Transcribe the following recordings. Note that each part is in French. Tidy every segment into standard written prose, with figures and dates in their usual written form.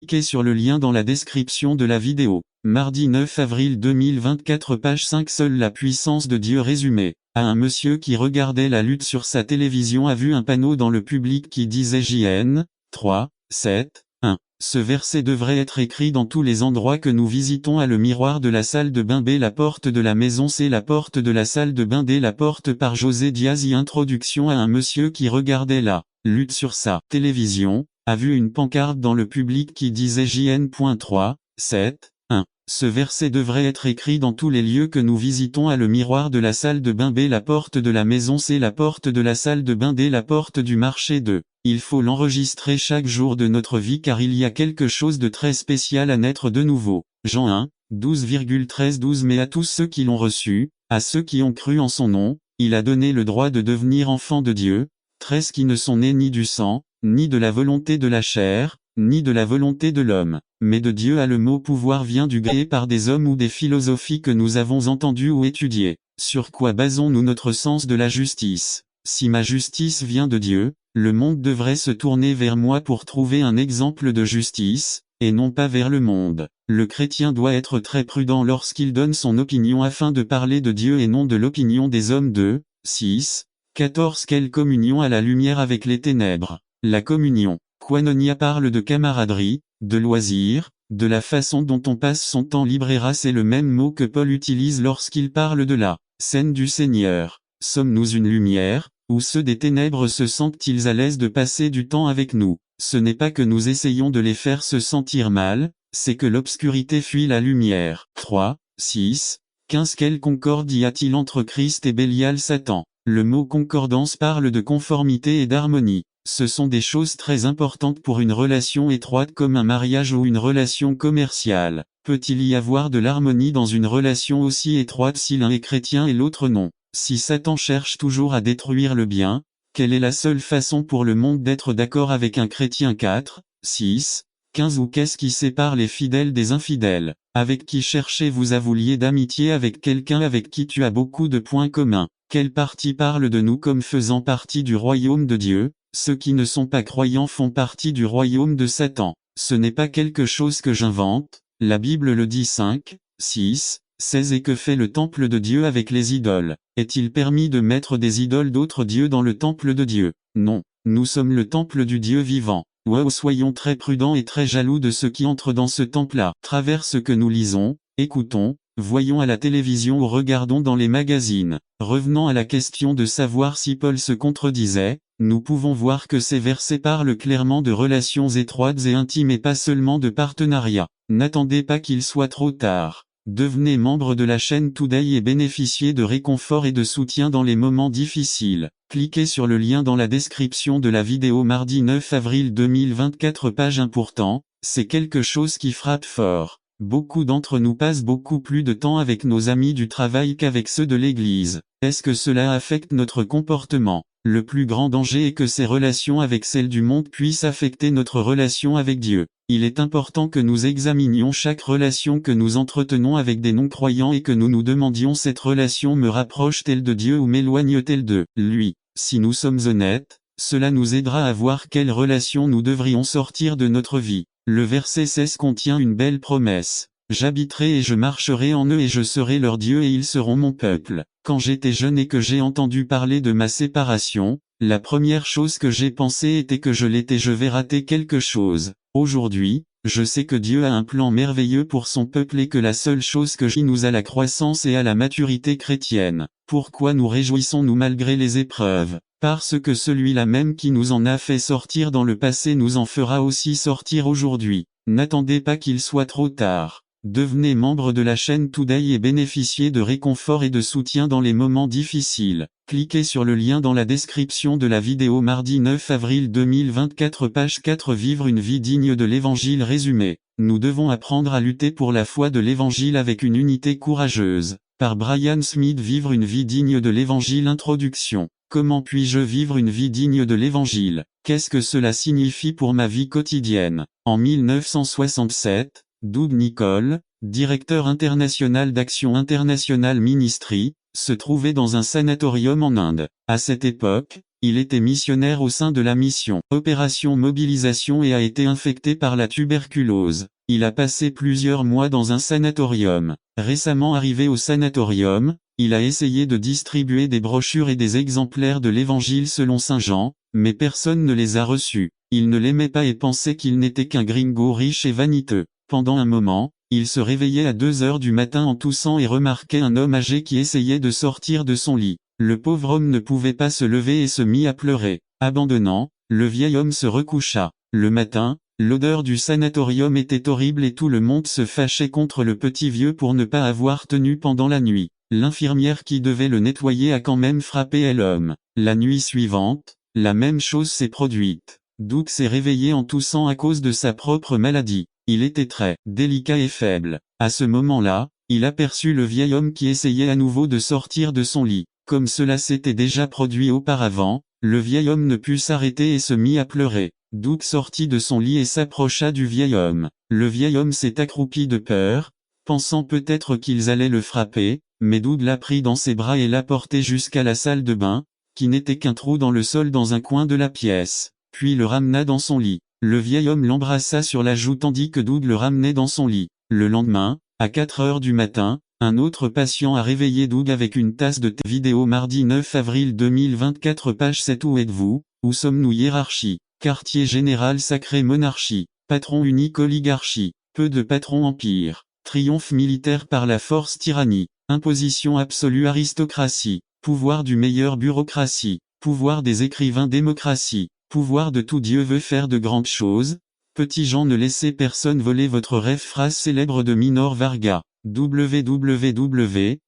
Cliquez sur le lien dans la description de la vidéo. Mardi 9 avril 2024 page 5 Seule la puissance de Dieu résumé. Un monsieur qui regardait la lutte sur sa télévision a vu un panneau dans le public qui disait JN 3, 7, 1. Ce verset devrait être écrit dans tous les endroits que nous visitons. A le miroir de la salle de bain, B la porte de la maison, C la porte de la salle de bain, D la porte par José Diaz. Introduction à un monsieur qui regardait la lutte sur sa télévision, a vu une pancarte dans le public qui disait JN.3, 7, 1. Ce verset devrait être écrit dans tous les lieux que nous visitons. A le miroir de la salle de bain, B la porte de la maison, C la porte de la salle de bain, D la porte du marché. 2. Il faut l'enregistrer chaque jour de notre vie car il y a quelque chose de très spécial à naître de nouveau. Jean 1, 12,13-12. Mais à tous ceux qui l'ont reçu, à ceux qui ont cru en son nom, il a donné le droit de devenir enfants de Dieu, 13 qui ne sont nés ni du sang, ni de la volonté de la chair, ni de la volonté de l'homme, mais de Dieu. A le mot pouvoir vient du grec par des hommes ou des philosophies que nous avons entendues ou étudiées. Sur quoi basons-nous notre sens de la justice? Si ma justice vient de Dieu, le monde devrait se tourner vers moi pour trouver un exemple de justice, et non pas vers le monde. Le chrétien doit être très prudent lorsqu'il donne son opinion afin de parler de Dieu et non de l'opinion des hommes. 2, 6, 14. Quelle communion à la lumière avec les ténèbres? La communion. Koinonia parle de camaraderie, de loisir, de la façon dont on passe son temps libre. Era, c'est le même mot que Paul utilise lorsqu'il parle de la scène du Seigneur. Sommes-nous une lumière, ou ceux des ténèbres se sentent-ils à l'aise de passer du temps avec nous? Ce n'est pas que nous essayons de les faire se sentir mal, c'est que l'obscurité fuit la lumière. 3, 6, 15. Quelle concorde y a-t-il entre Christ et Bélial Satan? Le mot concordance parle de conformité et d'harmonie. Ce sont des choses très importantes pour une relation étroite comme un mariage ou une relation commerciale. Peut-il y avoir de l'harmonie dans une relation aussi étroite si l'un est chrétien et l'autre non? Si Satan cherche toujours à détruire le bien, quelle est la seule façon pour le monde d'être d'accord avec un chrétien? 4, 6, 15. Ou qu'est-ce qui sépare les fidèles des infidèles? Avec qui cherchez-vous à vous lier d'amitié? Avec quelqu'un avec qui tu as beaucoup de points communs. Quelle partie parle de nous comme faisant partie du royaume de Dieu? Ceux qui ne sont pas croyants font partie du royaume de Satan. Ce n'est pas quelque chose que j'invente, la Bible le dit. 5, 6, 16. Et que fait le temple de Dieu avec les idoles? Est-il permis de mettre des idoles d'autres dieux dans le temple de Dieu? Non. Nous sommes le temple du Dieu vivant. Wow, soyons très prudents et très jaloux de ceux qui entrent dans ce temple-là. Travers ce que nous lisons, écoutons, voyons à la télévision ou regardons dans les magazines. Revenant à la question de savoir si Paul se contredisait, nous pouvons voir que ces versets parlent clairement de relations étroites et intimes et pas seulement de partenariat. N'attendez pas qu'il soit trop tard. Devenez membre de la chaîne Today et bénéficiez de réconfort et de soutien dans les moments difficiles. Cliquez sur le lien dans la description de la vidéo. Mardi 9 avril 2024 page 1. Pourtant, c'est quelque chose qui frappe fort. Beaucoup d'entre nous passent beaucoup plus de temps avec nos amis du travail qu'avec ceux de l'église. Est-ce que cela affecte notre comportement? Le plus grand danger est que ces relations avec celles du monde puissent affecter notre relation avec Dieu. Il est important que nous examinions chaque relation que nous entretenons avec des non-croyants et que nous nous demandions: cette relation me rapproche-t-elle de Dieu ou m'éloigne-t-elle de lui? Si nous sommes honnêtes, cela nous aidera à voir quelle relation nous devrions sortir de notre vie. Le verset 16 contient une belle promesse. J'habiterai et je marcherai en eux et je serai leur Dieu et ils seront mon peuple. Quand j'étais jeune et que j'ai entendu parler de ma séparation, la première chose que j'ai pensé était que je l'étais. Je vais rater quelque chose. Aujourd'hui, je sais que Dieu a un plan merveilleux pour son peuple et que la seule chose que j'ai nous à la croissance et à la maturité chrétienne. Pourquoi nous réjouissons-nous malgré les épreuves? Parce que celui-là même qui nous en a fait sortir dans le passé nous en fera aussi sortir aujourd'hui. N'attendez pas qu'il soit trop tard. Devenez membre de la chaîne Today et bénéficiez de réconfort et de soutien dans les moments difficiles. Cliquez sur le lien dans la description de la vidéo. Mardi 9 avril 2024 page 4. Vivre une vie digne de l'évangile résumé. Nous devons apprendre à lutter pour la foi de l'évangile avec une unité courageuse. Par Brian Smith. Vivre une vie digne de l'évangile. Introduction. Comment puis-je vivre une vie digne de l'évangile? Qu'est-ce que cela signifie pour ma vie quotidienne? En 1967, Doug Nicol, directeur international d'Action International Ministry, se trouvait dans un sanatorium en Inde. À cette époque, Il était missionnaire au sein de la mission Opération Mobilisation et a été infecté par la tuberculose. Il a passé plusieurs mois dans un sanatorium. Récemment arrivé au sanatorium, il a essayé de distribuer des brochures et des exemplaires de l'Évangile selon Saint Jean, mais personne ne les a reçus. Il ne l'aimait pas et pensait qu'il n'était qu'un gringo riche et vaniteux. Pendant un moment, il se réveillait à 2 heures du matin en toussant et remarquait un homme âgé qui essayait de sortir de son lit. Le pauvre homme ne pouvait pas se lever et se mit à pleurer. Abandonnant, le vieil homme se recoucha. Le matin, l'odeur du sanatorium était horrible et tout le monde se fâchait contre le petit vieux pour ne pas avoir tenu pendant la nuit. L'infirmière qui devait le nettoyer a quand même frappé l'homme. La nuit suivante, la même chose s'est produite. Doug s'est réveillé en toussant à cause de sa propre maladie. Il était très délicat et faible. À ce moment-là, il aperçut le vieil homme qui essayait à nouveau de sortir de son lit. Comme cela s'était déjà produit auparavant, le vieil homme ne put s'arrêter et se mit à pleurer. Doug sortit de son lit et s'approcha du vieil homme. Le vieil homme s'est accroupi de peur, pensant peut-être qu'ils allaient le frapper, mais Doug l'a pris dans ses bras et l'a porté jusqu'à la salle de bain, qui n'était qu'un trou dans le sol dans un coin de la pièce, puis le ramena dans son lit. Le vieil homme l'embrassa sur la joue tandis que Doug le ramenait dans son lit. Le lendemain, à 4 heures du matin, un autre patient a réveillé Doug avec une tasse de thé. Vidéo mardi 9 avril 2024 page 7. Où êtes-vous? Où sommes-nous? Hiérarchie. Quartier général sacré monarchie. Patron unique oligarchie. Peu de patrons empire. Triomphe militaire par la force tyrannie. Imposition absolue aristocratie. Pouvoir du meilleur bureaucratie. Pouvoir des écrivains démocratie. Pouvoir de tout Dieu veut faire de grandes choses. Petits gens, ne laissez personne voler votre rêve. Phrase célèbre de Minor Varga. www.minor.com.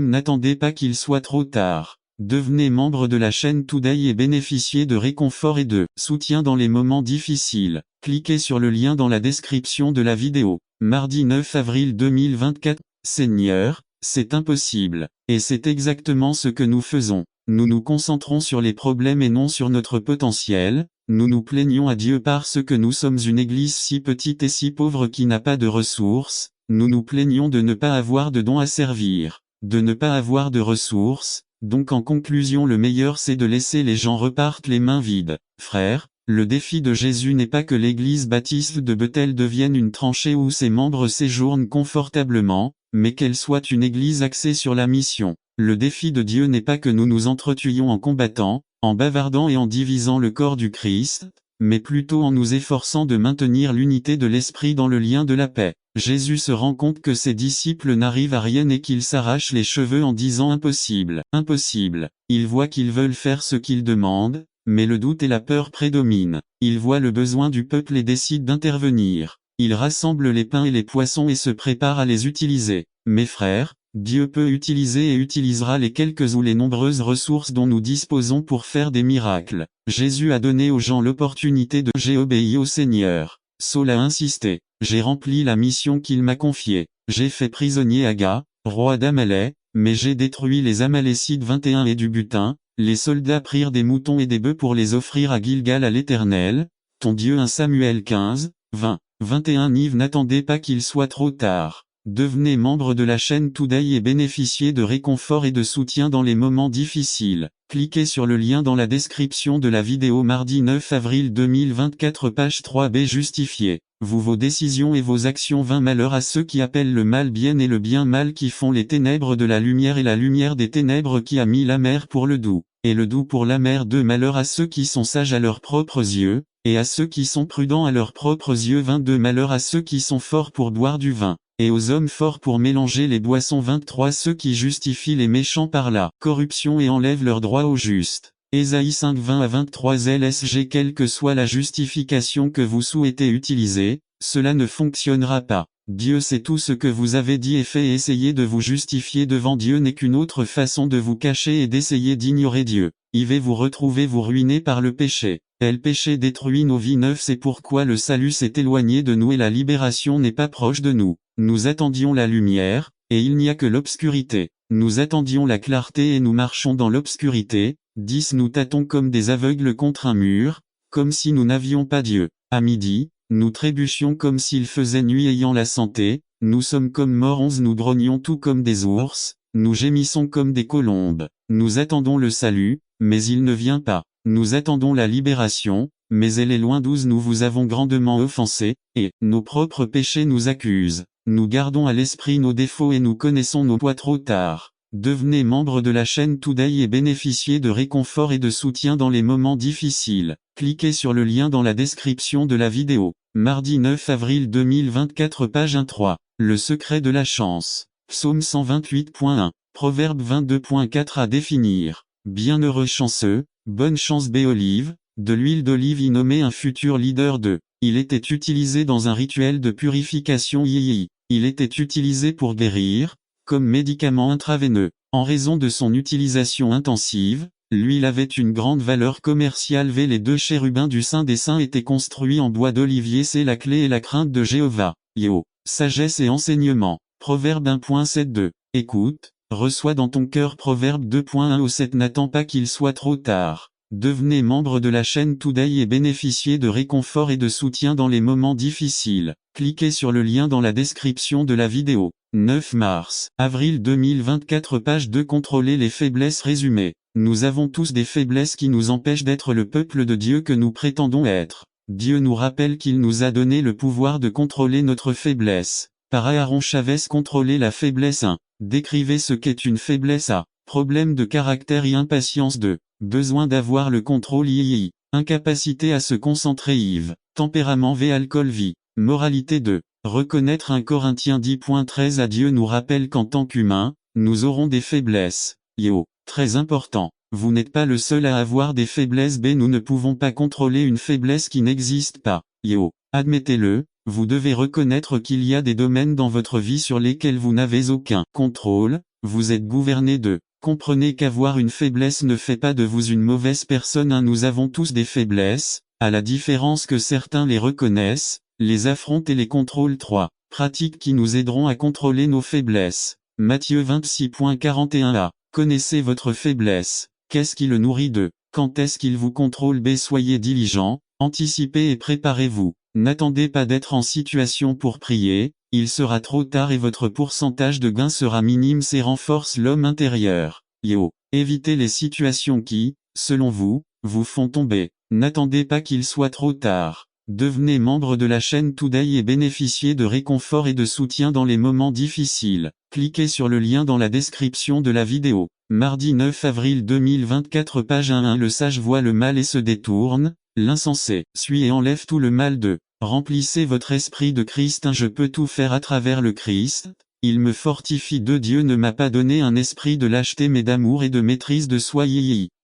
N'attendez pas qu'il soit trop tard. Devenez membre de la chaîne Today et bénéficiez de réconfort et de soutien dans les moments difficiles. Cliquez sur le lien dans la description de la vidéo. Mardi 9 avril 2024. Seigneur, c'est impossible. Et c'est exactement ce que nous faisons. Nous nous concentrons sur les problèmes et non sur notre potentiel. Nous nous plaignons à Dieu parce que nous sommes une église si petite et si pauvre qui n'a pas de ressources. Nous nous plaignons de ne pas avoir de dons à servir, de ne pas avoir de ressources. Donc en conclusion, le meilleur c'est de laisser les gens repartent les mains vides. Frères, le défi de Jésus n'est pas que l'église baptiste de Bethel devienne une tranchée où ses membres séjournent confortablement, mais qu'elle soit une église axée sur la mission. Le défi de Dieu n'est pas que nous nous entretuions en combattant, en bavardant et en divisant le corps du Christ, mais plutôt en nous efforçant de maintenir l'unité de l'esprit dans le lien de la paix. Jésus se rend compte que ses disciples n'arrivent à rien et qu'ils s'arrachent les cheveux en disant impossible, impossible. Il voit qu'ils veulent faire ce qu'il demande, mais le doute et la peur prédominent. Il voit le besoin du peuple et décide d'intervenir. Il rassemble les pains et les poissons et se prépare à les utiliser. Mes frères, Dieu peut utiliser et utilisera les quelques ou les nombreuses ressources dont nous disposons pour faire des miracles. Jésus a donné aux gens l'opportunité de « J'ai obéi au Seigneur ». Saul a insisté. J'ai rempli la mission qu'il m'a confiée. J'ai fait prisonnier Aga, roi d'Amalek, mais j'ai détruit les Amalécites 21 et du butin. Les soldats prirent des moutons et des bœufs pour les offrir à Gilgal à l'Éternel, ton Dieu. 1 Samuel 15, 20, 21. Nive, n'attendez pas qu'il soit trop tard. Devenez membre de la chaîne Today et bénéficiez de réconfort et de soutien dans les moments difficiles. Cliquez sur le lien dans la description de la vidéo. Mardi 9 avril 2024 page 3b. Justifiez vos décisions et vos actions. 20 Malheur à ceux qui appellent le mal bien et le bien mal, qui font les ténèbres de la lumière et la lumière des ténèbres, qui a mis l'amer pour le doux, et le doux pour l'amer. 2 Malheur à ceux qui sont sages à leurs propres yeux, et à ceux qui sont prudents à leurs propres yeux. 22 Malheur à ceux qui sont forts pour boire du vin, et aux hommes forts pour mélanger les boissons. 23 Ceux qui justifient les méchants par la corruption et enlèvent leurs droits aux justes. Ésaïe 5, 20 à 23 LSG. Quelle que soit la justification que vous souhaitez utiliser, cela ne fonctionnera pas. Dieu sait tout ce que vous avez dit et fait, et essayer de vous justifier devant Dieu n'est qu'une autre façon de vous cacher et d'essayer d'ignorer Dieu. Y vais vous retrouver vous ruiner par le péché. Le péché détruit nos vies. 9 C'est pourquoi le salut s'est éloigné de nous et la libération n'est pas proche de nous. Nous attendions la lumière, et il n'y a que l'obscurité. Nous attendions la clarté et nous marchons dans l'obscurité. 10 Nous tâtons comme des aveugles contre un mur, comme si nous n'avions pas Dieu. À midi, nous trébuchions comme s'il faisait nuit ayant la santé. Nous sommes comme morts. 11 Nous grognions tout comme des ours, Nous gémissons comme des colombes. Nous attendons le salut, mais il ne vient pas. Nous attendons la libération, mais elle est loin d'où nous vous avons grandement offensé, et nos propres péchés nous accusent. Nous gardons à l'esprit nos défauts et nous connaissons nos poids trop tard. Devenez membre de la chaîne Today et bénéficiez de réconfort et de soutien dans les moments difficiles. Cliquez sur le lien dans la description de la vidéo. Mardi 9 avril 2024 page 1-3. Le secret de la chance. Psaume 128.1. Proverbe 22.4 à définir. Bienheureux chanceux, bonne chance Béolive, de l'huile d'olive y nommé un futur leader de. Il était utilisé dans un rituel de purification yéyéi. Il était utilisé pour guérir, comme médicament intraveineux. En raison de son utilisation intensive, l'huile avait une grande valeur commerciale. Les deux chérubins du Saint des Saints étaient construits en bois d'olivier. C'est la clé et la crainte de Jéhovah. Yo. Sagesse et enseignement. Proverbe 1.7.2. Écoute, reçois dans ton cœur Proverbe 2.1 au 7. N'attends pas qu'il soit trop tard. Devenez membre de la chaîne Today et bénéficiez de réconfort et de soutien dans les moments difficiles. Cliquez sur le lien dans la description de la vidéo. 9 mars, avril 2024 page 2. Contrôler les faiblesses résumées. Nous avons tous des faiblesses qui nous empêchent d'être le peuple de Dieu que nous prétendons être. Dieu nous rappelle qu'il nous a donné le pouvoir de contrôler notre faiblesse. Par Aaron Chavez. Contrôler la faiblesse 1. Décrivez ce qu'est une faiblesse A. Problème de caractère et impatience 2. Besoin d'avoir le contrôle II. Incapacité à se concentrer IV. Tempérament V. Alcool V. Moralité 2. Reconnaître 1 Corinthiens 10.13 à Dieu nous rappelle qu'en tant qu'humains, nous aurons des faiblesses. Yo. Très important. Vous n'êtes pas le seul à avoir des faiblesses B. Nous ne pouvons pas contrôler une faiblesse qui n'existe pas. Yo. Admettez-le, vous devez reconnaître qu'il y a des domaines dans votre vie sur lesquels vous n'avez aucun contrôle, vous êtes gouverné de. Comprenez qu'avoir une faiblesse ne fait pas de vous une mauvaise personne. Nous avons tous des faiblesses, à la différence que certains les reconnaissent, les affrontent et les contrôlent. 3. Pratiques qui nous aideront à contrôler nos faiblesses. Matthieu 26.41a. Connaissez votre faiblesse. Qu'est-ce qui le nourrit de? Quand est-ce qu'il vous contrôle B. Soyez diligent, anticipez et préparez-vous. N'attendez pas d'être en situation pour prier, il sera trop tard et votre pourcentage de gain sera minime. C. Renforce l'homme intérieur. Yo. Évitez les situations qui, selon vous, vous font tomber. N'attendez pas qu'il soit trop tard. Devenez membre de la chaîne Today et bénéficiez de réconfort et de soutien dans les moments difficiles. Cliquez sur le lien dans la description de la vidéo. Mardi 9 avril 2024 page 1. Le sage voit le mal et se détourne, l'insensé suit et enlève tout le mal de. Remplissez votre esprit de Christ. Je peux tout faire à travers le Christ, il me fortifie. Dieu ne m'a pas donné un esprit de lâcheté mais d'amour et de maîtrise de soi.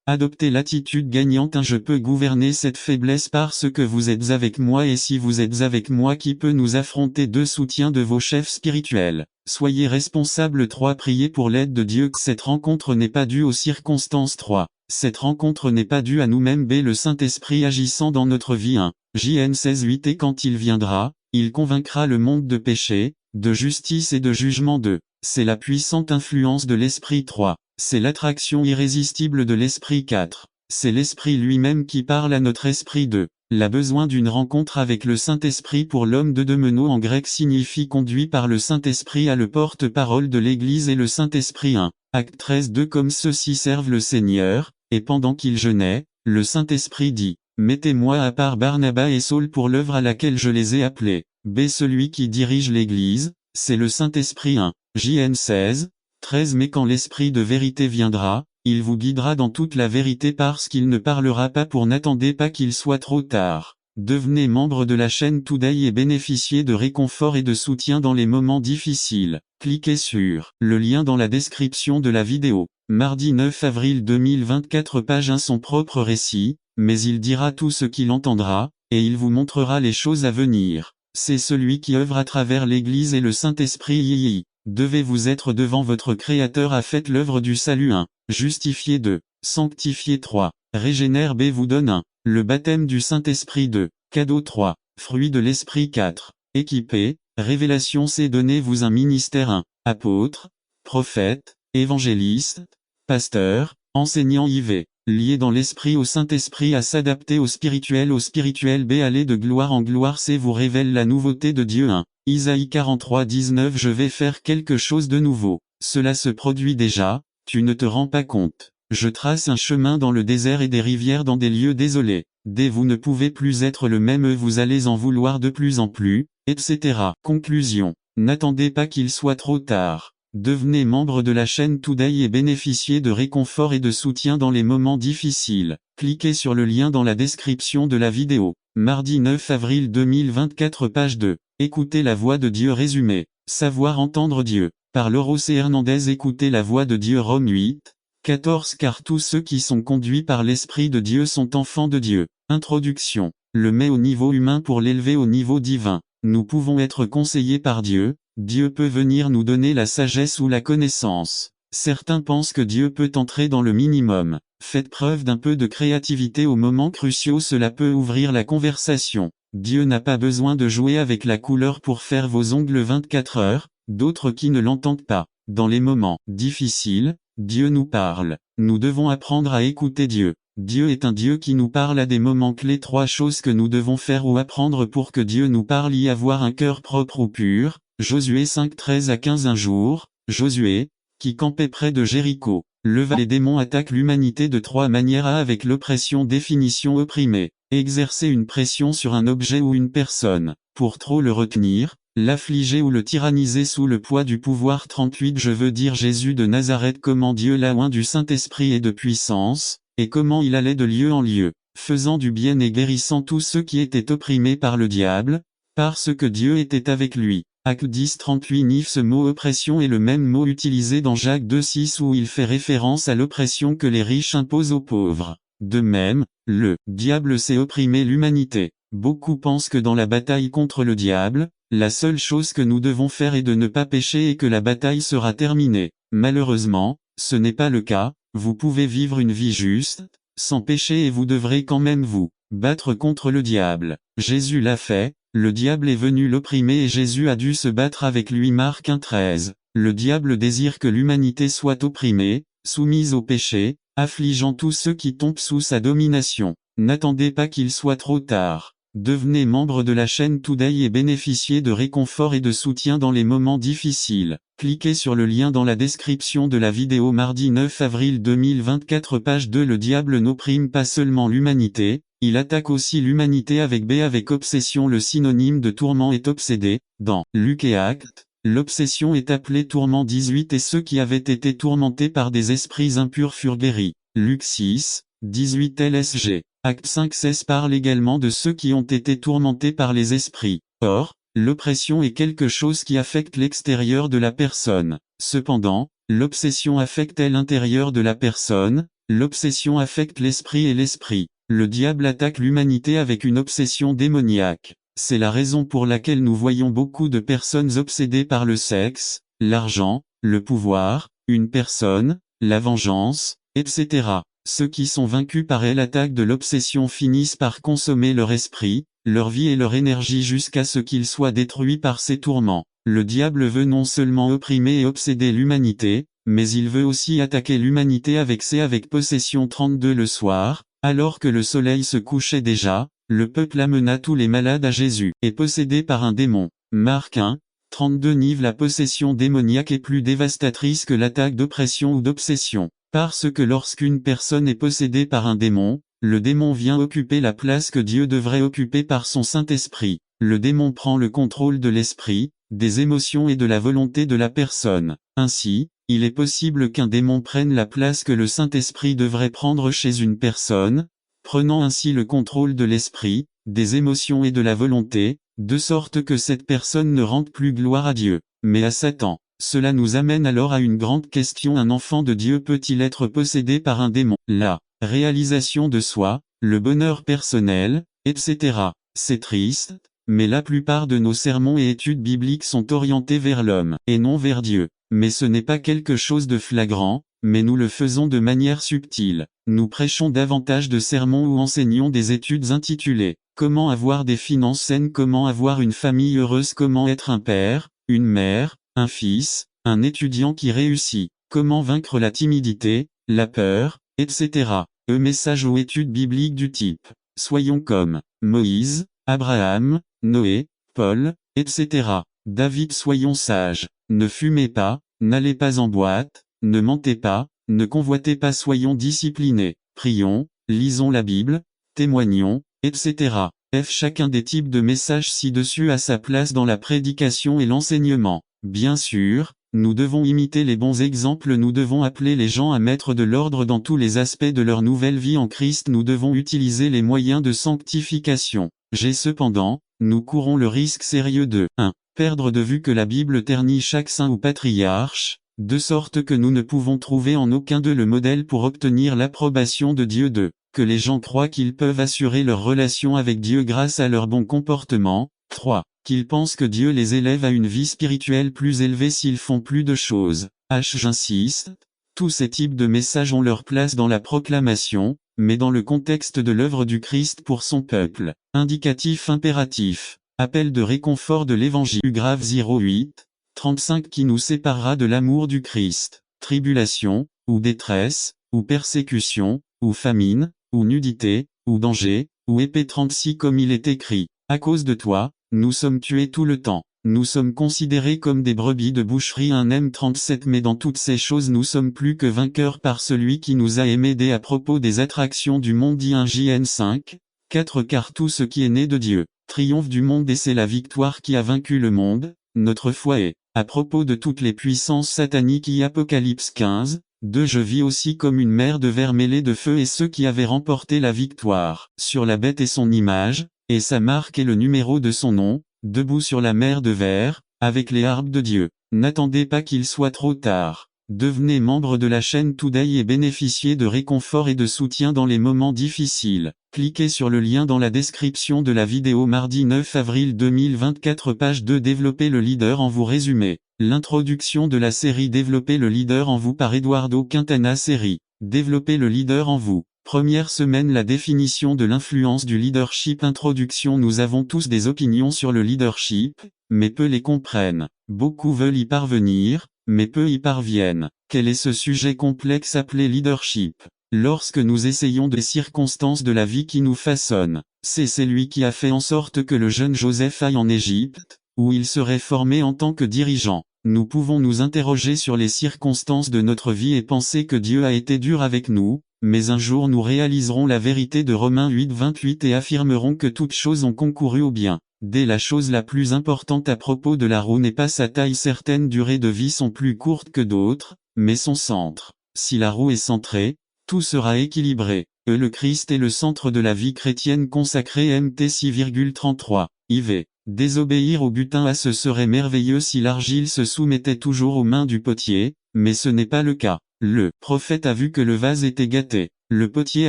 Adoptez l'attitude gagnante. Je peux gouverner cette faiblesse parce que vous êtes avec moi et si vous êtes avec moi qui peut nous affronter. 2. Soutien de vos chefs spirituels. Soyez responsables. 3. Priez pour l'aide de Dieu. Cette rencontre n'est pas due aux circonstances. 3. Cette rencontre n'est pas due à nous-mêmes. B. Le Saint-Esprit agissant dans notre vie. 1. JN 16:8 Et quand il viendra, il convaincra le monde de péché, de justice et de jugement. 2. C'est la puissante influence de l'Esprit. 3. C'est l'attraction irrésistible de l'Esprit. 4. C'est l'Esprit lui-même qui parle à notre esprit. 2. La besoin d'une rencontre avec le Saint-Esprit pour l'homme de Demeno en grec signifie conduit par le Saint-Esprit à le porte-parole de l'Église et le Saint-Esprit. 1. Acte 13:2 Comme ceux-ci servent le Seigneur, et pendant qu'ils jeûnaient, le Saint-Esprit dit, mettez-moi à part Barnabas et Saul pour l'œuvre à laquelle je les ai appelés. B. Celui qui dirige l'Église, c'est le Saint-Esprit. 1. JN 16:13 Mais quand l'Esprit de vérité viendra, il vous guidera dans toute la vérité parce qu'il ne parlera pas pour n'attendez pas qu'il soit trop tard. Devenez membre de la chaîne Today et bénéficiez de réconfort et de soutien dans les moments difficiles. Cliquez sur le lien dans la description de la vidéo. Mardi 9 avril 2024 page 1 Son propre récit, mais il dira tout ce qu'il entendra, et il vous montrera les choses à venir. C'est celui qui œuvre à travers l'Église et le Saint-Esprit. Devez-vous être devant votre Créateur a fait l'œuvre du salut. 1. Justifié 2. Sanctifié 3. Régénère B. Vous donne 1. Le baptême du Saint-Esprit 2. Cadeau 3. Fruit de l'Esprit 4. Équipé, révélation C. Donnez-vous un ministère 1. Apôtre, prophète, évangéliste, pasteur, enseignant IV. lié dans l'esprit au Saint-Esprit à s'adapter au spirituel B aller de gloire en gloire C vous révèle la nouveauté de Dieu 1. Isaïe 43 19 Je vais faire quelque chose de nouveau. Cela se produit déjà, tu ne te rends pas compte. Je trace un chemin dans le désert et des rivières dans des lieux désolés. Dès vous ne pouvez plus être le même vous allez en vouloir de plus en plus, etc. Conclusion. N'attendez pas qu'il soit trop tard. Devenez membre de la chaîne Today et bénéficiez de réconfort et de soutien dans les moments difficiles. Cliquez sur le lien dans la description de la vidéo. Mardi 9 avril 2024 page 2. Écoutez la voix de Dieu résumé. Savoir entendre Dieu. Par Lauro C. Hernandez Écoutez la voix de Dieu Rome 8, 14 Car tous ceux qui sont conduits par l'Esprit de Dieu sont enfants de Dieu. Introduction. Le met au niveau humain pour l'élever au niveau divin. Nous pouvons être conseillés par Dieu. Dieu peut venir nous donner la sagesse ou la connaissance. Certains pensent que Dieu peut entrer dans le minimum. Faites preuve d'un peu de créativité aux moments cruciaux, cela peut ouvrir la conversation. Dieu n'a pas besoin de jouer avec la couleur pour faire vos ongles 24 heures, d'autres qui ne l'entendent pas. Dans les moments difficiles, Dieu nous parle. Nous devons apprendre à écouter Dieu. Dieu est un Dieu qui nous parle à des moments clés. 3 choses que nous devons faire ou apprendre pour que Dieu nous parle: y avoir un cœur propre ou pur. Josué 5 13 à 15 Un jour, Josué, qui campait près de Jéricho, leva les démons attaquent l'humanité de 3 manières. A avec l'oppression. Définition: opprimer, exercer une pression sur un objet ou une personne, pour trop le retenir, l'affliger ou le tyranniser sous le poids du pouvoir. 38 Je veux dire Jésus de Nazareth, comment Dieu l'a oint du Saint-Esprit et de puissance, et comment il allait de lieu en lieu, faisant du bien et guérissant tous ceux qui étaient opprimés par le diable, parce que Dieu était avec lui. Acte 10 38 Nif Ce mot oppression est le même mot utilisé dans Jacques 2 6 où il fait référence à l'oppression que les riches imposent aux pauvres. De même, le diable sait opprimer l'humanité. Beaucoup pensent que dans la bataille contre le diable, la seule chose que nous devons faire est de ne pas pécher et que la bataille sera terminée. Malheureusement, ce n'est pas le cas. Vous pouvez vivre une vie juste, sans péché, et vous devrez quand même vous battre contre le diable. Jésus l'a fait. Le diable est venu l'opprimer et Jésus a dû se battre avec lui. Marc 1 13. Le diable désire que l'humanité soit opprimée, soumise au péché, affligeant tous ceux qui tombent sous sa domination. N'attendez pas qu'il soit trop tard. Devenez membre de la chaîne Today et bénéficiez de réconfort et de soutien dans les moments difficiles. Cliquez sur le lien dans la description de la vidéo. Mardi 9 avril 2024 page 2 Le diable n'opprime pas seulement l'humanité, il attaque aussi l'humanité avec B avec obsession. Le synonyme de tourment est obsédé. Dans Luc et Actes, l'obsession est appelée tourment. 18 Et ceux qui avaient été tourmentés par des esprits impurs furent guéris. Luc 6, 18 LSG. Acte 5 16 parle également de ceux qui ont été tourmentés par les esprits. Or, l'oppression est quelque chose qui affecte l'extérieur de la personne. Cependant, l'obsession affecte l'intérieur de la personne, l'obsession affecte l'esprit et l'esprit. Le diable attaque l'humanité avec une obsession démoniaque. C'est la raison pour laquelle nous voyons beaucoup de personnes obsédées par le sexe, l'argent, le pouvoir, une personne, la vengeance, etc. Ceux qui sont vaincus par l'attaque de l'obsession finissent par consommer leur esprit, leur vie et leur énergie jusqu'à ce qu'ils soient détruits par ces tourments. Le diable veut non seulement opprimer et obséder l'humanité, mais il veut aussi attaquer l'humanité avec possession. 32 Le soir, alors que le soleil se couchait déjà, le peuple amena tous les malades à Jésus, et possédé par un démon. Marc 1, 32 Nive La possession démoniaque est plus dévastatrice que l'attaque d'oppression ou d'obsession. Parce que lorsqu'une personne est possédée par un démon, le démon vient occuper la place que Dieu devrait occuper par son Saint-Esprit. Le démon prend le contrôle de l'esprit, des émotions et de la volonté de la personne. Ainsi, il est possible qu'un démon prenne la place que le Saint-Esprit devrait prendre chez une personne, prenant ainsi le contrôle de l'esprit, des émotions et de la volonté, de sorte que cette personne ne rende plus gloire à Dieu, mais à Satan. Cela nous amène alors à une grande question: un enfant de Dieu peut-il être possédé par un démon? La réalisation de soi, le bonheur personnel, etc. C'est triste, mais la plupart de nos sermons et études bibliques sont orientés vers l'homme, et non vers Dieu. Mais ce n'est pas quelque chose de flagrant, mais nous le faisons de manière subtile. Nous prêchons davantage de sermons ou enseignons des études intitulées « Comment avoir des finances saines, comment avoir une famille heureuse, comment être un père, une mère, un fils, un étudiant qui réussit, comment vaincre la timidité, la peur, etc. » Message ou étude biblique du type. Soyons comme Moïse, Abraham, Noé, Paul, etc. David. Soyons sages. Ne fumez pas, n'allez pas en boîte, ne mentez pas, ne convoitez pas. Soyons disciplinés. Prions, lisons la Bible, témoignons, etc. Chacun des types de messages ci-dessus a sa place dans la prédication et l'enseignement. Bien sûr, nous devons imiter les bons exemples, nous devons appeler les gens à mettre de l'ordre dans tous les aspects de leur nouvelle vie en Christ, nous devons utiliser les moyens de sanctification. Cependant, nous courons le risque sérieux de 1. Perdre de vue que la Bible ternit chaque saint ou patriarche, de sorte que nous ne pouvons trouver en aucun d'eux le modèle pour obtenir l'approbation de Dieu. 2. Que les gens croient qu'ils peuvent assurer leur relation avec Dieu grâce à leur bon comportement. 3. Qu'ils pensent que Dieu les élève à une vie spirituelle plus élevée s'ils font plus de choses. J'insiste, tous ces types de messages ont leur place dans la proclamation, mais dans le contexte de l'œuvre du Christ pour son peuple. Indicatif impératif. Appel de réconfort de l'Évangile. Grave 08, 35 qui nous séparera de l'amour du Christ. Tribulation, ou détresse, ou persécution, ou famine, ou nudité, ou danger, ou épée. 36 comme il est écrit. À cause de toi, nous sommes tués tout le temps. Nous sommes considérés comme des brebis de boucherie. M37 Mais dans toutes ces choses nous sommes plus que vainqueurs par celui qui nous a aimés. À propos des attractions du monde. 1 JN 5, 4 Car tout ce qui est né de Dieu triomphe du monde et c'est la victoire qui a vaincu le monde. Notre foi est. À propos de toutes les puissances sataniques. Apocalypse 15, 2 Je vis aussi comme une mer de vers mêlée de feu et ceux qui avaient remporté la victoire sur la bête et son image, et sa marque et le numéro de son nom, debout sur la mer de verre, avec les harpes de Dieu. N'attendez pas qu'il soit trop tard. Devenez membre de la chaîne Today et bénéficiez de réconfort et de soutien dans les moments difficiles. Cliquez sur le lien dans la description de la vidéo. Mardi 9 avril 2024 Page 2 Développer le leader en vous. Résumé. L'introduction de la série Développer le leader en vous par Eduardo Quintana. Série Développer le leader en vous. Première semaine. La définition de l'influence du leadership. Introduction. Nous avons tous des opinions sur le leadership, mais peu les comprennent. Beaucoup veulent y parvenir, mais peu y parviennent. Quel est ce sujet complexe appelé leadership? Lorsque nous essayons des circonstances de la vie qui nous façonnent, c'est lui qui a fait en sorte que le jeune Joseph aille en Égypte, où il serait formé en tant que dirigeant. Nous pouvons nous interroger sur les circonstances de notre vie et penser que Dieu a été dur avec nous, mais un jour nous réaliserons la vérité de Romains 8, 28 et affirmerons que toutes choses ont concouru au bien. La chose la plus importante à propos de la roue n'est pas sa taille. Certaines durées de vie sont plus courtes que d'autres, mais son centre. Si la roue est centrée, tout sera équilibré. Le Christ est le centre de la vie chrétienne consacrée. MT 6,33. IV. Désobéir au butin. Ce serait merveilleux si l'argile se soumettait toujours aux mains du potier, mais ce n'est pas le cas. Le prophète a vu que le vase était gâté. Le potier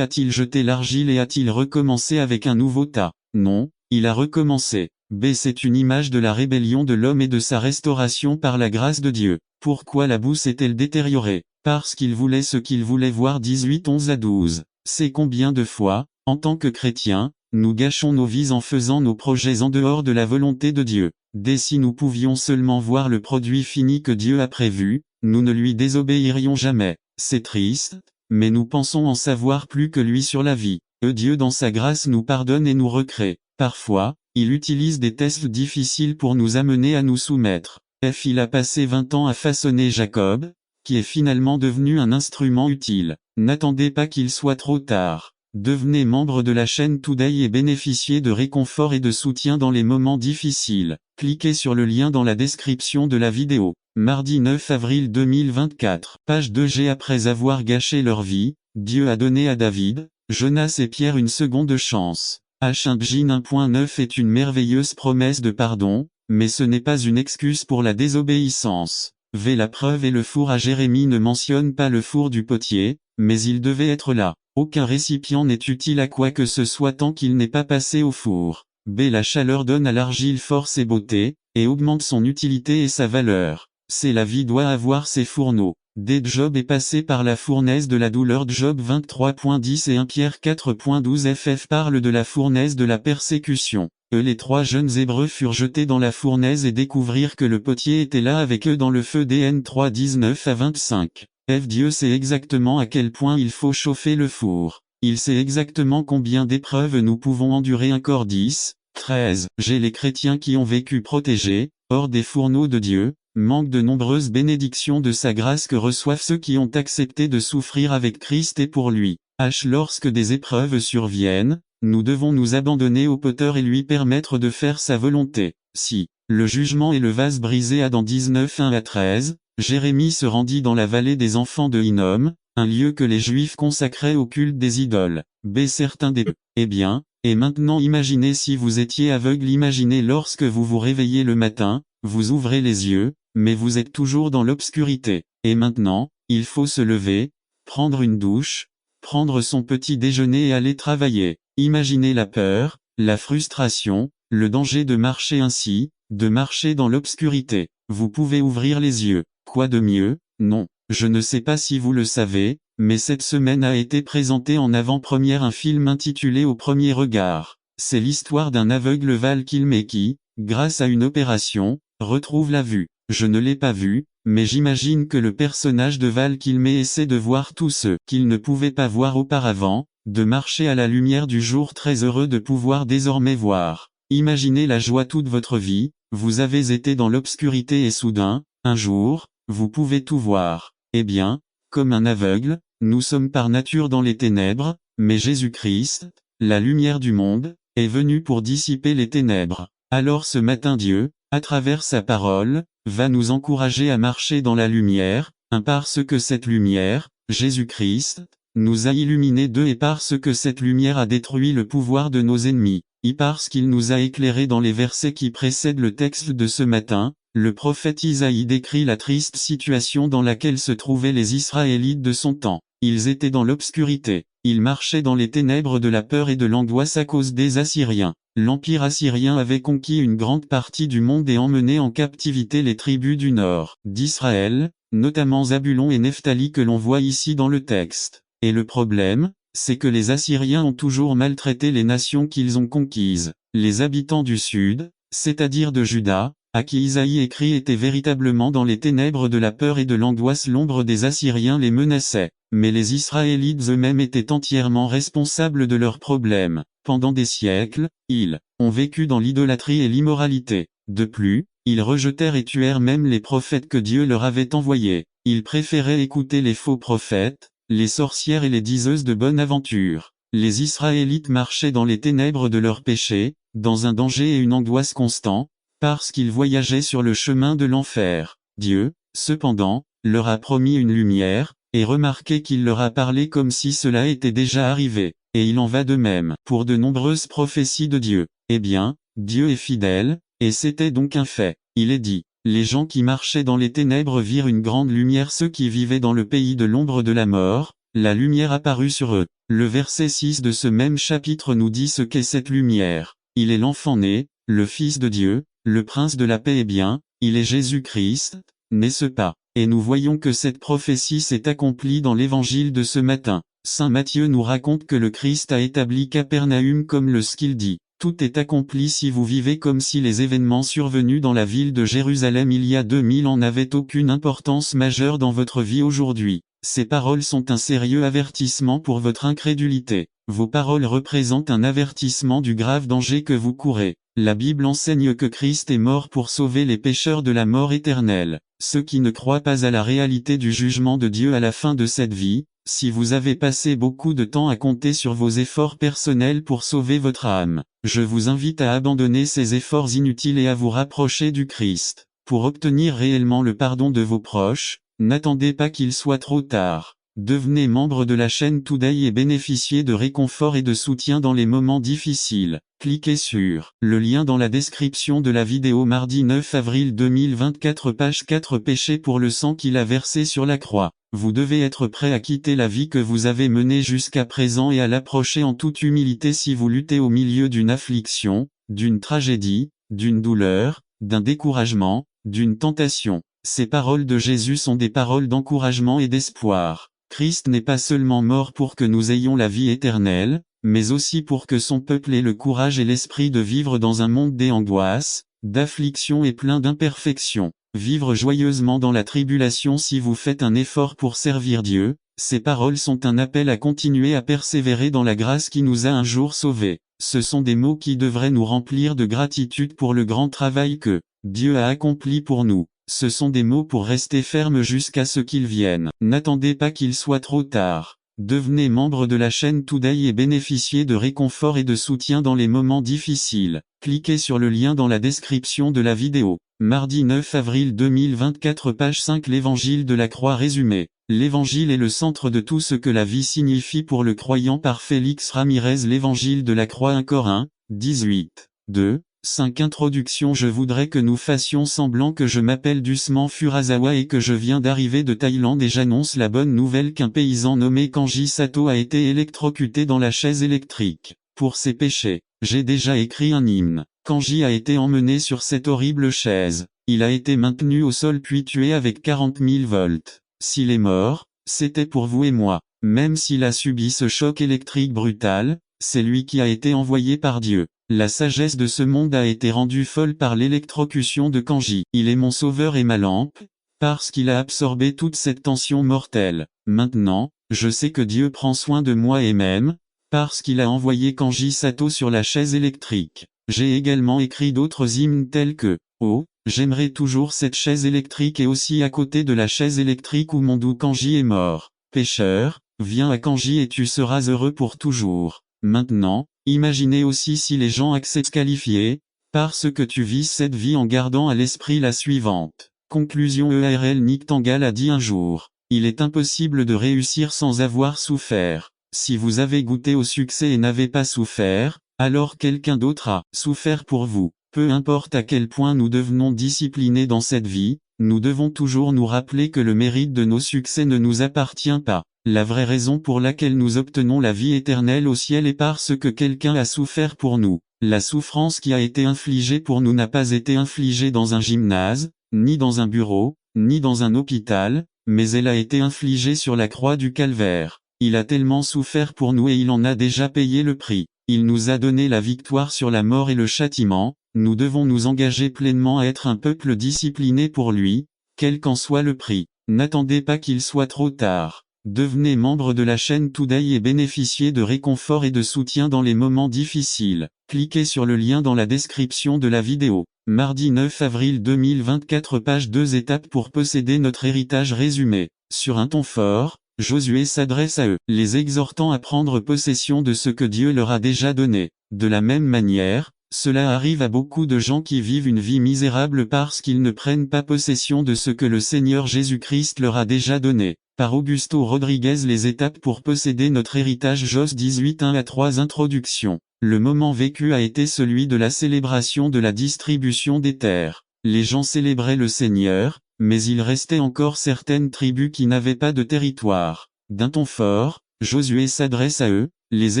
a-t-il jeté l'argile et a-t-il recommencé avec un nouveau tas? Non, il a recommencé. C'est une image de la rébellion de l'homme et de sa restauration par la grâce de Dieu. Pourquoi la boue s'est-elle détériorée? Parce qu'il voulait ce qu'il voulait. Voir 18 11 à 12. C'est combien de fois, en tant que chrétiens, nous gâchons nos vies en faisant nos projets en dehors de la volonté de Dieu. Si nous pouvions seulement voir le produit fini que Dieu a prévu, nous ne lui désobéirions jamais. C'est triste, mais nous pensons en savoir plus que lui sur la vie. Dieu dans sa grâce nous pardonne et nous recrée. Parfois, il utilise des tests difficiles pour nous amener à nous soumettre. Il a passé 20 ans à façonner Jacob, qui est finalement devenu un instrument utile. N'attendez pas qu'il soit trop tard. Devenez membre de la chaîne Today et bénéficiez de réconfort et de soutien dans les moments difficiles. Cliquez sur le lien dans la description de la vidéo. Mardi 9 avril 2024. Page 2G. Après avoir gâché leur vie, Dieu a donné à David, Jonas et Pierre une seconde chance. H1 Bjin 1.9 est une merveilleuse promesse de pardon, mais ce n'est pas une excuse pour la désobéissance. La preuve et le four à Jérémie ne mentionne pas le four du potier, mais il devait être là. Aucun récipient n'est utile à quoi que ce soit tant qu'il n'est pas passé au four. La chaleur donne à l'argile force et beauté, et augmente son utilité et sa valeur. La vie doit avoir ses fourneaux. Job est passé par la fournaise de la douleur. Job 23.10 et 1 Pierre 4.12 FF parle de la fournaise de la persécution. Les 3 jeunes Hébreux furent jetés dans la fournaise et découvrirent que le potier était là avec eux dans le feu. DN 3 19 à 25. Dieu sait exactement à quel point il faut chauffer le four. Il sait exactement combien d'épreuves nous pouvons endurer. 1 Cor 10, 13. Les chrétiens qui ont vécu protégés, hors des fourneaux de Dieu, manquent de nombreuses bénédictions de sa grâce que reçoivent ceux qui ont accepté de souffrir avec Christ et pour lui. Lorsque des épreuves surviennent, nous devons nous abandonner au Poteur et lui permettre de faire sa volonté. Si le jugement et le vase brisé. Adam 19, 1 à 13, Jérémie se rendit dans la vallée des enfants de Hinnom, un lieu que les Juifs consacraient au culte des idoles. Certains des... Eh bien, et maintenant imaginez si vous étiez aveugle. Imaginez lorsque vous vous réveillez le matin, vous ouvrez les yeux, mais vous êtes toujours dans l'obscurité. Et maintenant, il faut se lever, prendre une douche, prendre son petit déjeuner et aller travailler. Imaginez la peur, la frustration, le danger de marcher ainsi, de marcher dans l'obscurité. Vous pouvez ouvrir les yeux. Quoi de mieux? Non. Je ne sais pas si vous le savez, mais cette semaine a été présenté en avant-première un film intitulé Au premier regard. C'est l'histoire d'un aveugle Val Kilmer qui, grâce à une opération, retrouve la vue. Je ne l'ai pas vu, mais j'imagine que le personnage de Val Kilmer essaie de voir tout ce qu'il ne pouvait pas voir auparavant, de marcher à la lumière du jour, très heureux de pouvoir désormais voir. Imaginez la joie toute votre vie, vous avez été dans l'obscurité et soudain, un jour, vous pouvez tout voir. Eh bien, comme un aveugle, nous sommes par nature dans les ténèbres, mais Jésus-Christ, la lumière du monde, est venu pour dissiper les ténèbres. Alors ce matin Dieu, à travers sa parole, va nous encourager à marcher dans la lumière, parce que cette lumière, Jésus-Christ, nous a illuminés et parce que cette lumière a détruit le pouvoir de nos ennemis, et parce qu'il nous a éclairés. Dans les versets qui précèdent le texte de ce matin, le prophète Isaïe décrit la triste situation dans laquelle se trouvaient les Israélites de son temps. Ils étaient dans l'obscurité, ils marchaient dans les ténèbres de la peur et de l'angoisse à cause des Assyriens. L'Empire assyrien avait conquis une grande partie du monde et emmené en captivité les tribus du nord d'Israël, notamment Zabulon et Nephtali que l'on voit ici dans le texte. Et le problème, c'est que les Assyriens ont toujours maltraité les nations qu'ils ont conquises. Les habitants du sud, c'est-à-dire de Juda, à qui Isaïe écrit, étaient véritablement dans les ténèbres de la peur et de l'angoisse. L'ombre des Assyriens les menaçait. Mais les Israélites eux-mêmes étaient entièrement responsables de leurs problèmes. Pendant des siècles, ils ont vécu dans l'idolâtrie et l'immoralité. De plus, ils rejetèrent et tuèrent même les prophètes que Dieu leur avait envoyés. Ils préféraient écouter les faux prophètes, les sorcières et les diseuses de bonne aventure. Les Israélites marchaient dans les ténèbres de leurs péchés, dans un danger et une angoisse constants, parce qu'ils voyageaient sur le chemin de l'enfer. Dieu, cependant, leur a promis une lumière, et remarquez qu'il leur a parlé comme si cela était déjà arrivé. Et il en va de même pour de nombreuses prophéties de Dieu. Eh bien, Dieu est fidèle, et c'était donc un fait. Il est dit, les gens qui marchaient dans les ténèbres virent une grande lumière, ceux qui vivaient dans le pays de l'ombre de la mort, la lumière apparut sur eux. Le verset 6 de ce même chapitre nous dit ce qu'est cette lumière. Il est l'enfant né, le Fils de Dieu, le Prince de la paix. Eh bien, il est Jésus-Christ, n'est-ce pas? Et nous voyons que cette prophétie s'est accomplie dans l'évangile de ce matin. Saint Matthieu nous raconte que le Christ a établi Capernaum comme le qu'il dit. Tout est accompli si vous vivez comme si les événements survenus dans la ville de Jérusalem il y a 2000 ans n'avaient aucune importance majeure dans votre vie aujourd'hui. Ces paroles sont un sérieux avertissement pour votre incrédulité. Vos paroles représentent un avertissement du grave danger que vous courez. La Bible enseigne que Christ est mort pour sauver les pécheurs de la mort éternelle. Ceux qui ne croient pas à la réalité du jugement de Dieu à la fin de cette vie, si vous avez passé beaucoup de temps à compter sur vos efforts personnels pour sauver votre âme, je vous invite à abandonner ces efforts inutiles et à vous rapprocher du Christ. Pour obtenir réellement le pardon de vos proches, n'attendez pas qu'il soit trop tard. Devenez membre de la chaîne Today et bénéficiez de réconfort et de soutien dans les moments difficiles. Cliquez sur le lien dans la description de la vidéo. Mardi 9 avril 2024, page 4. Péché pour le sang qu'il a versé sur la croix. Vous devez être prêt à quitter la vie que vous avez menée jusqu'à présent et à l'approcher en toute humilité si vous luttez au milieu d'une affliction, d'une tragédie, d'une douleur, d'un découragement, d'une tentation. Ces paroles de Jésus sont des paroles d'encouragement et d'espoir. Christ n'est pas seulement mort pour que nous ayons la vie éternelle, mais aussi pour que son peuple ait le courage et l'esprit de vivre dans un monde d'angoisse, d'affliction et plein d'imperfections. Vivre joyeusement dans la tribulation. Si vous faites un effort pour servir Dieu, Ces paroles sont un appel à continuer à persévérer dans la grâce qui nous a un jour sauvés. Ce sont des mots qui devraient nous remplir de gratitude pour le grand travail que Dieu a accompli pour nous. Ce sont des mots pour rester fermes jusqu'à ce qu'il vienne. N'attendez pas qu'il soit trop tard. Devenez membre de la chaîne Today et bénéficiez de réconfort et de soutien dans les moments difficiles. Cliquez sur le lien dans la description de la vidéo. Mardi 9 avril 2024 page 5 L'Évangile de la Croix résumé. L'Évangile est le centre de tout ce que la vie signifie pour le croyant par Félix Ramirez. L'Évangile de la Croix 1 Corinthiens 18, 2, 5 Introduction. Je voudrais que nous fassions semblant que je m'appelle Dusman Furusawa et que je viens d'arriver de Thaïlande et j'annonce la bonne nouvelle qu'un paysan nommé Kanji Sato a été électrocuté dans la chaise électrique. Pour ses péchés, j'ai déjà écrit un hymne. Kanji a été emmené sur cette horrible chaise. Il a été maintenu au sol puis tué avec 40 000 volts. S'il est mort, c'était pour vous et moi. Même s'il a subi ce choc électrique brutal, c'est lui qui a été envoyé par Dieu. La sagesse de ce monde a été rendue folle par l'électrocution de Kanji. Il est mon sauveur et ma lampe, parce qu'il a absorbé toute cette tension mortelle. Maintenant, je sais que Dieu prend soin de moi et même, parce qu'il a envoyé Kanji Sato sur la chaise électrique. J'ai également écrit d'autres hymnes tels que « Oh, j'aimerais toujours cette chaise électrique et aussi à côté de la chaise électrique où mon doux Kanji est mort. Pécheur, viens à Kanji et tu seras heureux pour toujours. » Maintenant, imaginez aussi si les gens acceptent qualifier, parce que tu vis cette vie en gardant à l'esprit la suivante. Conclusion. EARL Nick Tangal a dit un jour, il est impossible de réussir sans avoir souffert. Si vous avez goûté au succès et n'avez pas souffert, alors quelqu'un d'autre a souffert pour vous. Peu importe à quel point nous devenons disciplinés dans cette vie, nous devons toujours nous rappeler que le mérite de nos succès ne nous appartient pas. La vraie raison pour laquelle nous obtenons la vie éternelle au ciel est parce que quelqu'un a souffert pour nous. La souffrance qui a été infligée pour nous n'a pas été infligée dans un gymnase, ni dans un bureau, ni dans un hôpital, mais elle a été infligée sur la croix du calvaire. Il a tellement souffert pour nous et il en a déjà payé le prix. Il nous a donné la victoire sur la mort et le châtiment. Nous devons nous engager pleinement à être un peuple discipliné pour lui, quel qu'en soit le prix. N'attendez pas qu'il soit trop tard. Devenez membre de la chaîne Today et bénéficiez de réconfort et de soutien dans les moments difficiles. Cliquez sur le lien dans la description de la vidéo. Mardi 9 avril 2024 page 2 Étapes pour posséder notre héritage résumé. Sur un ton fort, Josué s'adresse à eux, les exhortant à prendre possession de ce que Dieu leur a déjà donné. De la même manière, cela arrive à beaucoup de gens qui vivent une vie misérable parce qu'ils ne prennent pas possession de ce que le Seigneur Jésus-Christ leur a déjà donné. Par Augusto Rodriguez. Les étapes pour posséder notre héritage. Jos 18 1 à 3 Introduction. Le moment vécu a été celui de la célébration de la distribution des terres. Les gens célébraient le Seigneur, mais il restait encore certaines tribus qui n'avaient pas de territoire. D'un ton fort, Josué s'adresse à eux, les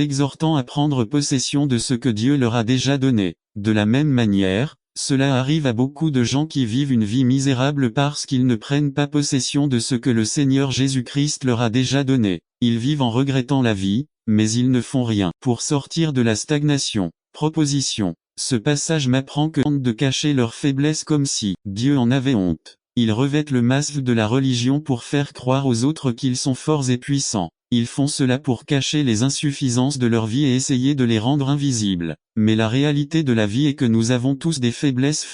exhortant à prendre possession de ce que Dieu leur a déjà donné. De la même manière, cela arrive à beaucoup de gens qui vivent une vie misérable parce qu'ils ne prennent pas possession de ce que le Seigneur Jésus-Christ leur a déjà donné. Ils vivent en regrettant la vie, mais ils ne font rien pour sortir de la stagnation. Proposition. Ce passage m'apprend que honte de cacher leur faiblesse comme si Dieu en avait honte. Ils revêtent le masque de la religion pour faire croire aux autres qu'ils sont forts et puissants. Ils font cela pour cacher les insuffisances de leur vie et essayer de les rendre invisibles. Mais la réalité de la vie est que nous avons tous des faiblesses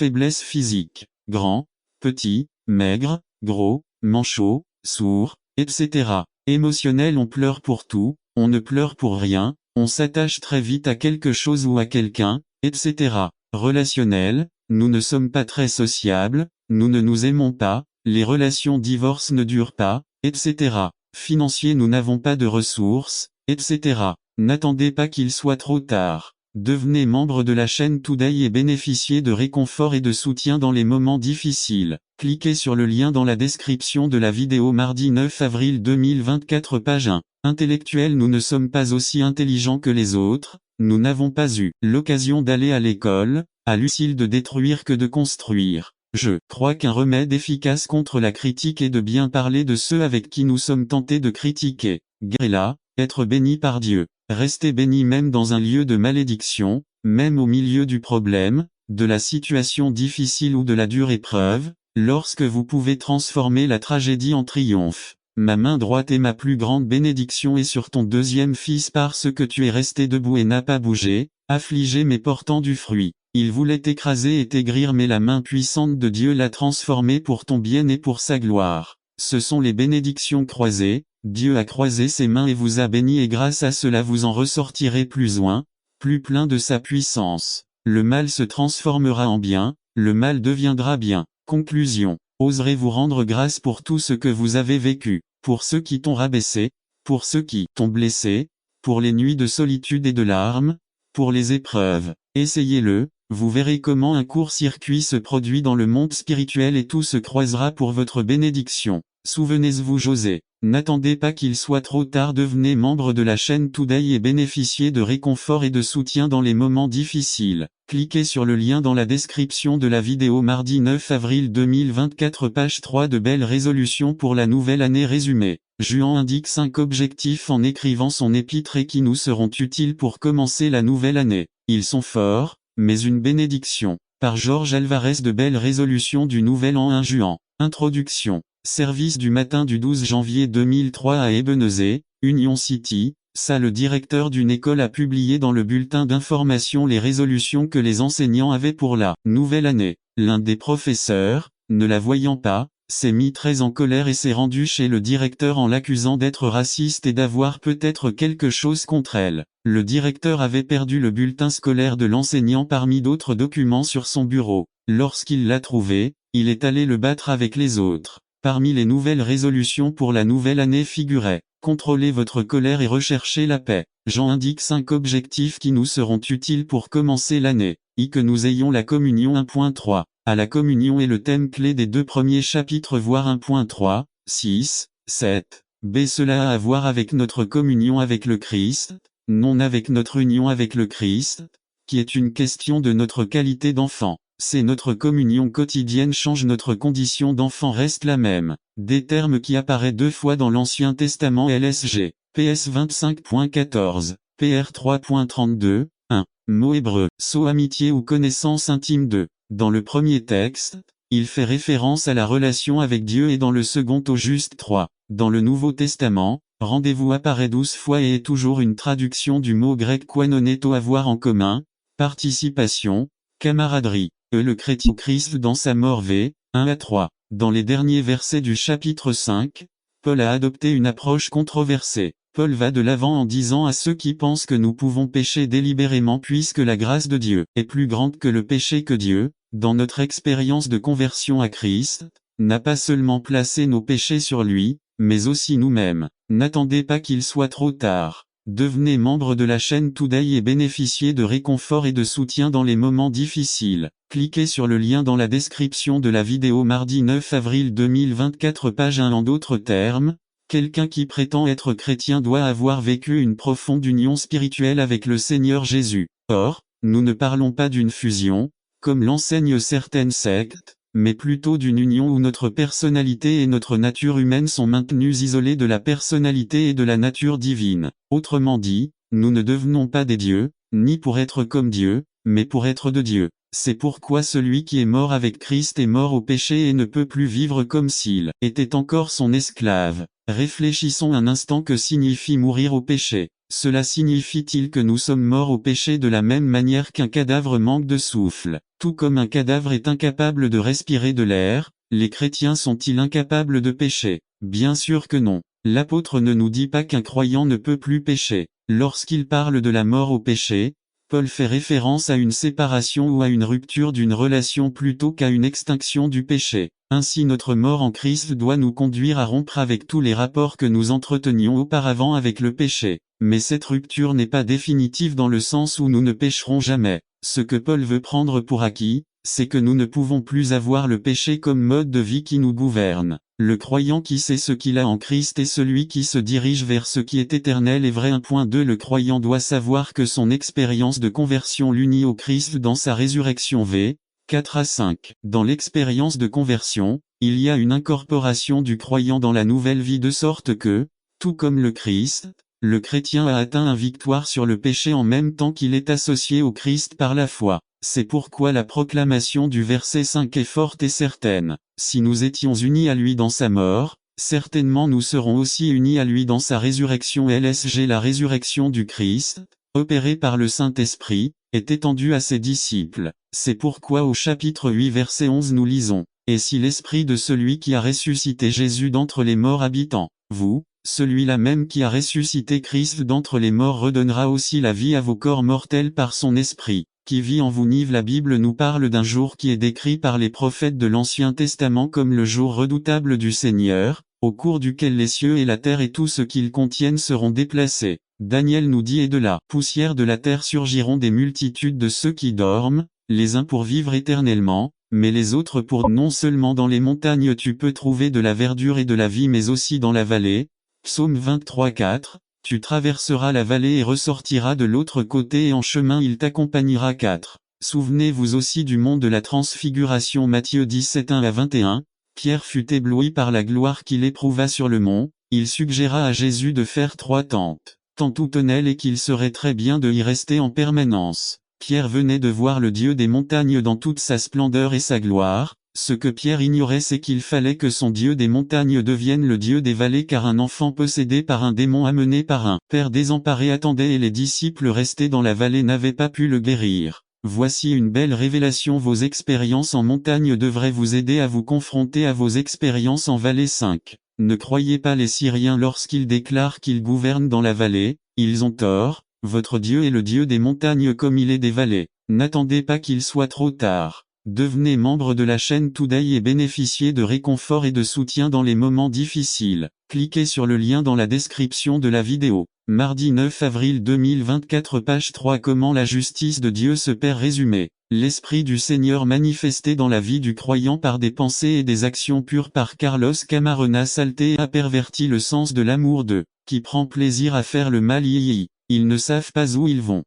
physiques. Grands, petits, maigres, gros, manchots, sourds, etc. Émotionnels. On pleure pour tout, on ne pleure pour rien, on s'attache très vite à quelque chose ou à quelqu'un, etc. Relationnel, nous ne sommes pas très sociables, nous ne nous aimons pas, les relations divorce ne durent pas, etc. Financier, nous n'avons pas de ressources, etc. N'attendez pas qu'il soit trop tard. Devenez membre de la chaîne Today et bénéficiez de réconfort et de soutien dans les moments difficiles. Cliquez sur le lien dans la description de la vidéo. Mardi 9 avril 2024 page 1. Intellectuels. Nous ne sommes pas aussi intelligents que les autres, nous n'avons pas eu l'occasion d'aller à l'école, à l'utile de détruire que de construire. Je crois qu'un remède efficace contre la critique est de bien parler de ceux avec qui nous sommes tentés de critiquer. Grella, être béni par Dieu. Rester béni même dans un lieu de malédiction, même au milieu du problème, de la situation difficile ou de la dure épreuve, lorsque vous pouvez transformer la tragédie en triomphe. Ma main droite est ma plus grande bénédiction et sur ton deuxième fils parce que tu es resté debout et n'as pas bougé, affligé mais portant du fruit. Il voulait t'écraser et t'aigrir mais la main puissante de Dieu l'a transformé pour ton bien et pour sa gloire. Ce sont les bénédictions croisées, Dieu a croisé ses mains et vous a béni et grâce à cela vous en ressortirez plus loin, plus plein de sa puissance. Le mal se transformera en bien, le mal deviendra bien. Conclusion. Oserez-vous rendre grâce pour tout ce que vous avez vécu, pour ceux qui t'ont rabaissé, pour ceux qui t'ont blessé, pour les nuits de solitude et de larmes, pour les épreuves. Essayez-le, vous verrez comment un court-circuit se produit dans le monde spirituel et tout se croisera pour votre bénédiction. Souvenez-vous José. N'attendez pas qu'il soit trop tard, devenez membre de la chaîne Today et bénéficiez de réconfort et de soutien dans les moments difficiles. Cliquez sur le lien dans la description de la vidéo mardi 9 avril 2024 page 3 de belles résolutions pour la nouvelle année résumée. Juan indique 5 objectifs en écrivant son épître et qui nous seront utiles pour commencer la nouvelle année. Ils sont forts, mais une bénédiction. Par Georges Alvarez de belles résolutions du nouvel an 1 juin. Introduction. Service du matin du 12 janvier 2003 à Ebenezer, Union City. Ça, le directeur d'une école a publié dans le bulletin d'information les résolutions que les enseignants avaient pour la nouvelle année. L'un des professeurs, ne la voyant pas, s'est mis très en colère et s'est rendu chez le directeur en l'accusant d'être raciste et d'avoir peut-être quelque chose contre elle. Le directeur avait perdu le bulletin scolaire de l'enseignant parmi d'autres documents sur son bureau. Lorsqu'il l'a trouvé, il est allé le battre avec les autres. Parmi les nouvelles résolutions pour la nouvelle année figurait « Contrôlez votre colère et recherchez la paix ». Jean indique 5 objectifs qui nous seront utiles pour commencer l'année. Que nous ayons la communion 1.3. À la communion est le thème clé des 2 premiers chapitres voire 1.3, 6, 7. B. Cela a à voir avec notre communion avec le Christ, non avec notre union avec le Christ, qui est une question de notre qualité d'enfant. C'est notre communion quotidienne change, notre condition d'enfant reste la même. Des termes qui apparaissent 2 fois dans l'Ancien Testament LSG. PS 25.14, PR 3.32, 1. Mot hébreu, so amitié ou connaissance intime de. Dans le premier texte, il fait référence à la relation avec Dieu et dans le second au juste 3. Dans le Nouveau Testament, rendez-vous apparaît 12 fois et est toujours une traduction du mot grec koinoneto, avoir en commun, participation, camaraderie. Le chrétien Christ dans sa mort v. 1 à 3. Dans les derniers versets du chapitre 5, Paul a adopté une approche controversée. Paul va de l'avant en disant à ceux qui pensent que nous pouvons pécher délibérément puisque la grâce de Dieu est plus grande que le péché, que Dieu, dans notre expérience de conversion à Christ, n'a pas seulement placé nos péchés sur lui, mais aussi nous-mêmes. N'attendez pas qu'il soit trop tard. Devenez membre de la chaîne Today et bénéficiez de réconfort et de soutien dans les moments difficiles. Cliquez sur le lien dans la description de la vidéo mardi 9 avril 2024 page 1. En d'autres termes, quelqu'un qui prétend être chrétien doit avoir vécu une profonde union spirituelle avec le Seigneur Jésus. Or, nous ne parlons pas d'une fusion, comme l'enseignent certaines sectes, mais plutôt d'une union où notre personnalité et notre nature humaine sont maintenues isolées de la personnalité et de la nature divine. Autrement dit, nous ne devenons pas des dieux, ni pour être comme Dieu, mais pour être de Dieu. C'est pourquoi celui qui est mort avec Christ est mort au péché et ne peut plus vivre comme s'il était encore son esclave. Réfléchissons un instant, que signifie mourir au péché. Cela signifie-t-il que nous sommes morts au péché de la même manière qu'un cadavre manque de souffle? Tout comme un cadavre est incapable de respirer de l'air, les chrétiens sont-ils incapables de pécher? Bien sûr que non. L'apôtre ne nous dit pas qu'un croyant ne peut plus pécher. Lorsqu'il parle de la mort au péché, Paul fait référence à une séparation ou à une rupture d'une relation plutôt qu'à une extinction du péché. Ainsi notre mort en Christ doit nous conduire à rompre avec tous les rapports que nous entretenions auparavant avec le péché. Mais cette rupture n'est pas définitive dans le sens où nous ne pécherons jamais. Ce que Paul veut prendre pour acquis, c'est que nous ne pouvons plus avoir le péché comme mode de vie qui nous gouverne. Le croyant qui sait ce qu'il a en Christ est celui qui se dirige vers ce qui est éternel et vrai. 1.2 Le croyant doit savoir que son expérience de conversion l'unit au Christ dans sa résurrection v. 4 à 5. Dans l'expérience de conversion, il y a une incorporation du croyant dans la nouvelle vie de sorte que, tout comme le Christ, le chrétien a atteint la victoire sur le péché en même temps qu'il est associé au Christ par la foi. C'est pourquoi la proclamation du verset 5 est forte et certaine. Si nous étions unis à lui dans sa mort, certainement nous serons aussi unis à lui dans sa résurrection. LSG. La résurrection du Christ, opérée par le Saint-Esprit, est étendue à ses disciples. C'est pourquoi au chapitre 8 verset 11 nous lisons: « Et si l'esprit de celui qui a ressuscité Jésus d'entre les morts habite en vous, celui-là même qui a ressuscité Christ d'entre les morts redonnera aussi la vie à vos corps mortels par son esprit, qui vit en vous. » La Bible nous parle d'un jour qui est décrit par les prophètes de l'Ancien Testament comme le jour redoutable du Seigneur, au cours duquel les cieux et la terre et tout ce qu'ils contiennent seront déplacés. Daniel nous dit: « Et de la poussière de la terre surgiront des multitudes de ceux qui dorment, les uns pour vivre éternellement, mais les autres pour... » Non seulement dans les montagnes tu peux trouver de la verdure et de la vie, mais aussi dans la vallée. Psaume 23:4, tu traverseras la vallée et ressortiras de l'autre côté, et en chemin il t'accompagnera. 4. Souvenez-vous aussi du mont de la transfiguration. Matthieu 17:1-21, Pierre fut ébloui par la gloire qu'il éprouva sur le mont, il suggéra à Jésus de faire 3 tentes, où tenait et qu'il serait très bien de y rester en permanence. Pierre venait de voir le Dieu des montagnes dans toute sa splendeur et sa gloire. Ce que Pierre ignorait, c'est qu'il fallait que son Dieu des montagnes devienne le Dieu des vallées, car un enfant possédé par un démon amené par un père désemparé attendait, et les disciples restés dans la vallée n'avaient pas pu le guérir. Voici une belle révélation: vos expériences en montagne devraient vous aider à vous confronter à vos expériences en vallée. 5. Ne croyez pas les Syriens lorsqu'ils déclarent qu'ils gouvernent dans la vallée, ils ont tort, votre Dieu est le Dieu des montagnes comme il est des vallées. N'attendez pas qu'il soit trop tard. Devenez membre de la chaîne Today et bénéficiez de réconfort et de soutien dans les moments difficiles. Cliquez sur le lien dans la description de la vidéo. Mardi 9 avril 2024, page 3. Comment la justice de Dieu se perd. Résumé. L'Esprit du Seigneur manifesté dans la vie du croyant par des pensées et des actions pures. Par Carlos Camarena. Saleté a perverti le sens de l'amour de qui prend plaisir à faire le mal. Ils ne savent pas où ils vont.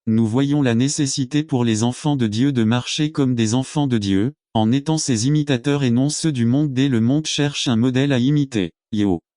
Nous voyons la nécessité pour les enfants de Dieu de marcher comme des enfants de Dieu, en étant ses imitateurs et non ceux du monde. Dès le monde cherche un modèle à imiter.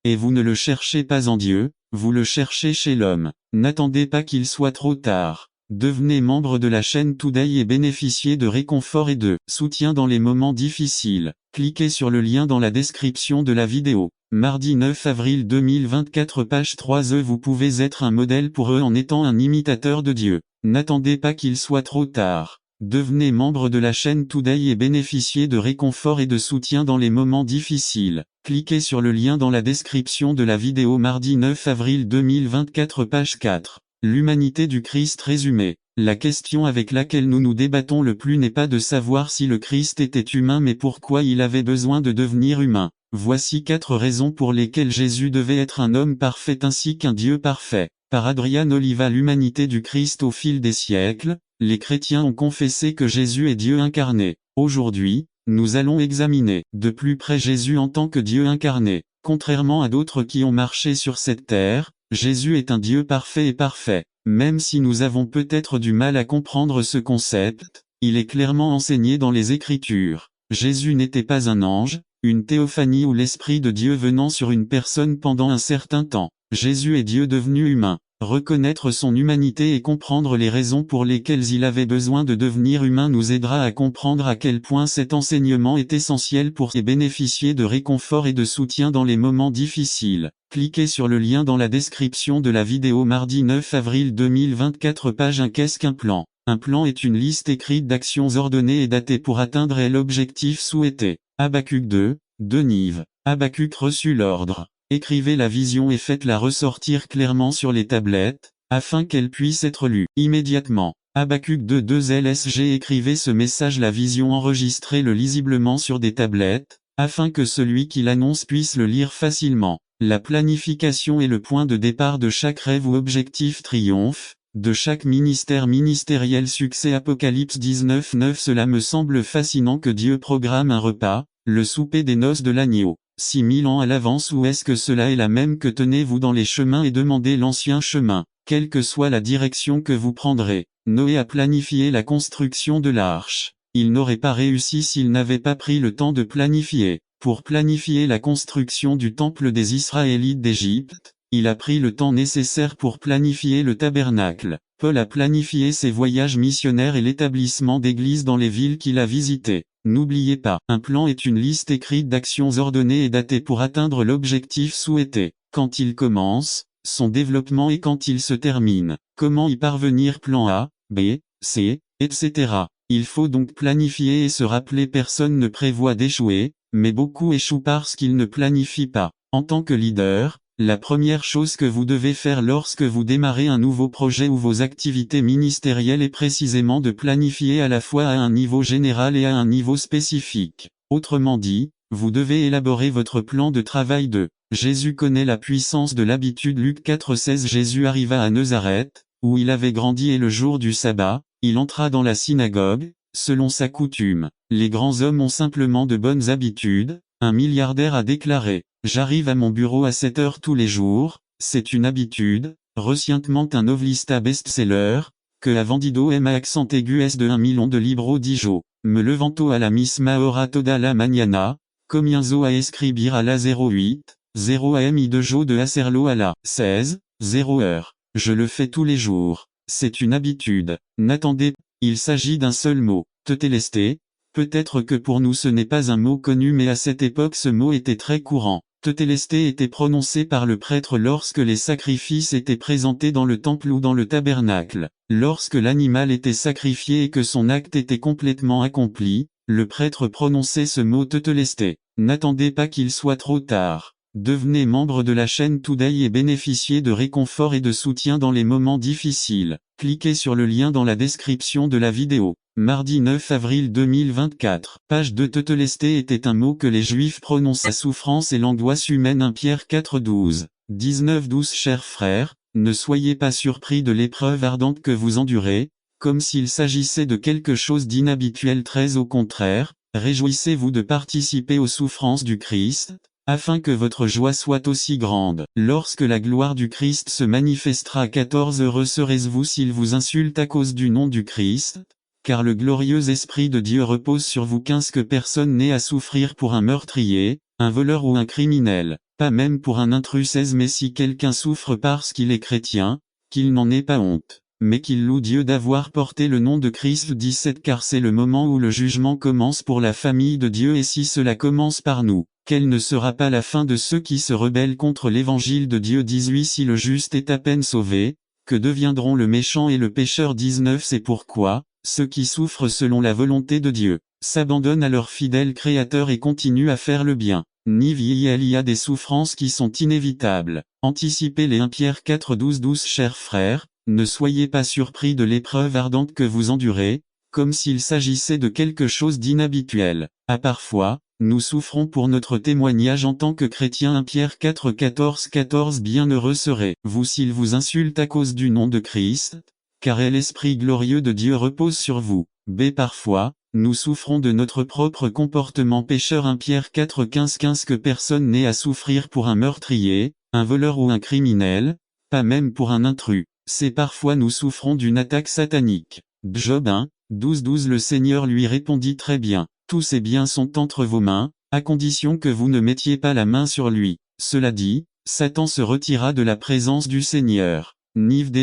Et vous ne le cherchez pas en Dieu, vous le cherchez chez l'homme. N'attendez pas qu'il soit trop tard. Devenez membre de la chaîne Today et bénéficiez de réconfort et de soutien dans les moments difficiles. Cliquez sur le lien dans la description de la vidéo. Mardi 9 avril 2024, page 3. Vous pouvez être un modèle pour eux en étant un imitateur de Dieu. N'attendez pas qu'il soit trop tard. Devenez membre de la chaîne Today et bénéficiez de réconfort et de soutien dans les moments difficiles. Cliquez sur le lien dans la description de la vidéo. Mardi 9 avril 2024, page 4. L'humanité du Christ résumé. La question avec laquelle nous nous débattons le plus n'est pas de savoir si le Christ était humain, mais pourquoi il avait besoin de devenir humain. Voici 4 raisons pour lesquelles Jésus devait être un homme parfait ainsi qu'un Dieu parfait. Par Adrian Oliva. L'humanité du Christ. Au fil des siècles, les chrétiens ont confessé que Jésus est Dieu incarné. Aujourd'hui, nous allons examiner de plus près Jésus en tant que Dieu incarné. Contrairement à d'autres qui ont marché sur cette terre, Jésus est un Dieu parfait et parfait. Même si nous avons peut-être du mal à comprendre ce concept, il est clairement enseigné dans les Écritures. Jésus n'était pas un ange, une théophanie ou l'Esprit de Dieu venant sur une personne pendant un certain temps. Jésus est Dieu devenu humain. Reconnaître son humanité et comprendre les raisons pour lesquelles il avait besoin de devenir humain nous aidera à comprendre à quel point cet enseignement est essentiel pour bénéficier de réconfort et de soutien dans les moments difficiles. Cliquez sur le lien dans la description de la vidéo. Mardi 9 avril 2024, page 1. Qu'est-ce qu'un plan? Un plan est une liste écrite d'actions ordonnées et datées pour atteindre l'objectif souhaité. Habacuc 2, Nive. Habacuc reçut l'ordre. Écrivez la vision et faites-la ressortir clairement sur les tablettes, afin qu'elle puisse être lue immédiatement. Habacuc 2 LSG. Écrivez ce message, la vision, enregistrez-le lisiblement sur des tablettes, afin que celui qui l'annonce puisse le lire facilement. La planification est le point de départ de chaque rêve ou objectif triomphe, de chaque ministère ministériel succès. Apocalypse 19:9. Cela me semble fascinant que Dieu programme un repas, le souper des noces de l'agneau. 6000 ans à l'avance, ou est-ce que cela est la même que tenez-vous dans les chemins et demandez l'ancien chemin, quelle que soit la direction que vous prendrez. Noé a planifié la construction de l'arche. Il n'aurait pas réussi s'il n'avait pas pris le temps de planifier. Pour planifier la construction du temple des Israélites d'Égypte, il a pris le temps nécessaire pour planifier le tabernacle. Paul a planifié ses voyages missionnaires et l'établissement d'églises dans les villes qu'il a visitées. N'oubliez pas, un plan est une liste écrite d'actions ordonnées et datées pour atteindre l'objectif souhaité. Quand il commence, son développement et quand il se termine. Comment y parvenir? Plan A, B, C, etc. Il faut donc planifier et se rappeler, personne ne prévoit d'échouer, mais beaucoup échouent parce qu'ils ne planifient pas. En tant que leader, la première chose que vous devez faire lorsque vous démarrez un nouveau projet ou vos activités ministérielles est précisément de planifier à la fois à un niveau général et à un niveau spécifique. Autrement dit, vous devez élaborer votre plan de travail de Jésus connaît la puissance de l'habitude. Luc 4,16. Jésus arriva à Nazareth, où il avait grandi, et le jour du sabbat, il entra dans la synagogue, selon sa coutume. Les grands hommes ont simplement de bonnes habitudes. Un milliardaire a déclaré: j'arrive à mon bureau à 7 heures tous les jours, c'est une habitude. Recientement un novelista best-seller, que a vendido m accent aigu s de 1 million de libros dijo. Me levanto a la misma hora toda la mañana, comienzo a escribir a la 08, 0 am y de jo de hacerlo a la 16, 0 heure. Je le fais tous les jours. C'est une habitude. N'attendez, il s'agit d'un seul mot. Tetelestai. Peut-être que pour nous ce n'est pas un mot connu, mais à cette époque ce mot était très courant. Tetelestai était prononcé par le prêtre lorsque les sacrifices étaient présentés dans le temple ou dans le tabernacle. Lorsque l'animal était sacrifié et que son acte était complètement accompli, le prêtre prononçait ce mot tetelestai. N'attendez pas qu'il soit trop tard. Devenez membre de la chaîne Today et bénéficiez de réconfort et de soutien dans les moments difficiles. Cliquez sur le lien dans la description de la vidéo. Mardi 9 avril 2024. Page 2. Tetelestai était un mot que les Juifs prononcent à souffrance et l'angoisse humaine. 1 Pierre 4,12. 19-12. Chers frères, ne soyez pas surpris de l'épreuve ardente que vous endurez, comme s'il s'agissait de quelque chose d'inhabituel. 13. Au contraire, réjouissez-vous de participer aux souffrances du Christ, afin que votre joie soit aussi grande. Lorsque la gloire du Christ se manifestera. 14. Heureux serez-vous s'ils vous insultent à cause du nom du Christ, car le glorieux Esprit de Dieu repose sur vous. 15. Que personne n'ait à souffrir pour un meurtrier, un voleur ou un criminel, pas même pour un intrus. 16. Mais si quelqu'un souffre parce qu'il est chrétien, qu'il n'en ait pas honte, mais qu'il loue Dieu d'avoir porté le nom de Christ. 17. Car c'est le moment où le jugement commence pour la famille de Dieu, et si cela commence par nous, quelle ne sera pas la fin de ceux qui se rebellent contre l'évangile de Dieu? 18. Si le juste est à peine sauvé, que deviendront le méchant et le pécheur? 19. C'est pourquoi ceux qui souffrent selon la volonté de Dieu s'abandonnent à leur fidèle Créateur et continuent à faire le bien. Il y a des souffrances qui sont inévitables. Anticipez-les. 1 Pierre 4,12. Chers frères, ne soyez pas surpris de l'épreuve ardente que vous endurez, comme s'il s'agissait de quelque chose d'inhabituel. Parfois, nous souffrons pour notre témoignage en tant que chrétiens. 1 Pierre 4, 14. Bienheureux serez-vous s'ils vous insultent à cause du nom de Christ, car l'Esprit glorieux de Dieu repose sur vous. Parfois, nous souffrons de notre propre comportement pécheur. 1 Pierre 4, 15. Que personne n'ait à souffrir pour un meurtrier, un voleur ou un criminel, pas même pour un intrus. C'est parfois nous souffrons d'une attaque satanique. Job 1, 12. Le Seigneur lui répondit: très bien, tous ses biens sont entre vos mains, à condition que vous ne mettiez pas la main sur lui. Cela dit, Satan se retira de la présence du Seigneur.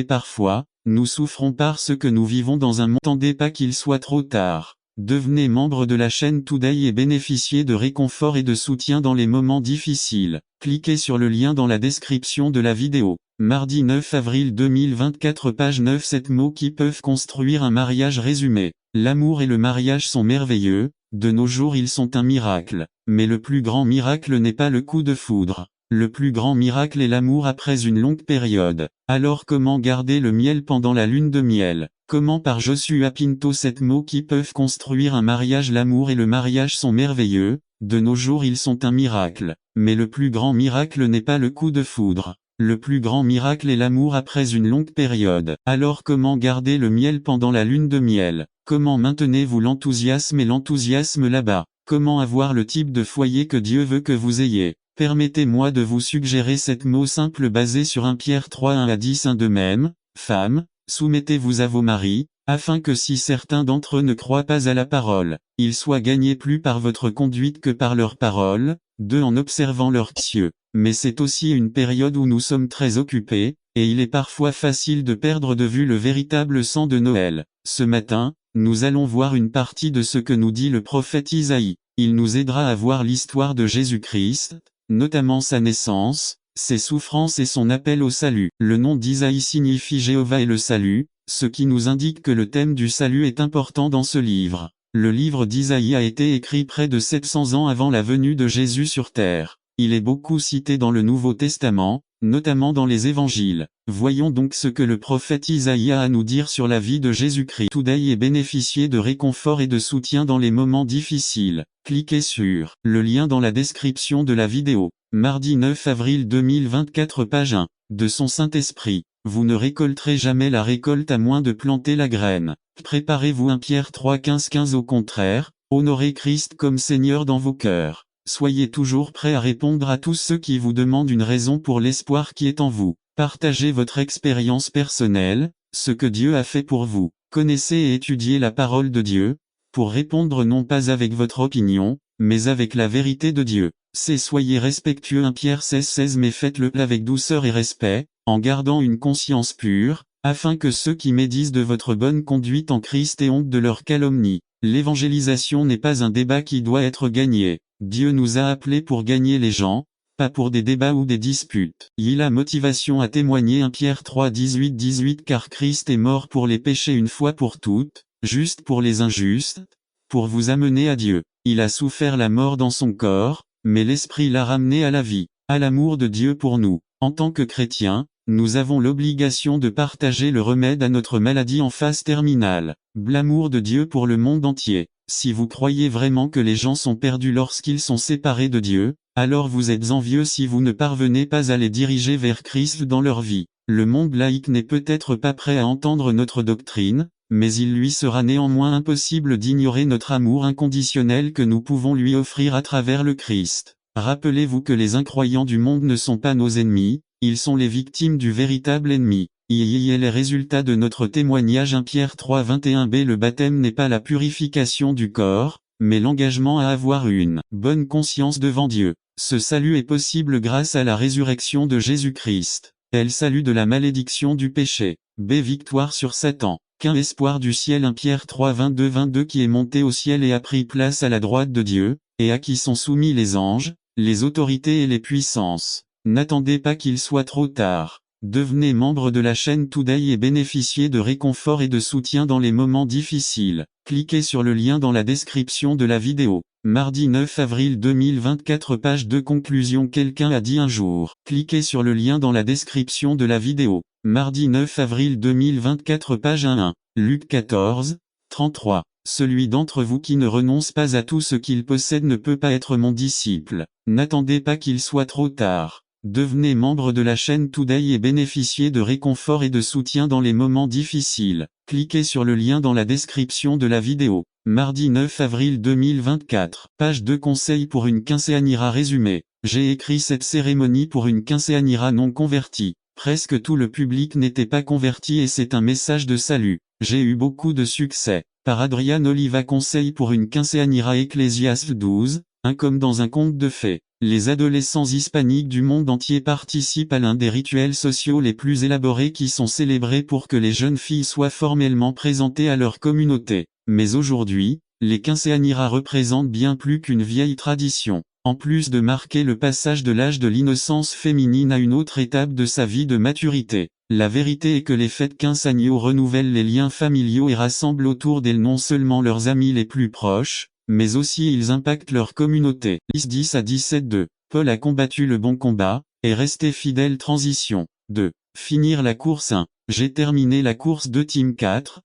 Parfois, nous souffrons parce que nous vivons dans un monde. N'attendez pas qu'il soit trop tard. Devenez membre de la chaîne Today et bénéficiez de réconfort et de soutien dans les moments difficiles. Cliquez sur le lien dans la description de la vidéo. Mardi 9 avril 2024. Page 9. 7 mots qui peuvent construire un mariage. Résumé. L'amour et le mariage sont merveilleux, de nos jours ils sont un miracle. Mais le plus grand miracle n'est pas le coup de foudre. Le plus grand miracle est l'amour après une longue période. Alors comment garder le miel pendant la lune de miel? Comment? Par Joshua Pinto. 7 mots qui peuvent construire un mariage. L'amour et le mariage sont merveilleux, de nos jours ils sont un miracle. Mais le plus grand miracle n'est pas le coup de foudre. Le plus grand miracle est l'amour après une longue période. Alors comment garder le miel pendant la lune de miel? Comment maintenez-vous l'enthousiasme et l'enthousiasme là-bas? Comment avoir le type de foyer que Dieu veut que vous ayez? Permettez-moi de vous suggérer 7 mots simples basés sur 1 Pierre 3, 1 à 10. 1 de même, femmes, soumettez-vous à vos maris, afin que si certains d'entre eux ne croient pas à la parole, ils soient gagnés plus par votre conduite que par leur parole. 2 En observant leurs cieux. Mais c'est aussi une période où nous sommes très occupés, et il est parfois facile de perdre de vue le véritable sens de Noël. Ce matin, nous allons voir une partie de ce que nous dit le prophète Isaïe. Il nous aidera à voir l'histoire de Jésus-Christ, notamment sa naissance, ses souffrances et son appel au salut. Le nom d'Isaïe signifie Jéhovah est le salut, ce qui nous indique que le thème du salut est important dans ce livre. Le livre d'Isaïe a été écrit près de 700 ans avant la venue de Jésus sur terre. Il est beaucoup cité dans le Nouveau Testament, notamment dans les évangiles. Voyons donc ce que le prophète Isaïe a à nous dire sur la vie de Jésus-Christ. Today et bénéficier de réconfort et de soutien dans les moments difficiles. Cliquez sur le lien dans la description de la vidéo. Mardi 9 avril 2024 page 1. De son Saint-Esprit. Vous ne récolterez jamais la récolte à moins de planter la graine. Préparez-vous 1 Pierre 3 15 Au contraire, honorez Christ comme Seigneur dans vos cœurs. Soyez toujours prêts à répondre à tous ceux qui vous demandent une raison pour l'espoir qui est en vous. Partagez votre expérience personnelle, ce que Dieu a fait pour vous. Connaissez et étudiez la parole de Dieu, pour répondre non pas avec votre opinion, mais avec la vérité de Dieu. Soyez respectueux 1 Pierre 16 mais faites-le avec douceur et respect, en gardant une conscience pure, afin que ceux qui médisent de votre bonne conduite en Christ aient honte de leur calomnie. L'évangélisation n'est pas un débat qui doit être gagné. Dieu nous a appelés pour gagner les gens, pas pour des débats ou des disputes. Il a motivation à témoigner 1 Pierre 3 18 car Christ est mort pour les péchés une fois pour toutes, juste pour les injustes, pour vous amener à Dieu. Il a souffert la mort dans son corps, mais l'Esprit l'a ramené à la vie, à l'amour de Dieu pour nous. En tant que chrétiens, nous avons l'obligation de partager le remède à notre maladie en phase terminale. L'amour de Dieu pour le monde entier. Si vous croyez vraiment que les gens sont perdus lorsqu'ils sont séparés de Dieu, alors vous êtes envieux si vous ne parvenez pas à les diriger vers Christ dans leur vie. Le monde laïque n'est peut-être pas prêt à entendre notre doctrine, mais il lui sera néanmoins impossible d'ignorer notre amour inconditionnel que nous pouvons lui offrir à travers le Christ. Rappelez-vous que les incroyants du monde ne sont pas nos ennemis, ils sont les victimes du véritable ennemi. Les résultats de notre témoignage 1 Pierre 3 21b Le baptême n'est pas la purification du corps, mais l'engagement à avoir une bonne conscience devant Dieu. Ce salut est possible grâce à la résurrection de Jésus-Christ. Elle salue de la malédiction du péché. Victoire sur Satan. Qu'un espoir du ciel 1 Pierre 3 22 qui est monté au ciel et a pris place à la droite de Dieu, et à qui sont soumis les anges, les autorités et les puissances. N'attendez pas qu'il soit trop tard. Devenez membre de la chaîne Today et bénéficiez de réconfort et de soutien dans les moments difficiles. Cliquez sur le lien dans la description de la vidéo. Mardi 9 avril 2024 page 2 Conclusion Quelqu'un a dit un jour. Cliquez sur le lien dans la description de la vidéo. Mardi 9 avril 2024 page 1. Luc 14, 33. Celui d'entre vous qui ne renonce pas à tout ce qu'il possède ne peut pas être mon disciple. N'attendez pas qu'il soit trop tard. Devenez membre de la chaîne Today et bénéficiez de réconfort et de soutien dans les moments difficiles. Cliquez sur le lien dans la description de la vidéo. Mardi 9 avril 2024. Page 2 Conseil pour une quinceañera résumé. J'ai écrit cette cérémonie pour une quinceañera non convertie. Presque tout le public n'était pas converti et c'est un message de salut. J'ai eu beaucoup de succès. Par Adrian Oliva Conseil pour une quinceañera Ecclésiaste 12, comme dans un conte de fées. Les adolescents hispaniques du monde entier participent à l'un des rituels sociaux les plus élaborés qui sont célébrés pour que les jeunes filles soient formellement présentées à leur communauté. Mais aujourd'hui, les quinceañeras représentent bien plus qu'une vieille tradition. En plus de marquer le passage de l'âge de l'innocence féminine à une autre étape de sa vie de maturité, la vérité est que les fêtes quinceañeros renouvellent les liens familiaux et rassemblent autour d'elles non seulement leurs amis les plus proches, mais aussi ils impactent leur communauté. 10 à 17 Paul a combattu le bon combat, et resté fidèle. Transition. 2. Finir la course 1. J'ai terminé la course 2 Team 4.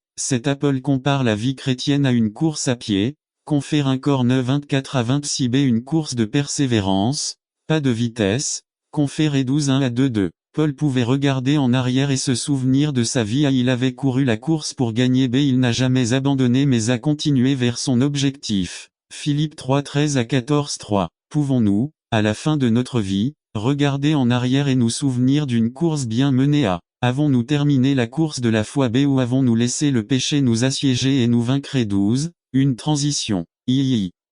Paul compare la vie chrétienne à une course à pied. Confère un corps 9 24 à 26b une course de persévérance, pas de vitesse. Confère et 12 1 à 2 Paul pouvait regarder en arrière et se souvenir de sa vie. Il avait couru la course pour gagner. Il n'a jamais abandonné mais a continué vers son objectif. Philippe 3 13 à 14 3. Pouvons-nous, à la fin de notre vie, regarder en arrière et nous souvenir d'une course bien menée à avons-nous terminé la course de la foi ou avons-nous laissé le péché nous assiéger et nous vaincre 12 Une transition.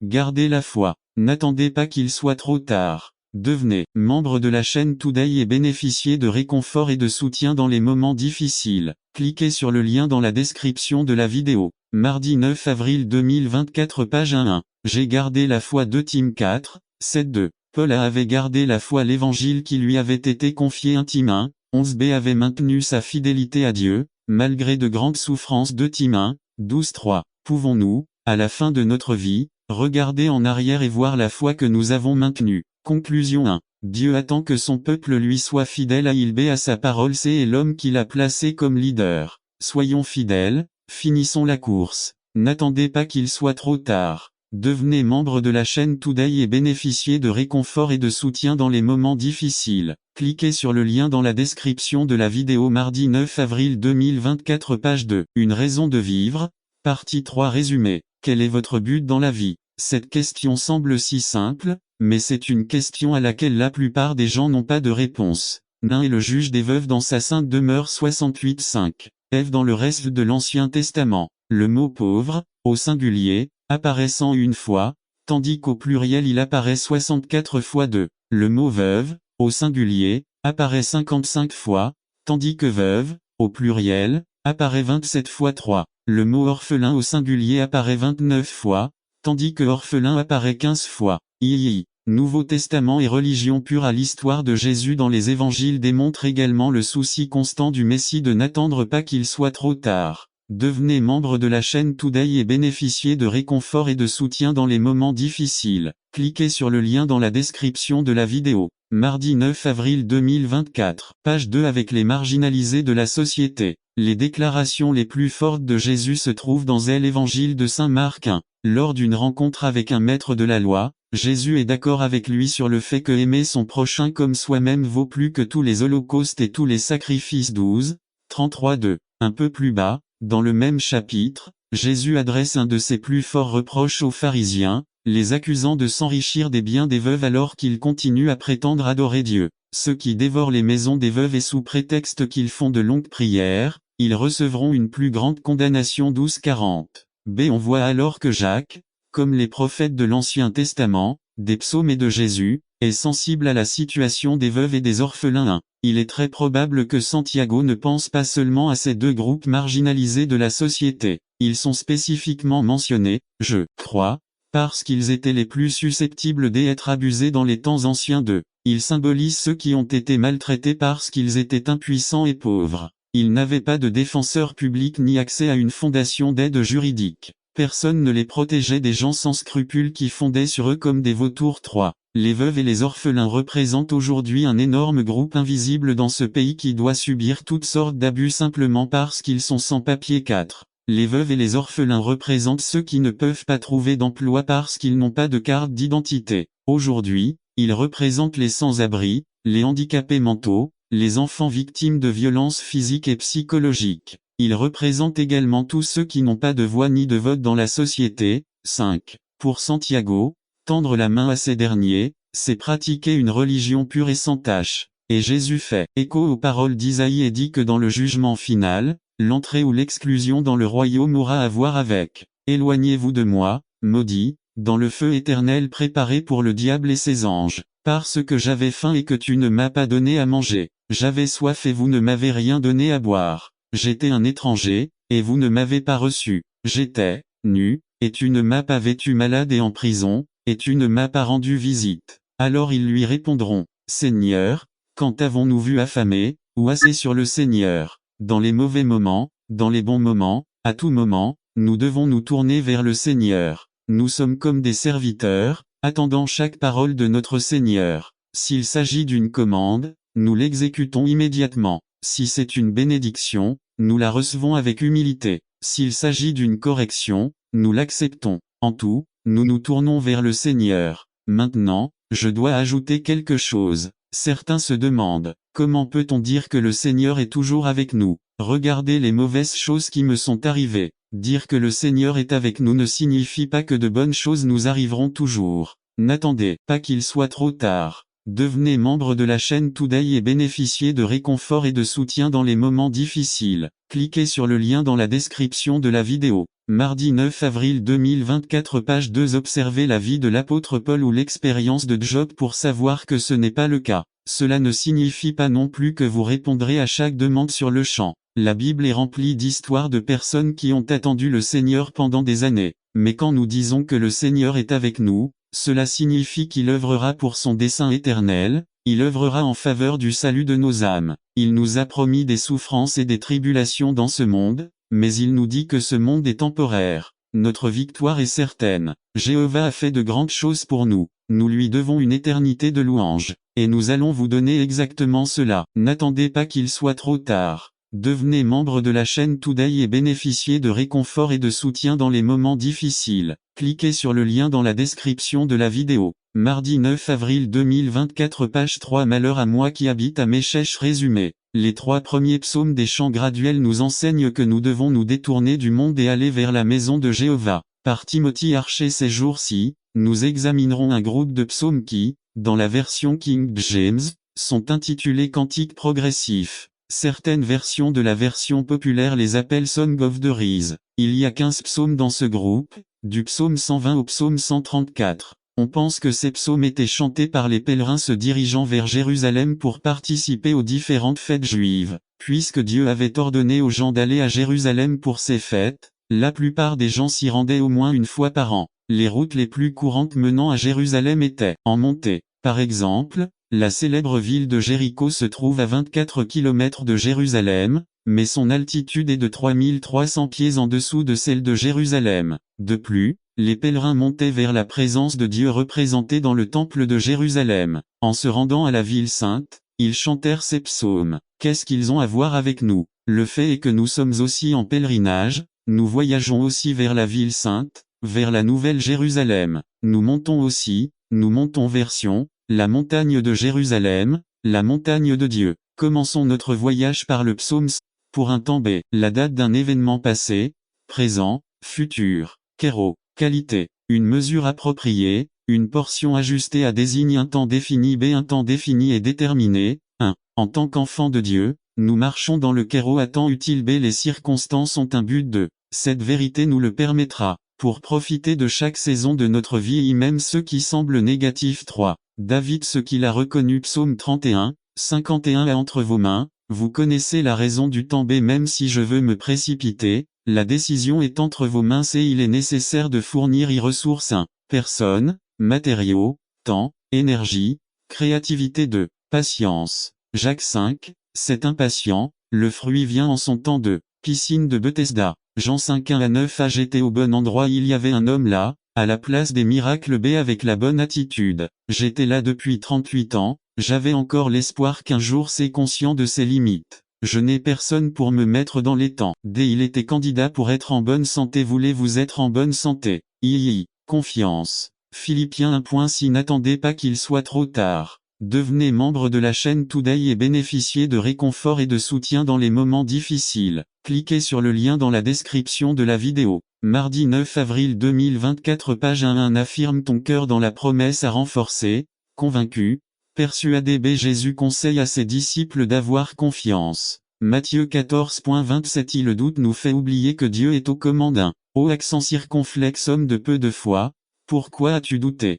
Gardez la foi. N'attendez pas qu'il soit trop tard. Devenez membre de la chaîne Today et bénéficiez de réconfort et de soutien dans les moments difficiles. Cliquez sur le lien dans la description de la vidéo. Mardi 9 avril 2024 page 1. J'ai gardé la foi 2 Tim 4, 7-2. Paul avait gardé la foi l'évangile qui lui avait été confié 1 Tim 1, 11b avait maintenu sa fidélité à Dieu, malgré de grandes souffrances 2 Tim 1, 12-3. Pouvons-nous, à la fin de notre vie, regarder en arrière et voir la foi que nous avons maintenue? Conclusion 1. Dieu attend que son peuple lui soit fidèle à sa parole c'est l'homme qu'il a placé comme leader. Soyons fidèles, finissons la course. N'attendez pas qu'il soit trop tard. Devenez membre de la chaîne Today et bénéficiez de réconfort et de soutien dans les moments difficiles. Cliquez sur le lien dans la description de la vidéo mardi 9 avril 2024 page 2. Une raison de vivre. Partie 3 résumé. Quel est votre but dans la vie? Cette question semble si simple, mais c'est une question à laquelle la plupart des gens n'ont pas de réponse. Nain est le juge des veuves dans sa sainte demeure 68-5. Ève dans le reste de l'Ancien Testament. Le mot pauvre, au singulier, apparaissant une fois, tandis qu'au pluriel il apparaît 64 fois 2. Le mot veuve, au singulier, apparaît 55 fois, tandis que veuve, au pluriel, apparaît 27 fois 3. Le mot orphelin au singulier apparaît 29 fois, tandis que orphelin apparaît 15 fois. Nouveau Testament et religion pure à l'histoire de Jésus dans les évangiles démontre également le souci constant du Messie de n'attendre pas qu'il soit trop tard. Devenez membre de la chaîne Today et bénéficiez de réconfort et de soutien dans les moments difficiles. Cliquez sur le lien dans la description de la vidéo. Mardi 9 avril 2024. Page 2 avec les marginalisés de la société. Les déclarations les plus fortes de Jésus se trouvent dans l'Évangile de Saint Marc 1. Lors d'une rencontre avec un maître de la loi, Jésus est d'accord avec lui sur le fait que aimer son prochain comme soi-même vaut plus que tous les holocaustes et tous les sacrifices 12, 33-2. Un peu plus bas, dans le même chapitre, Jésus adresse un de ses plus forts reproches aux pharisiens, les accusant de s'enrichir des biens des veuves alors qu'ils continuent à prétendre adorer Dieu. Ceux qui dévorent les maisons des veuves et sous prétexte qu'ils font de longues prières, ils recevront une plus grande condamnation 12-40. B. On voit alors que Jacques, comme les prophètes de l'Ancien Testament, des psaumes et de Jésus, est sensible à la situation des veuves et des orphelins 1. Il est très probable que Santiago ne pense pas seulement à ces deux groupes marginalisés de la société. Ils sont spécifiquement mentionnés, je crois, parce qu'ils étaient les plus susceptibles d'être abusés dans les temps anciens d'eux. Ils symbolisent ceux qui ont été maltraités parce qu'ils étaient impuissants et pauvres. Ils n'avaient pas de défenseur public ni accès à une fondation d'aide juridique. Personne ne les protégeait des gens sans scrupules qui fondaient sur eux comme des vautours 3. Les veuves et les orphelins représentent aujourd'hui un énorme groupe invisible dans ce pays qui doit subir toutes sortes d'abus simplement parce qu'ils sont sans papier 4. Les veuves et les orphelins représentent ceux qui ne peuvent pas trouver d'emploi parce qu'ils n'ont pas de carte d'identité. Aujourd'hui, ils représentent les sans-abri, les handicapés mentaux, les enfants victimes de violences physiques et psychologiques. Ils représentent également tous ceux qui n'ont pas de voix ni de vote dans la société. 5. Pour Santiago, tendre la main à ces derniers, c'est pratiquer une religion pure et sans tache. Et Jésus fait écho aux paroles d'Isaïe et dit que dans le jugement final, l'entrée ou l'exclusion dans le royaume aura à voir avec « Éloignez-vous de moi, maudit, dans le feu éternel préparé pour le diable et ses anges, parce que j'avais faim et que tu ne m'as pas donné à manger, j'avais soif et vous ne m'avez rien donné à boire. J'étais un étranger, et vous ne m'avez pas reçu. J'étais nu, et tu ne m'as pas vêtu malade et en prison, et tu ne m'as pas rendu visite. Alors ils lui répondront, Seigneur, quand avons-nous vu affamé, ou assis sur le Seigneur? Dans les mauvais moments, dans les bons moments, à tout moment, nous devons nous tourner vers le Seigneur. Nous sommes comme des serviteurs, attendant chaque parole de notre Seigneur. S'il s'agit d'une commande, nous l'exécutons immédiatement. Si c'est une bénédiction, nous la recevons avec humilité. S'il s'agit d'une correction, nous l'acceptons. En tout, nous nous tournons vers le Seigneur. Maintenant, je dois ajouter quelque chose. Certains se demandent, comment peut-on dire que le Seigneur est toujours avec nous? Regardez les mauvaises choses qui me sont arrivées. Dire que le Seigneur est avec nous ne signifie pas que de bonnes choses nous arriveront toujours. N'attendez pas qu'il soit trop tard. Devenez membre de la chaîne Today et bénéficiez de réconfort et de soutien dans les moments difficiles. Cliquez sur le lien dans la description de la vidéo. Mardi 9 avril 2024 page 2 Observez la vie de l'apôtre Paul ou l'expérience de Job pour savoir que ce n'est pas le cas. Cela ne signifie pas non plus que vous répondrez à chaque demande sur le champ. La Bible est remplie d'histoires de personnes qui ont attendu le Seigneur pendant des années. Mais quand nous disons que le Seigneur est avec nous, cela signifie qu'il œuvrera pour son dessein éternel, il œuvrera en faveur du salut de nos âmes. Il nous a promis des souffrances et des tribulations dans ce monde, mais il nous dit que ce monde est temporaire. Notre victoire est certaine. Jéhovah a fait de grandes choses pour nous. Nous lui devons une éternité de louanges. Et nous allons vous donner exactement cela. N'attendez pas qu'il soit trop tard. Devenez membre de la chaîne Today et bénéficiez de réconfort et de soutien dans les moments difficiles. Cliquez sur le lien dans la description de la vidéo. Mardi 9 avril 2024 page 3 Malheur à moi qui habite à Méchèche résumé. Les 3 premiers psaumes des chants graduels nous enseignent que nous devons nous détourner du monde et aller vers la maison de Jéhovah. Par Timothy Archer ces jours-ci, nous examinerons un groupe de psaumes qui, dans la version King James, sont intitulés Cantiques progressifs. Certaines versions de la version populaire les appellent Song of the Rise. Il y a 15 psaumes dans ce groupe, du psaume 120 au psaume 134. On pense que ces psaumes étaient chantés par les pèlerins se dirigeant vers Jérusalem pour participer aux différentes fêtes juives. Puisque Dieu avait ordonné aux gens d'aller à Jérusalem pour ces fêtes, la plupart des gens s'y rendaient au moins une fois par an. Les routes les plus courantes menant à Jérusalem étaient en montée. Par exemple, la célèbre ville de Jéricho se trouve à 24 km de Jérusalem, mais son altitude est de 3300 pieds en dessous de celle de Jérusalem. De plus, les pèlerins montaient vers la présence de Dieu représentée dans le temple de Jérusalem. En se rendant à la ville sainte, ils chantèrent ces psaumes. Qu'est-ce qu'ils ont à voir avec nous? Le fait est que nous sommes aussi en pèlerinage, nous voyageons aussi vers la ville sainte, vers la nouvelle Jérusalem. Nous montons vers Sion, la montagne de Jérusalem, la montagne de Dieu. Commençons notre voyage par le psaume pour un temps B. La date d'un événement passé, présent, futur. Kéro. Qualité. Une mesure appropriée, une portion ajustée à désigner un temps défini B. Un temps défini et déterminé. 1. En tant qu'enfant de Dieu, nous marchons dans le kéro à temps utile B. Les circonstances ont un but de. Cette vérité nous le permettra, pour profiter de chaque saison de notre vie et même ceux qui semblent négatifs. 3. David ce qu'il a reconnu psaume 31, 51 est entre vos mains, vous connaissez la raison du temps B. Même si je veux me précipiter, la décision est entre vos mains et il est nécessaire de fournir y ressources 1. Personnes, matériaux, temps, énergie, créativité 2. Patience. Jacques 5, c'est impatient, le fruit vient en son temps 2. Piscine de Bethesda. Jean 5 1 à 9 j'étais au bon endroit il y avait un homme là, à la place des miracles B avec la bonne attitude. J'étais là depuis 38 ans, j'avais encore l'espoir qu'un jour c'est conscient de ses limites. Je n'ai personne pour me mettre dans les temps. D il était candidat pour être en bonne santé. Voulez-vous être en bonne santé? Confiance. Philippiens 1.6 N'attendez pas qu'il soit trop tard. Devenez membre de la chaîne Today et bénéficiez de réconfort et de soutien dans les moments difficiles. Cliquez sur le lien dans la description de la vidéo. Mardi 9 avril 2024 page 1 affirme ton cœur dans la promesse à renforcer, convaincu, persuadé B Jésus conseille à ses disciples d'avoir confiance. Matthieu 14.27 Le doute nous fait oublier que Dieu est aux commandes. Ô accent circonflexe homme de peu de foi, pourquoi as-tu douté?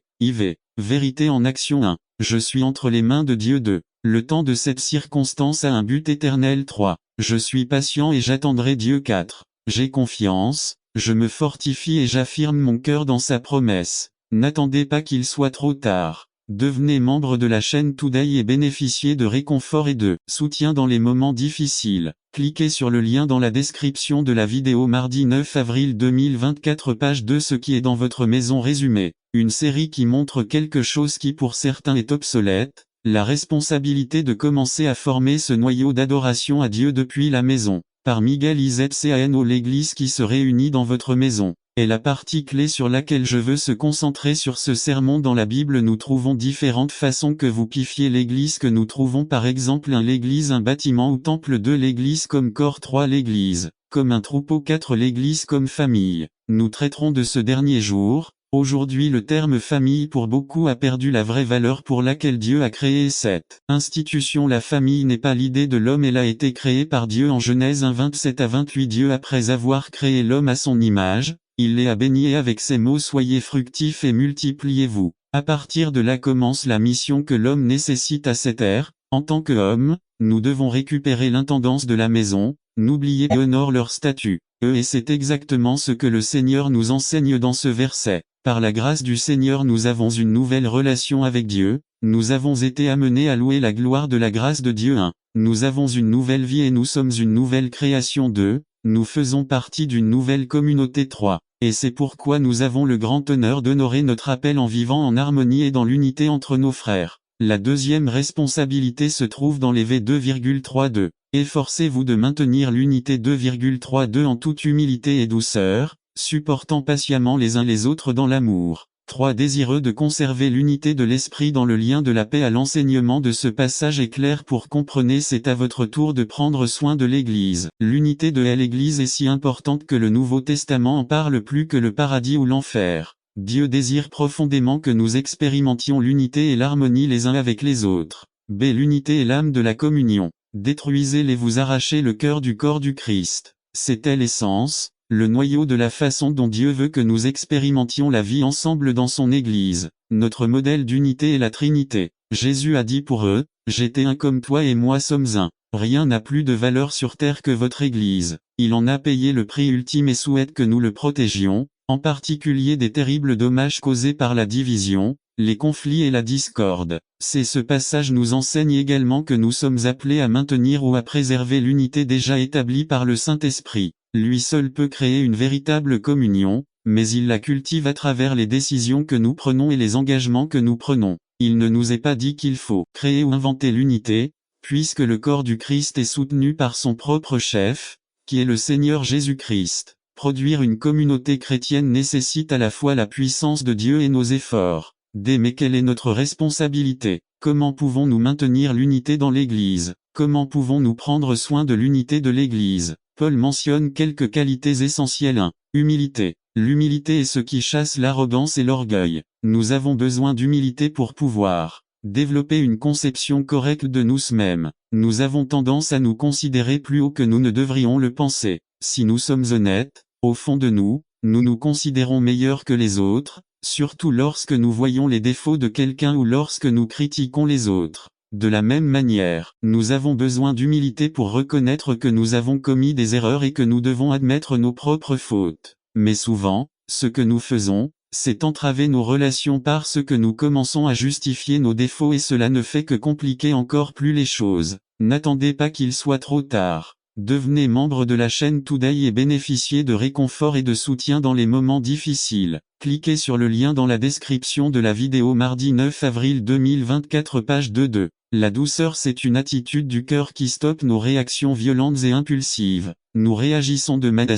Vérité en action 1. Je suis entre les mains de Dieu 2. Le temps de cette circonstance a un but éternel 3. Je suis patient et j'attendrai Dieu 4. J'ai confiance, je me fortifie et j'affirme mon cœur dans sa promesse. N'attendez pas qu'il soit trop tard. Devenez membre de la chaîne Today et bénéficiez de réconfort et de soutien dans les moments difficiles. Cliquez sur le lien dans la description de la vidéo mardi 9 avril 2024 page 2 Ce qui est dans votre maison résumé. Une série qui montre quelque chose qui pour certains est obsolète, la responsabilité de commencer à former ce noyau d'adoration à Dieu depuis la maison. Par Miguel Izcano l'église qui se réunit dans votre maison est la partie clé sur laquelle je veux se concentrer sur ce sermon. Dans la Bible nous trouvons différentes façons que vous pifiez l'église que nous trouvons par exemple 1 l'église un bâtiment ou temple 2 l'église comme corps 3 l'église comme un troupeau 4 l'église comme famille. Nous traiterons de ce dernier jour, Aujourd'hui le terme famille pour beaucoup a perdu la vraie valeur pour laquelle Dieu a créé cette institution. La famille n'est pas l'idée de l'homme, elle a été créée par Dieu en Genèse 1, 27 à 28. Dieu, après avoir créé l'homme à son image, il les a bénis avec ces mots: soyez fructifs et multipliez-vous. À partir de là commence la mission que l'homme nécessite à cette ère. En tant qu'homme, nous devons récupérer l'intendance de la maison, n'oubliez pas et honore leur statut. Et c'est exactement ce que le Seigneur nous enseigne dans ce verset. Par la grâce du Seigneur nous avons une nouvelle relation avec Dieu, nous avons été amenés à louer la gloire de la grâce de Dieu. 1. Nous avons une nouvelle vie et nous sommes une nouvelle création. 2. Nous faisons partie d'une nouvelle communauté. 3. Et c'est pourquoi nous avons le grand honneur d'honorer notre appel en vivant en harmonie et dans l'unité entre nos frères. La deuxième responsabilité se trouve dans les V2,32. Efforcez-vous de maintenir l'unité. 2,32 en toute humilité et douceur, supportant patiemment les uns les autres dans l'amour. 3. Désireux de conserver l'unité de l'esprit dans le lien de la paix. À l'enseignement de ce passage est clair pour comprendre. C'est à votre tour de prendre soin de l'Église. L'unité de l'Église est si importante que le Nouveau Testament en parle plus que le paradis ou l'enfer. Dieu désire profondément que nous expérimentions l'unité et l'harmonie les uns avec les autres. B. L'unité est l'âme de la communion. Détruisez-les, vous arrachez le cœur du corps du Christ. C'est l'essence, le noyau de la façon dont Dieu veut que nous expérimentions la vie ensemble dans son Église. Notre modèle d'unité est la Trinité. Jésus a dit pour eux: j'étais un comme toi et moi sommes un. Rien n'a plus de valeur sur terre que votre Église. Il en a payé le prix ultime et souhaite que nous le protégions, en particulier des terribles dommages causés par la division, les conflits et la discorde. Ce passage nous enseigne également que nous sommes appelés à maintenir ou à préserver l'unité déjà établie par le Saint-Esprit. Lui seul peut créer une véritable communion, mais il la cultive à travers les décisions que nous prenons et les engagements que nous prenons. Il ne nous est pas dit qu'il faut créer ou inventer l'unité, puisque le corps du Christ est soutenu par son propre chef, qui est le Seigneur Jésus-Christ. Produire une communauté chrétienne nécessite à la fois la puissance de Dieu et nos efforts. Mais quelle est notre responsabilité? Comment pouvons-nous maintenir l'unité dans l'Église? Comment pouvons-nous prendre soin de l'unité de l'Église? Paul mentionne quelques qualités essentielles. 1. Humilité. L'humilité est ce qui chasse l'arrogance et l'orgueil. Nous avons besoin d'humilité pour pouvoir développer une conception correcte de nous-mêmes. Nous avons tendance à nous considérer plus haut que nous ne devrions le penser. Si nous sommes honnêtes, au fond de nous, nous nous considérons meilleurs que les autres, surtout lorsque nous voyons les défauts de quelqu'un ou lorsque nous critiquons les autres. De la même manière, nous avons besoin d'humilité pour reconnaître que nous avons commis des erreurs et que nous devons admettre nos propres fautes. Mais souvent, ce que nous faisons, c'est entraver nos relations parce que nous commençons à justifier nos défauts et cela ne fait que compliquer encore plus les choses. N'attendez pas qu'il soit trop tard. Devenez membre de la chaîne Today et bénéficiez de réconfort et de soutien dans les moments difficiles. Cliquez sur le lien dans la description de la vidéo. Mardi 9 avril 2024, page 2.2. La douceur, c'est une attitude du cœur qui stoppe nos réactions violentes et impulsives. Nous réagissons de manière,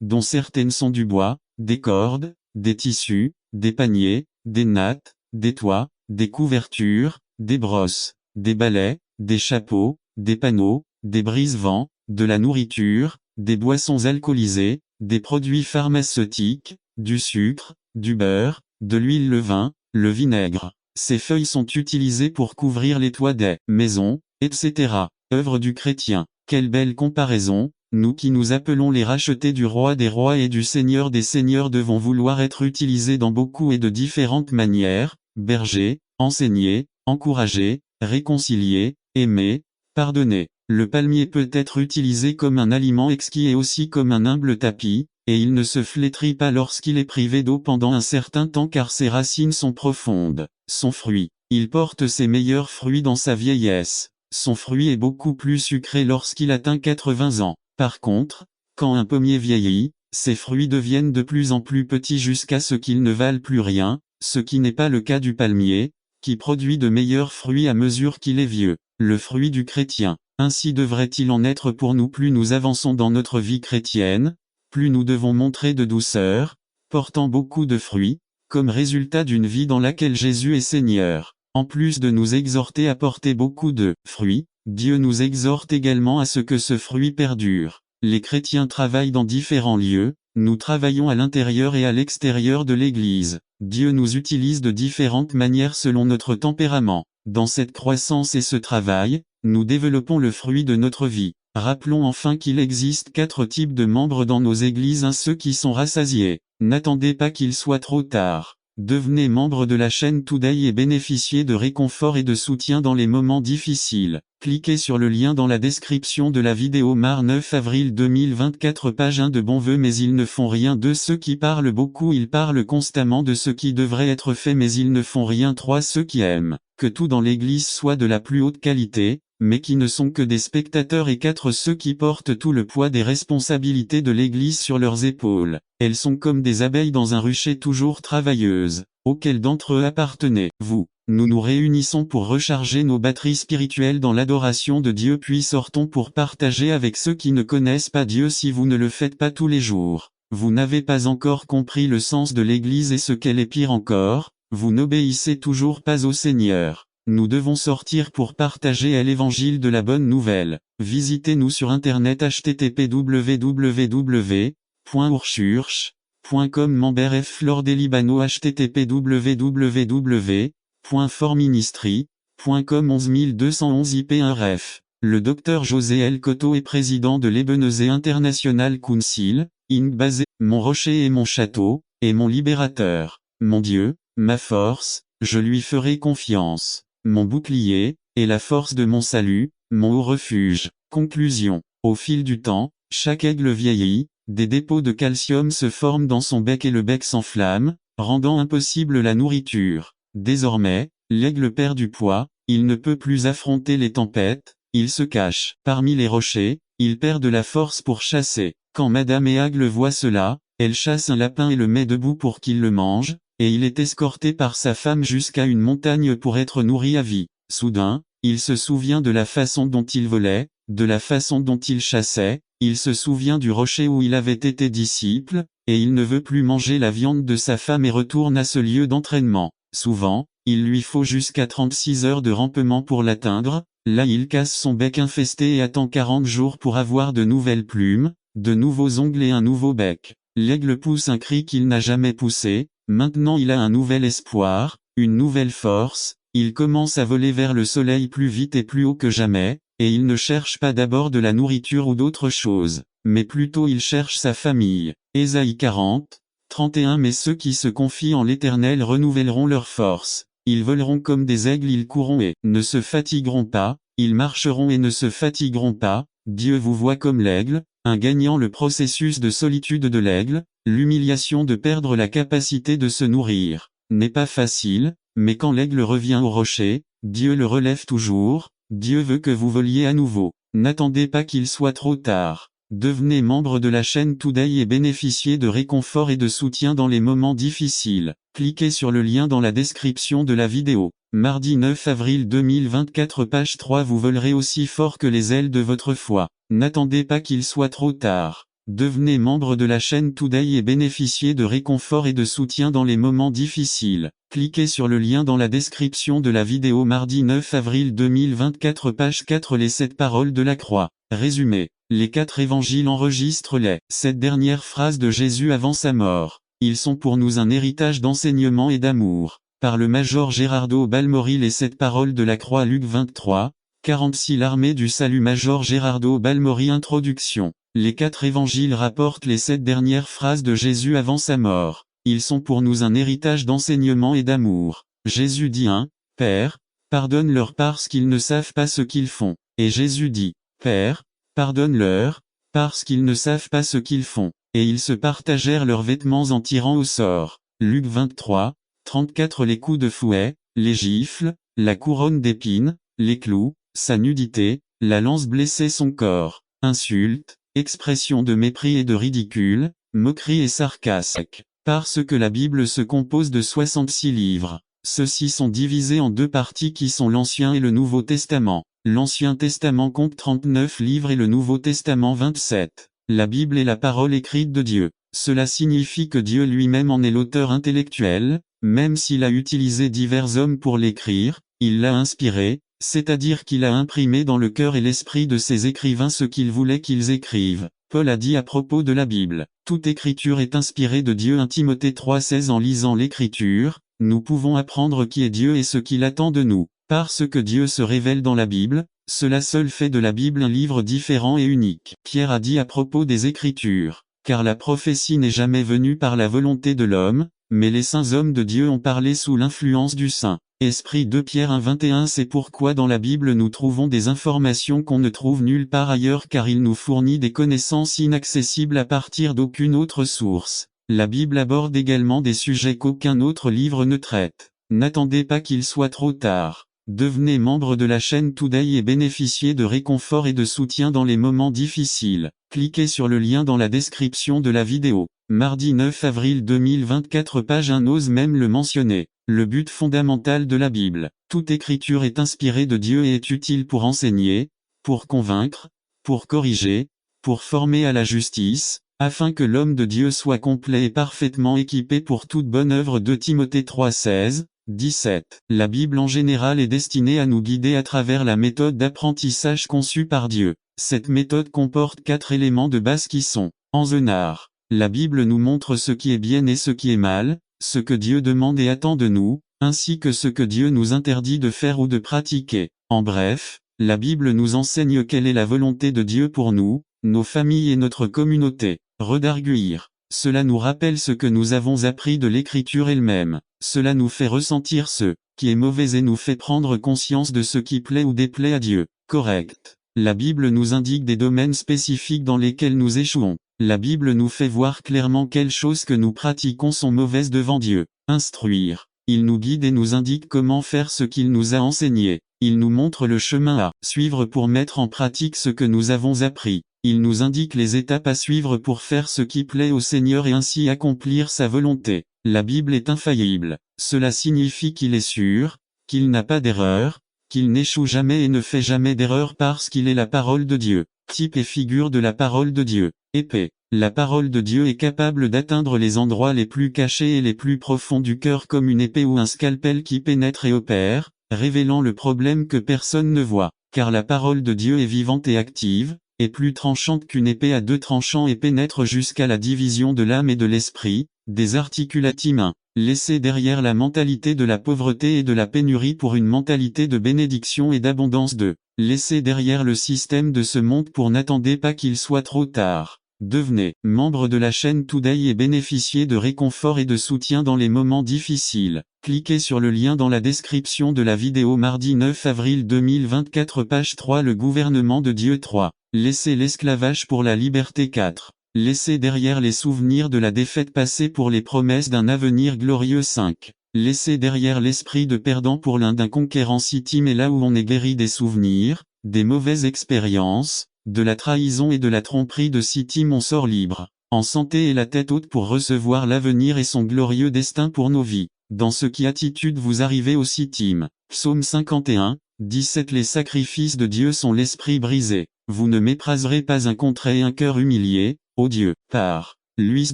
dont certaines sont du bois, des cordes, des tissus, des paniers, des nattes, des toits, des couvertures, des brosses, des balais, des chapeaux, des panneaux, des brise-vents, de la nourriture, des boissons alcoolisées, des produits pharmaceutiques, du sucre, du beurre, de l'huile, le vin, le vinaigre. Ces feuilles sont utilisées pour couvrir les toits des maisons, etc. Œuvre du chrétien. Quelle belle comparaison, nous qui nous appelons les rachetés du roi des rois et du seigneur des seigneurs devons vouloir être utilisés dans beaucoup et de différentes manières: berger, enseigner, encourager, réconcilier, aimer, pardonner. Le palmier peut être utilisé comme un aliment exquis et aussi comme un humble tapis, et il ne se flétrit pas lorsqu'il est privé d'eau pendant un certain temps car ses racines sont profondes. Son fruit. Il porte ses meilleurs fruits dans sa vieillesse. Son fruit est beaucoup plus sucré lorsqu'il atteint 80 ans. Par contre, quand un pommier vieillit, ses fruits deviennent de plus en plus petits jusqu'à ce qu'ils ne valent plus rien, ce qui n'est pas le cas du palmier, qui produit de meilleurs fruits à mesure qu'il est vieux. Le fruit du chrétien. Ainsi devrait-il en être pour nous. Plus nous avançons dans notre vie chrétienne, plus nous devons montrer de douceur, portant beaucoup de fruits, comme résultat d'une vie dans laquelle Jésus est Seigneur. En plus de nous exhorter à porter beaucoup de fruits, Dieu nous exhorte également à ce que ce fruit perdure. Les chrétiens travaillent dans différents lieux, Nous travaillons à l'intérieur et à l'extérieur de l'Église. Dieu nous utilise de différentes manières selon notre tempérament. Dans cette croissance et ce travail, nous développons le fruit de notre vie. Rappelons enfin qu'il existe 4 types de membres dans nos églises. Ceux qui sont rassasiés. N'attendez pas qu'il soit trop tard. Devenez membre de la chaîne Today et bénéficiez de réconfort et de soutien dans les moments difficiles. Cliquez sur le lien dans la description de la vidéo. 9 avril 2024 Page 1 de bons vœux. Mais ils ne font rien. 2 Ceux qui parlent beaucoup. Ils parlent constamment de ce qui devrait être fait mais ils ne font rien. 3 Ceux qui aiment que tout dans l'église soit de la plus haute qualité, mais qui ne sont que des spectateurs. Et 4 Ceux qui portent tout le poids des responsabilités de l'Église sur leurs épaules. Elles sont comme des abeilles dans un rucher toujours travailleuses. Auquel d'entre eux appartenez-vous? Nous nous réunissons pour recharger nos batteries spirituelles dans l'adoration de Dieu puis sortons pour partager avec ceux qui ne connaissent pas Dieu. Si vous ne le faites pas tous les jours, vous n'avez pas encore compris le sens de l'Église et ce qu'elle est. Pire encore, vous n'obéissez toujours pas au Seigneur. Nous devons sortir pour partager l'évangile de la bonne nouvelle. Visitez-nous sur internet http://www.ourchurch.com Member F Flor des Libano http://www.fortministry.com 11211 IP1 Ref. Le Dr José L. Cotto est président de l'Ebenezer International Council, Inc. basé, mon rocher et mon château, et mon libérateur. Mon Dieu, ma force, je lui ferai confiance. Mon bouclier, et la force de mon salut, mon haut refuge. Conclusion. Au fil du temps, chaque aigle vieillit, des dépôts de calcium se forment dans son bec et le bec s'enflamme, rendant impossible la nourriture. Désormais, l'aigle perd du poids, il ne peut plus affronter les tempêtes, il se cache. Parmi les rochers, il perd de la force pour chasser. Quand Madame Aigle voit cela, elle chasse un lapin et le met debout pour qu'il le mange, et il est escorté par sa femme jusqu'à une montagne pour être nourri à vie. Soudain, il se souvient de la façon dont il volait, de la façon dont il chassait, il se souvient du rocher où il avait été disciple, et il ne veut plus manger la viande de sa femme et retourne à ce lieu d'entraînement. Souvent, il lui faut jusqu'à 36 heures de rampement pour l'atteindre, là il casse son bec infesté et attend 40 jours pour avoir de nouvelles plumes, de nouveaux ongles et un nouveau bec. L'aigle pousse un cri qu'il n'a jamais poussé. Maintenant il a un nouvel espoir, une nouvelle force, il commence à voler vers le soleil plus vite et plus haut que jamais, et il ne cherche pas d'abord de la nourriture ou d'autres choses, mais plutôt il cherche sa famille. Ésaïe 40, 31 Mais ceux qui se confient en l'Éternel renouvelleront leur force, ils voleront comme des aigles, ils courront et ne se fatigueront pas, ils marcheront et ne se fatigueront pas. Dieu vous voit comme l'aigle, un gagnant. Le processus de solitude de l'aigle, l'humiliation de perdre la capacité de se nourrir, n'est pas facile, mais quand l'aigle revient au rocher, Dieu le relève toujours. Dieu veut que vous voliez à nouveau. N'attendez pas qu'il soit trop tard. Devenez membre de la chaîne Today et bénéficiez de réconfort et de soutien dans les moments difficiles. Cliquez sur le lien dans la description de la vidéo. Mardi 9 avril 2024 Page 3 Vous volerez aussi fort que les ailes de votre foi. N'attendez pas qu'il soit trop tard. Devenez membre de la chaîne Today et bénéficiez de réconfort et de soutien dans les moments difficiles. Cliquez sur le lien dans la description de la vidéo. Mardi 9 avril 2024 Page 4 Les 7 paroles de la croix. Résumé. Les 4 évangiles enregistrent les 7 dernières phrases de Jésus avant sa mort. Ils sont pour nous un héritage d'enseignement et d'amour. Par le major Gerardo Balmori. Les 7 paroles de la croix. Luc 23, 46 L'armée du salut. Major Gerardo Balmori. Introduction. Les 4 évangiles rapportent les 7 dernières phrases de Jésus avant sa mort. Ils sont pour nous un héritage d'enseignement et d'amour. Jésus dit 1. Père, pardonne-leur parce qu'ils ne savent pas ce qu'ils font. Et Jésus dit, Père, pardonne-leur, parce qu'ils ne savent pas ce qu'ils font. Et ils se partagèrent leurs vêtements en tirant au sort. Luc 23, 34 Les coups de fouet, les gifles, la couronne d'épines, les clous, sa nudité, la lance blessait son corps. Insultes, expressions de mépris et de ridicule, moquerie et sarcasme. Parce que la Bible se compose de 66 livres. Ceux-ci sont divisés en 2 parties qui sont l'Ancien et le Nouveau Testament. L'Ancien Testament compte 39 livres et le Nouveau Testament 27. La Bible est la parole écrite de Dieu. Cela signifie que Dieu lui-même en est l'auteur intellectuel, même s'il a utilisé divers hommes pour l'écrire, il l'a inspiré, c'est-à-dire qu'il a imprimé dans le cœur et l'esprit de ses écrivains ce qu'il voulait qu'ils écrivent. Paul a dit à propos de la Bible, « Toute écriture est inspirée de Dieu » 1 Timothée 3,16. En lisant l'écriture, nous pouvons apprendre qui est Dieu et ce qu'il attend de nous. Parce que Dieu se révèle dans la Bible, cela seul fait de la Bible un livre différent et unique. Pierre a dit à propos des Écritures, « Car la prophétie n'est jamais venue par la volonté de l'homme, mais les saints hommes de Dieu ont parlé sous l'influence du Saint-Esprit » 2 Pierre 1,21. C'est pourquoi dans la Bible nous trouvons des informations qu'on ne trouve nulle part ailleurs car il nous fournit des connaissances inaccessibles à partir d'aucune autre source. La Bible aborde également des sujets qu'aucun autre livre ne traite. N'attendez pas qu'il soit trop tard. Devenez membre de la chaîne Today et bénéficiez de réconfort et de soutien dans les moments difficiles. Cliquez sur le lien dans la description de la vidéo. Mardi 9 avril 2024 page 1 ose même le mentionner. Le but fondamental de la Bible. Toute écriture est inspirée de Dieu et est utile pour enseigner, pour convaincre, pour corriger, pour former à la justice, afin que l'homme de Dieu soit complet et parfaitement équipé pour toute bonne œuvre. 2 Timothée 3,16. 17. La Bible en général est destinée à nous guider à travers la méthode d'apprentissage conçue par Dieu. Cette méthode comporte 4 éléments de base qui sont en Zenar. La Bible nous montre ce qui est bien et ce qui est mal, ce que Dieu demande et attend de nous, ainsi que ce que Dieu nous interdit de faire ou de pratiquer. En bref, la Bible nous enseigne quelle est la volonté de Dieu pour nous, nos familles et notre communauté. Redarguire. Cela nous rappelle ce que nous avons appris de l'Écriture elle-même. Cela nous fait ressentir ce qui est mauvais et nous fait prendre conscience de ce qui plaît ou déplaît à Dieu. Correct. La Bible nous indique des domaines spécifiques dans lesquels nous échouons. La Bible nous fait voir clairement quelles choses que nous pratiquons sont mauvaises devant Dieu. Instruire. Il nous guide et nous indique comment faire ce qu'il nous a enseigné. Il nous montre le chemin à suivre pour mettre en pratique ce que nous avons appris. Il nous indique les étapes à suivre pour faire ce qui plaît au Seigneur et ainsi accomplir sa volonté. La Bible est infaillible. Cela signifie qu'il est sûr, qu'il n'a pas d'erreur, qu'il n'échoue jamais et ne fait jamais d'erreur parce qu'il est la parole de Dieu. Type et figure de la parole de Dieu. Épée. La parole de Dieu est capable d'atteindre les endroits les plus cachés et les plus profonds du cœur comme une épée ou un scalpel qui pénètre et opère, révélant le problème que personne ne voit. Car la parole de Dieu est vivante et active, est plus tranchante qu'une épée à 2 tranchants et pénètre jusqu'à la division de l'âme et de l'esprit, des articulatim 1. Laissez derrière la mentalité de la pauvreté et de la pénurie pour une mentalité de bénédiction et d'abondance 2. Laissez derrière le système de ce monde pour n'attendez pas qu'il soit trop tard. Devenez membre de la chaîne Today et bénéficiez de réconfort et de soutien dans les moments difficiles. Cliquez sur le lien dans la description de la vidéo. Mardi 9 avril 2024 page 3 Le gouvernement de Dieu 3. Laissez l'esclavage pour la liberté 4. Laissez derrière les souvenirs de la défaite passée pour les promesses d'un avenir glorieux 5. Laissez derrière l'esprit de perdant pour l'un d'un conquérant 6 Tim est là où on est guéri des souvenirs, des mauvaises expériences, de la trahison et de la tromperie de 6 Tim on sort libre, en santé et la tête haute pour recevoir l'avenir et son glorieux destin pour nos vies. Dans ce qui attitude vous arrivez au 6 Tim. Psaume 51, 17 Les sacrifices de Dieu sont l'esprit brisé. Vous ne mépriserez pas un contré et un cœur humilié, ô Dieu. Par Luis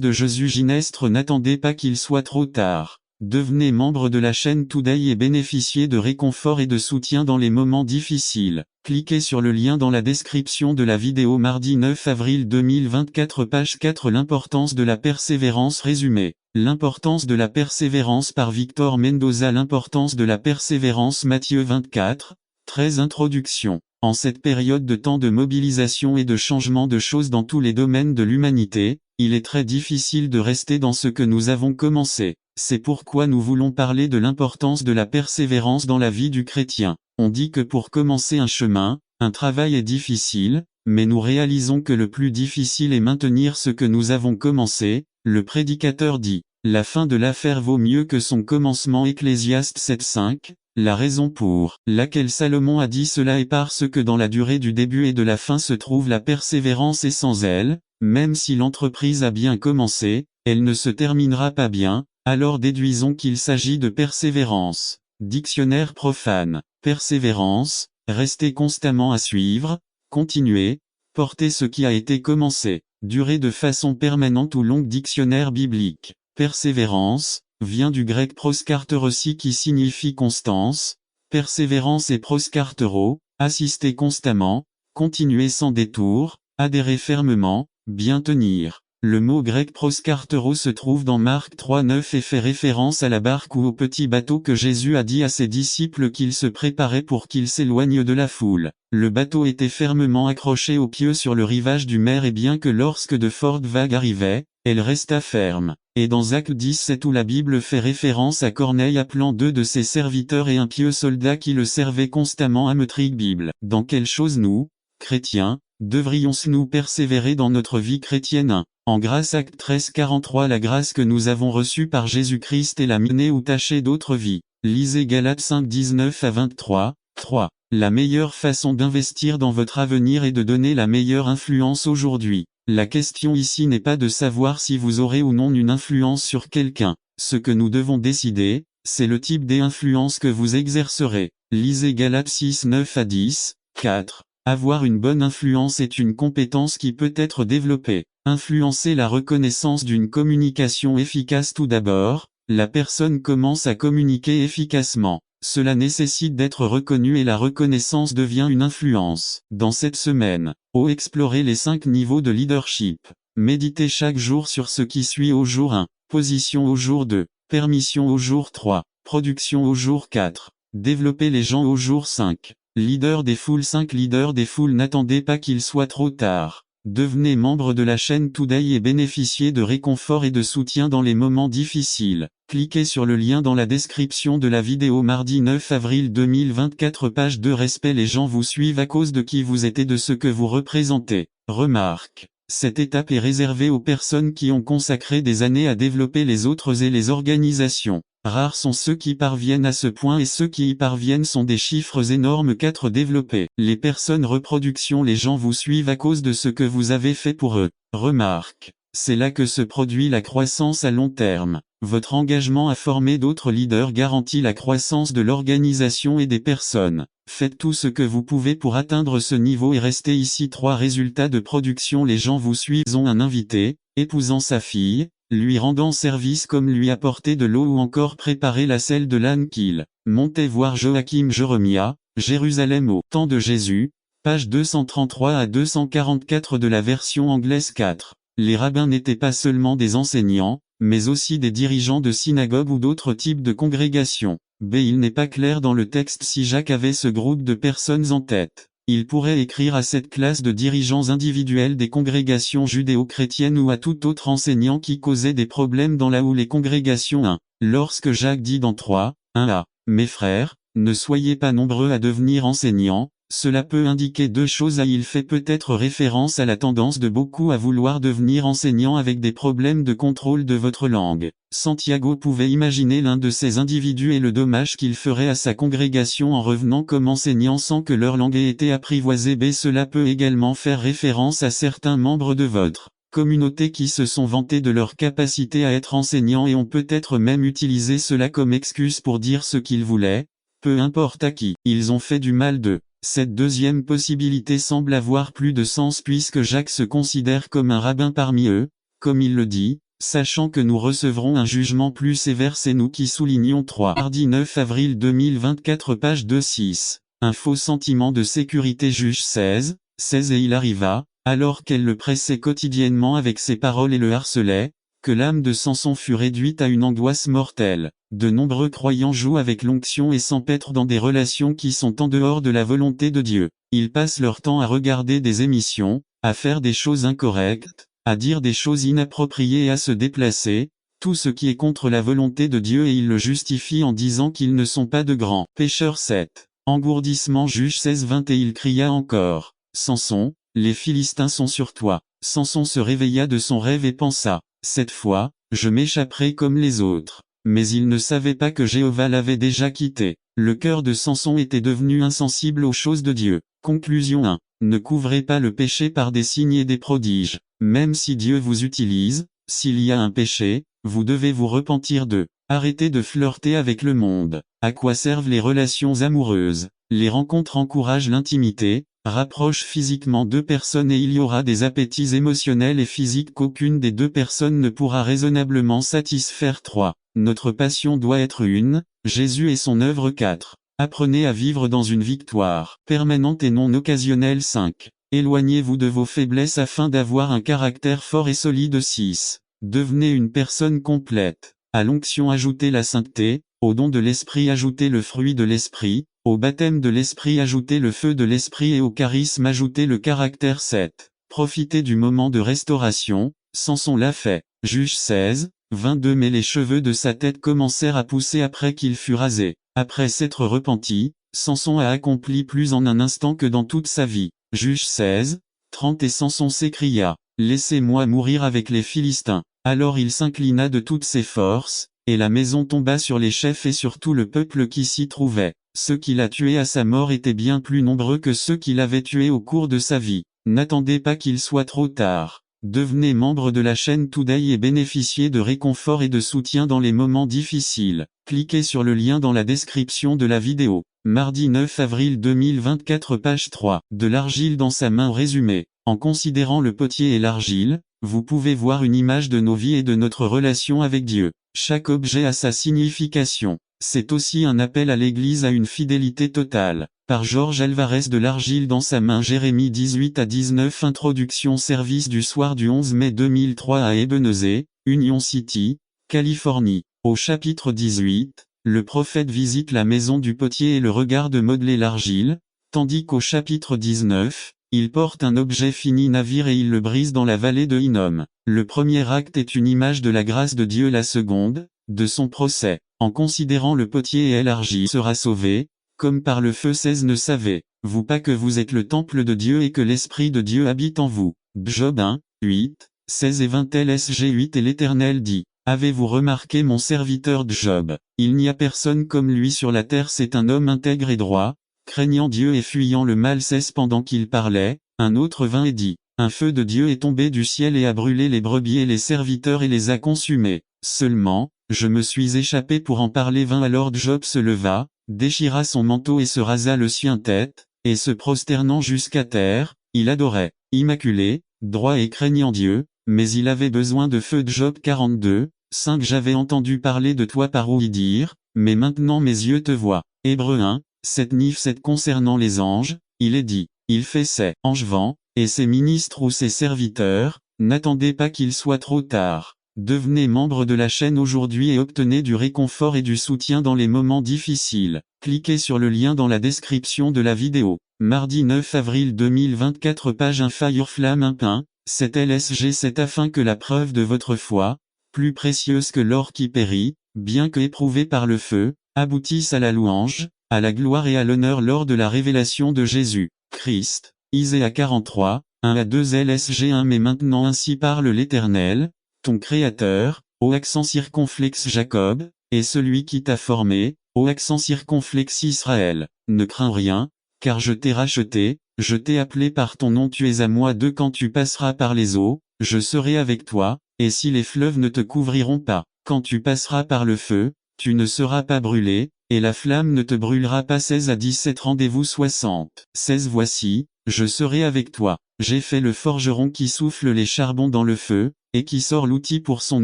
de Jésus Ginestre. N'attendez pas qu'il soit trop tard. Devenez membre de la chaîne Today et bénéficiez de réconfort et de soutien dans les moments difficiles. Cliquez sur le lien dans la description de la vidéo. Mardi 9 avril 2024 page 4 L'importance de la persévérance résumée. L'importance de la persévérance par Victor Mendoza. L'importance de la persévérance Matthieu 24, 13 Introduction. En cette période de temps de mobilisation et de changement de choses dans tous les domaines de l'humanité, il est très difficile de rester dans ce que nous avons commencé. C'est pourquoi nous voulons parler de l'importance de la persévérance dans la vie du chrétien. On dit que pour commencer un chemin, un travail est difficile, mais nous réalisons que le plus difficile est maintenir ce que nous avons commencé. Le prédicateur dit, la fin de l'affaire vaut mieux que son commencement. Ecclésiaste 7:5. La raison pour laquelle Salomon a dit cela est parce que dans la durée du début et de la fin se trouve la persévérance et sans elle, même si l'entreprise a bien commencé, elle ne se terminera pas bien, alors déduisons qu'il s'agit de persévérance. Dictionnaire profane. Persévérance, rester constamment à suivre, continuer, porter ce qui a été commencé, durer de façon permanente ou longue. Dictionnaire biblique. Persévérance vient du grec proskarterosi qui signifie constance, persévérance et proskartero, assister constamment, continuer sans détour, adhérer fermement, Bien tenir. Le mot grec proskartero se trouve dans Marc 3,9 et fait référence à la barque ou au petit bateau que Jésus a dit à ses disciples qu'il se préparait pour qu'ils s'éloignent de la foule. Le bateau était fermement accroché au pieu sur le rivage du mer et bien que lorsque de fortes vagues arrivaient, elle resta ferme. Et dans Actes 17 où la Bible fait référence à Corneille appelant 2 de ses serviteurs et un pieux soldat qui le servait constamment à metrique Bible. Dans quelle chose nous, chrétiens, devrions-nous persévérer dans notre vie chrétienne? En grâce Acte 13:43 La grâce que nous avons reçue par Jésus-Christ est la menée ou tâcher d'autres vies. Lisez Galates 5:19 à 23. 3. La meilleure façon d'investir dans votre avenir est de donner la meilleure influence aujourd'hui. La question ici n'est pas de savoir si vous aurez ou non une influence sur quelqu'un. Ce que nous devons décider, c'est le type d'influence que vous exercerez. Lisez Galates 6:9 à 10. 4. Avoir une bonne influence est une compétence qui peut être développée. Influencer la reconnaissance d'une communication efficace. Tout d'abord, la personne commence à communiquer efficacement. Cela nécessite d'être reconnu et la reconnaissance devient une influence. Dans cette semaine, explorez les 5 niveaux de leadership. Méditez chaque jour sur ce qui suit au jour 1, position au jour 2, permission au jour 3, production au jour 4, développez les gens au jour 5. Leader des foules 5 Leader des foules N'attendez pas qu'il soit trop tard. Devenez membre de la chaîne Today et bénéficiez de réconfort et de soutien dans les moments difficiles. Cliquez sur le lien dans la description de la vidéo. Mardi 9 avril 2024 Page 2 Respect Les gens vous suivent à cause de qui vous êtes et de ce que vous représentez. Remarque. Cette étape est réservée aux personnes qui ont consacré des années à développer les autres et les organisations. Rares sont ceux qui parviennent à ce point et ceux qui y parviennent sont des chiffres énormes. 4 Développer les personnes reproduction Les gens vous suivent à cause de ce que vous avez fait pour eux. Remarque. C'est là que se produit la croissance à long terme. Votre engagement à former d'autres leaders garantit la croissance de l'organisation et des personnes. Faites tout ce que vous pouvez pour atteindre ce niveau et restez ici. 3 Résultats de production Les gens vous suivent ont un invité, épousant sa fille, lui rendant service comme lui apporter de l'eau ou encore préparer la selle de l'âne qu'il montait voir Joachim Jeremia, Jérusalem au temps de Jésus, page 233 à 244 de la version anglaise 4. Les rabbins n'étaient pas seulement des enseignants, mais aussi des dirigeants de synagogues ou d'autres types de congrégations. Il n'est pas clair dans le texte si Jacques avait ce groupe de personnes en tête. Il pourrait écrire à cette classe de dirigeants individuels des congrégations judéo-chrétiennes ou à tout autre enseignant qui causait des problèmes dans la ou les congrégations 1. Lorsque Jacques dit dans 3:1 à « Mes frères, ne soyez pas nombreux à devenir enseignants », cela peut indiquer 2 choses. Il fait peut-être référence à la tendance de beaucoup à vouloir devenir enseignant avec des problèmes de contrôle de votre langue. Santiago pouvait imaginer l'un de ces individus et le dommage qu'il ferait à sa congrégation en revenant comme enseignant sans que leur langue ait été apprivoisée. Cela peut également faire référence à certains membres de votre communauté qui se sont vantés de leur capacité à être enseignants et ont peut-être même utilisé cela comme excuse pour dire ce qu'ils voulaient, peu importe à qui. Ils ont fait du mal d'eux. Cette deuxième possibilité semble avoir plus de sens puisque Jacques se considère comme un rabbin parmi eux, comme il le dit, sachant que nous recevrons un jugement plus sévère. C'est nous qui soulignons 3. Mardi 9 avril 2024 page 2-6. Un faux sentiment de sécurité Juge 16 et il arriva, alors qu'elle le pressait quotidiennement avec ses paroles et le harcelait, que l'âme de Samson fut réduite à une angoisse mortelle. De nombreux croyants jouent avec l'onction et s'empêtrent dans des relations qui sont en dehors de la volonté de Dieu. Ils passent leur temps à regarder des émissions, à faire des choses incorrectes, à dire des choses inappropriées et à se déplacer, tout ce qui est contre la volonté de Dieu et ils le justifient en disant qu'ils ne sont pas de grands pécheurs. 7. Engourdissement Juge 16:20 Et il cria encore, Samson, les Philistins sont sur toi. Samson se réveilla de son rêve et pensa, cette fois, je m'échapperai comme les autres. Mais il ne savait pas que Jéhovah l'avait déjà quitté. Le cœur de Samson était devenu insensible aux choses de Dieu. Conclusion 1. Ne couvrez pas le péché par des signes et des prodiges. Même si Dieu vous utilise, s'il y a un péché, vous devez vous repentir d'eux. Arrêtez de flirter avec le monde. À quoi servent les relations amoureuses? Les rencontres encouragent l'intimité, rapprochent physiquement 2 personnes et il y aura des appétits émotionnels et physiques qu'aucune des 2 personnes ne pourra raisonnablement satisfaire. 3. Notre passion doit être une, Jésus et son œuvre. 4. Apprenez à vivre dans une victoire permanente et non occasionnelle. 5. Éloignez-vous de vos faiblesses afin d'avoir un caractère fort et solide. 6. Devenez une personne complète. À l'onction ajoutez la sainteté, au don de l'esprit ajoutez le fruit de l'esprit, au baptême de l'esprit ajoutez le feu de l'esprit et au charisme ajoutez le caractère. 7. Profitez du moment de restauration, Samson l'a fait. Juge 16, 22. Mais les cheveux de sa tête commencèrent à pousser après qu'il fut rasé. Après s'être repenti, Samson a accompli plus en un instant que dans toute sa vie. Juge 16, 30. Et Samson s'écria, « Laissez-moi mourir avec les Philistins. » Alors il s'inclina de toutes ses forces, et la maison tomba sur les chefs et sur tout le peuple qui s'y trouvait. Ceux qu'il a tués à sa mort étaient bien plus nombreux que ceux qu'il avait tués au cours de sa vie. N'attendez pas qu'il soit trop tard. Devenez membre de la chaîne Today et bénéficiez de réconfort et de soutien dans les moments difficiles. Cliquez sur le lien dans la description de la vidéo. Mardi 9 avril 2024 page 3. De l'argile dans sa main. Résumé. En considérant le potier et l'argile, vous pouvez voir une image de nos vies et de notre relation avec Dieu. Chaque objet a sa signification. C'est aussi un appel à l'Église à une fidélité totale. Par Georges Alvarez. De l'argile dans sa main. Jérémie 18 à 19. Introduction. Service du soir du 11 mai 2003 à Ebenezer, Union City, Californie. Au chapitre 18, le prophète visite la maison du potier et le regarde modeler l'argile, tandis qu'au chapitre 19, il porte un objet fini navire et il le brise dans la vallée de Hinnom. Le premier acte est une image de la grâce de Dieu, la seconde, de son procès. En considérant le potier et l'argile sera sauvé, comme par le feu. 16. Ne savez-vous pas que vous êtes le temple de Dieu et que l'Esprit de Dieu habite en vous? Job 1, 8, 16 et 20. LSG 8. Et l'Éternel dit, avez-vous remarqué mon serviteur Job? Il n'y a personne comme lui sur la terre. C'est un homme intègre et droit, craignant Dieu et fuyant le mal. 16. Pendant qu'il parlait, un autre vint et dit, un feu de Dieu est tombé du ciel et a brûlé les brebis et les serviteurs et les a consumés. Seulement, je me suis échappé pour en parler. 20. Alors Job se leva, déchira son manteau et se rasa le sien-tête, et se prosternant jusqu'à terre, il adorait, immaculé, droit et craignant Dieu, mais il avait besoin de feu. Job 42, 5. J'avais entendu parler de toi par ouï dire, mais maintenant mes yeux te voient. Hébreux 1, 7. 7. Concernant les anges, il est dit, il fait ses anges vents, et ses ministres ou ses serviteurs, n'attendez pas qu'il soit trop tard. Devenez membre de la chaîne aujourd'hui et obtenez du réconfort et du soutien dans les moments difficiles. Cliquez sur le lien dans la description de la vidéo. Mardi 9 avril 2024 page 1. Fire Flamme 1 pain, 7 LSG 7. Afin que la preuve de votre foi, plus précieuse que l'or qui périt, bien que éprouvée par le feu, aboutisse à la louange, à la gloire et à l'honneur lors de la révélation de Jésus Christ. Isaïe 43, 1 à 2 LSG 1. Mais maintenant ainsi parle l'Éternel, ton Créateur, ô accent circonflexe Jacob, et celui qui t'a formé, ô accent circonflexe Israël. Ne crains rien, car je t'ai racheté, je t'ai appelé par ton nom. Tu es à moi. 2. Quand tu passeras par les eaux, je serai avec toi, et si les fleuves ne te couvriront pas, quand tu passeras par le feu, tu ne seras pas brûlé, et la flamme ne te brûlera pas. 16 à 17. Rendez-vous 60. 16. Voici, je serai avec toi. J'ai fait le forgeron qui souffle les charbons dans le feu, et qui sort l'outil pour son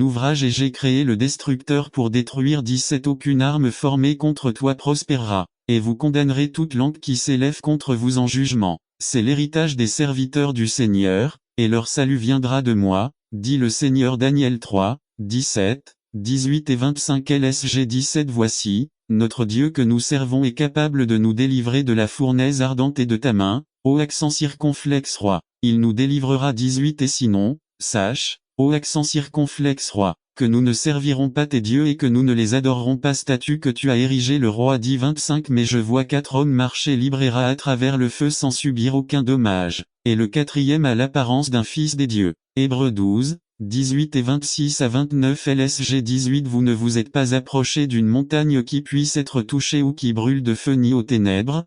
ouvrage, et j'ai créé le destructeur pour détruire. 17. Aucune arme formée contre toi prospérera, et vous condamnerez toute langue qui s'élève contre vous en jugement. C'est l'héritage des serviteurs du Seigneur, et leur salut viendra de moi, dit le Seigneur. Daniel 3, 17, 18 et 25. LSG 17. Voici, notre Dieu que nous servons est capable de nous délivrer de la fournaise ardente et de ta main, ô accent circonflexe roi. Il nous délivrera. 18. Et sinon, sache, ô accent circonflexe roi, que nous ne servirons pas tes dieux et que nous ne les adorerons pas. Statue que tu as érigée. Le roi dit. 25. Mais je vois 4 hommes marcher libres et à travers le feu sans subir aucun dommage, et le quatrième a l'apparence d'un fils des dieux. Hébreux 12, 18 et 26 à 29. LSG 18. Vous ne vous êtes pas approché d'une montagne qui puisse être touchée ou qui brûle de feu, ni aux ténèbres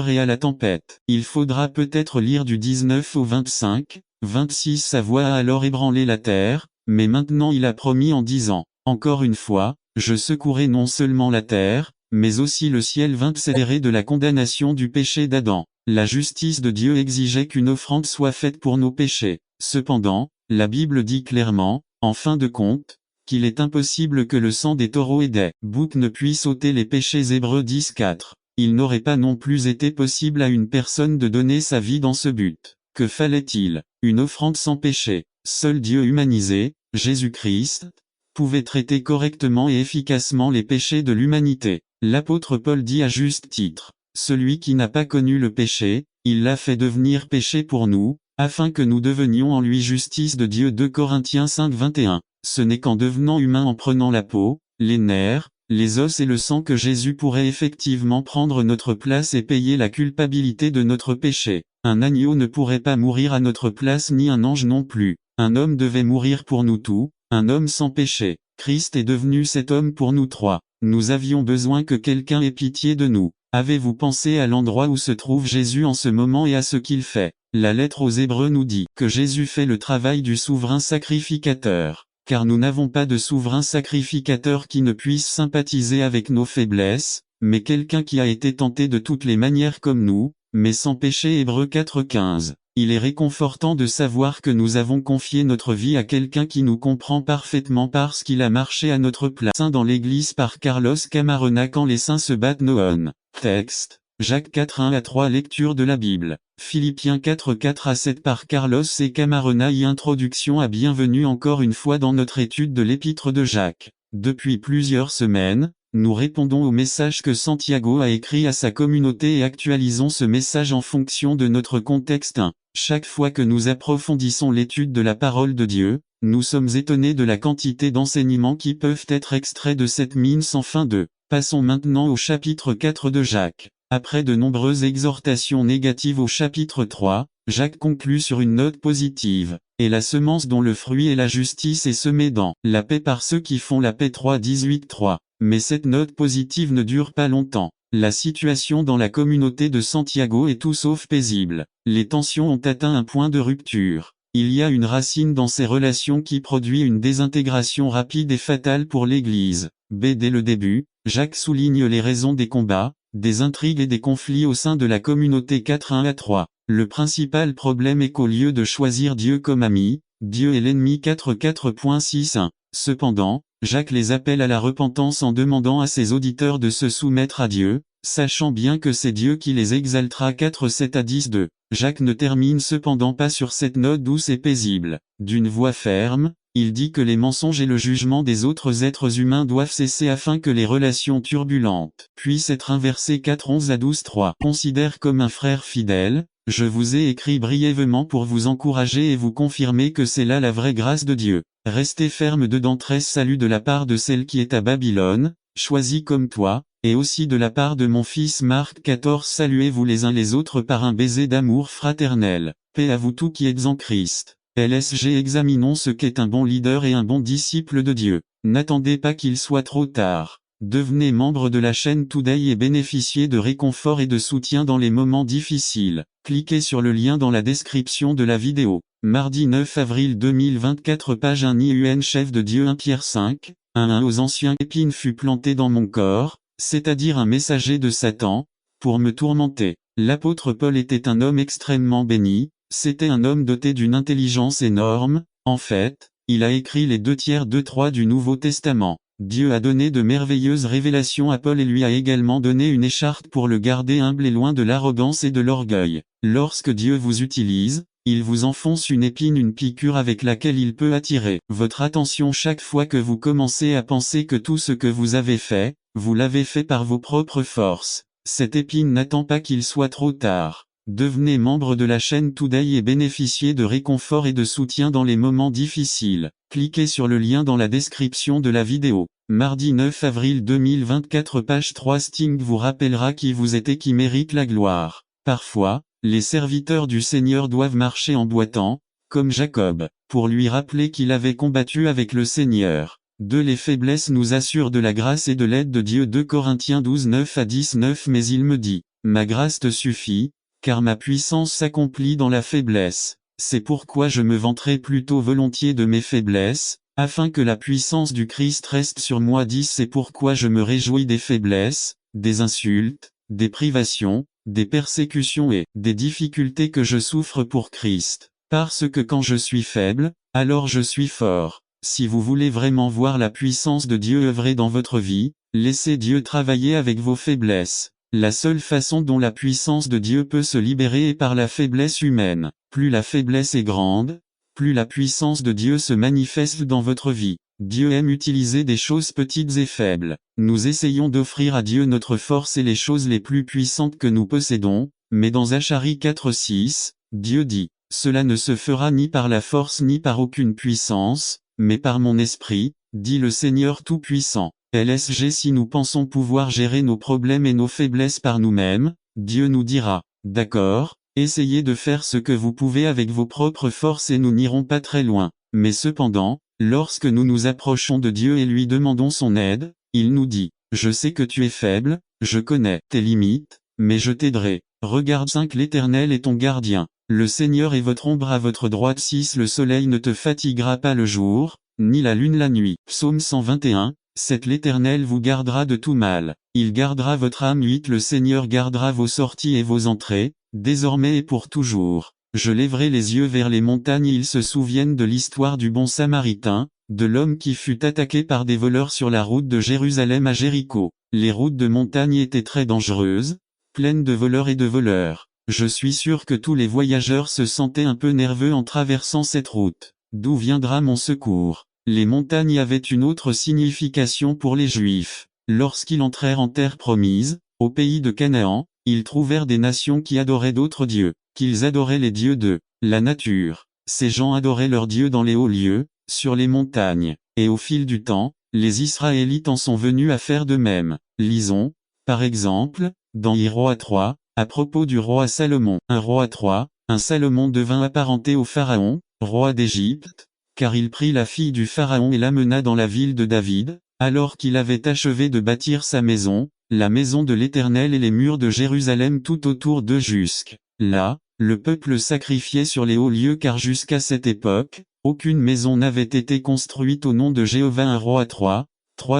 et à la tempête. Il faudra peut-être lire du 19 au 25, 26. Sa voix a alors ébranlé la terre, mais maintenant il a promis en disant, encore une fois, je secouerai non seulement la terre, mais aussi le ciel. 27. De la condamnation du péché d'Adam. La justice de Dieu exigeait qu'une offrande soit faite pour nos péchés. Cependant, la Bible dit clairement, en fin de compte, qu'il est impossible que le sang des taureaux et des boucs ne puisse ôter les péchés. Hébreux 10, 4. Il n'aurait pas non plus été possible à une personne de donner sa vie dans ce but. Que fallait-il? Une offrande sans péché. Seul Dieu humanisé, Jésus-Christ, pouvait traiter correctement et efficacement les péchés de l'humanité. L'apôtre Paul dit à juste titre, « Celui qui n'a pas connu le péché, il l'a fait devenir péché pour nous, afin que nous devenions en lui justice de Dieu. » 2 Corinthiens 5, 21. Ce n'est qu'en devenant humain, en prenant la peau, les nerfs, les os et le sang, que Jésus pourrait effectivement prendre notre place et payer la culpabilité de notre péché. Un agneau ne pourrait pas mourir à notre place, ni un ange non plus. Un homme devait mourir pour nous tous, un homme sans péché. Christ est devenu cet homme pour nous trois. Nous avions besoin que quelqu'un ait pitié de nous. Avez-vous pensé à l'endroit où se trouve Jésus en ce moment et à ce qu'il fait? La lettre aux Hébreux nous dit que Jésus fait le travail du souverain sacrificateur. Car nous n'avons pas de souverain sacrificateur qui ne puisse sympathiser avec nos faiblesses, mais quelqu'un qui a été tenté de toutes les manières comme nous, mais sans péché. Hébreux 4:15. Il est réconfortant de savoir que nous avons confié notre vie à quelqu'un qui nous comprend parfaitement parce qu'il a marché à notre place. Dans l'Église par Carlos Camarena. Quand les saints se battent. Noon. Texte. Jacques 4:1-3. Lecture de la Bible. Philippiens 4:4-7 par Carlos et Camarena. Introduction à bienvenue encore une fois dans notre étude de l'épître de Jacques. Depuis plusieurs semaines, nous répondons au message que Santiago a écrit à sa communauté et actualisons ce message en fonction de notre contexte. Chaque fois que nous approfondissons l'étude de la parole de Dieu, nous sommes étonnés de la quantité d'enseignements qui peuvent être extraits de cette mine sans fin. Passons maintenant au chapitre 4 de Jacques. Après de nombreuses exhortations négatives au chapitre 3, Jacques conclut sur une note positive. Et la semence dont le fruit est la justice est semée dans la paix par ceux qui font la paix. 3:18-3. Mais cette note positive ne dure pas longtemps. La situation dans la communauté de Santiago est tout sauf paisible. Les tensions ont atteint un point de rupture. Il y a une racine dans ces relations qui produit une désintégration rapide et fatale pour l'Église. Dès le début, Jacques souligne les raisons des combats, des intrigues et des conflits au sein de la communauté. 4:1-3. Le principal problème est qu'au lieu de choisir Dieu comme ami, Dieu est l'ennemi. 4:4.6.1. Cependant, Jacques les appelle à la repentance en demandant à ses auditeurs de se soumettre à Dieu, sachant bien que c'est Dieu qui les exaltera. 4:7-10-2. Jacques ne termine cependant pas sur cette note douce et paisible. D'une voix ferme, il dit que les mensonges et le jugement des autres êtres humains doivent cesser afin que les relations turbulentes puissent être inversées. 4:11-12-3. Considère comme un frère fidèle, je vous ai écrit brièvement pour vous encourager et vous confirmer que c'est là la vraie grâce de Dieu. Restez ferme dedans. 13 Salut de la part de celle qui est à Babylone, choisie comme toi, et aussi de la part de mon fils Marc. 14 Saluez-vous les uns les autres par un baiser d'amour fraternel. Paix à vous tous qui êtes en Christ. LSG. Examinons ce qu'est un bon leader et un bon disciple de Dieu. N'attendez pas qu'il soit trop tard. Devenez membre de la chaîne Today et bénéficiez de réconfort et de soutien dans les moments difficiles. Cliquez sur le lien dans la description de la vidéo. Mardi 9 avril 2024. Page 1. IUN. Chef de Dieu. 1 Pierre 5, 1-1. Aux anciens épines fut planté dans mon corps, c'est-à-dire un messager de Satan, pour me tourmenter. L'apôtre Paul était un homme extrêmement béni, c'était un homme doté d'une intelligence énorme. En fait, il a écrit les 2/3 du Nouveau Testament. Dieu a donné de merveilleuses révélations à Paul et lui a également donné une écharpe pour le garder humble et loin de l'arrogance et de l'orgueil. Lorsque Dieu vous utilise, il vous enfonce une épine, une piqûre avec laquelle il peut attirer votre attention chaque fois que vous commencez à penser que tout ce que vous avez fait, vous l'avez fait par vos propres forces. Cette épine n'attend pas qu'il soit trop tard. Devenez membre de la chaîne Today et bénéficiez de réconfort et de soutien dans les moments difficiles. Cliquez sur le lien dans la description de la vidéo. Mardi 9 avril 2024. Page 3. Sting vous rappellera qui vous êtes et qui mérite la gloire. Parfois, les serviteurs du Seigneur doivent marcher en boitant, comme Jacob, pour lui rappeler qu'il avait combattu avec le Seigneur. Les faiblesses nous assurent de la grâce et de l'aide de Dieu. 2 Corinthiens 12, 9-19. Mais il me dit, ma grâce te suffit, car ma puissance s'accomplit dans la faiblesse. C'est pourquoi je me vanterai plutôt volontiers de mes faiblesses, afin que la puissance du Christ reste sur moi. 10 C'est pourquoi je me réjouis des faiblesses, des insultes, des privations, des persécutions et des difficultés que je souffre pour Christ. Parce que quand je suis faible, alors je suis fort. Si vous voulez vraiment voir la puissance de Dieu œuvrer dans votre vie, laissez Dieu travailler avec vos faiblesses. La seule façon dont la puissance de Dieu peut se libérer est par la faiblesse humaine. Plus la faiblesse est grande, plus la puissance de Dieu se manifeste dans votre vie. Dieu aime utiliser des choses petites et faibles. Nous essayons d'offrir à Dieu notre force et les choses les plus puissantes que nous possédons, mais dans Zacharie 4:6, Dieu dit, « Cela ne se fera ni par la force ni par aucune puissance, mais par mon esprit, dit le Seigneur Tout-Puissant. » LSG. Si nous pensons pouvoir gérer nos problèmes et nos faiblesses par nous-mêmes, Dieu nous dira, « D'accord, essayez de faire ce que vous pouvez avec vos propres forces et nous n'irons pas très loin. » Mais cependant, lorsque nous nous approchons de Dieu et lui demandons son aide, il nous dit, « Je sais que tu es faible, je connais tes limites, mais je t'aiderai. » Regarde 5. L'Éternel est ton gardien. Le Seigneur est votre ombre à votre droite. 6. Le soleil ne te fatiguera pas le jour, ni la lune la nuit. Psaume 121. 7. L'Éternel vous gardera de tout mal. Il gardera votre âme. 8. Le Seigneur gardera vos sorties et vos entrées, désormais et pour toujours. Je lèverai les yeux vers les montagnes et ils se souviennent de l'histoire du bon Samaritain, de l'homme qui fut attaqué par des voleurs sur la route de Jérusalem à Jéricho. Les routes de montagne étaient très dangereuses, pleines de voleurs et de voleurs. Je suis sûr que tous les voyageurs se sentaient un peu nerveux en traversant cette route. D'où viendra mon secours? Les montagnes avaient une autre signification pour les Juifs. Lorsqu'ils entrèrent en terre promise, au pays de Canaan, ils trouvèrent des nations qui adoraient d'autres dieux, qu'ils adoraient les dieux de la nature. Ces gens adoraient leurs dieux dans les hauts lieux, sur les montagnes, et au fil du temps, les Israélites en sont venus à faire de même. Lisons, par exemple, dans Rois 3, à propos du roi Salomon. 1 Roi 3, un Salomon devint apparenté au Pharaon, roi d'Égypte, car il prit la fille du Pharaon et l'amena dans la ville de David, alors qu'il avait achevé de bâtir sa maison, la maison de l'Éternel et les murs de Jérusalem tout autour d'eux jusque là, le peuple sacrifiait sur les hauts lieux car jusqu'à cette époque, aucune maison n'avait été construite au nom de Jéhovah. 1 Roi 3,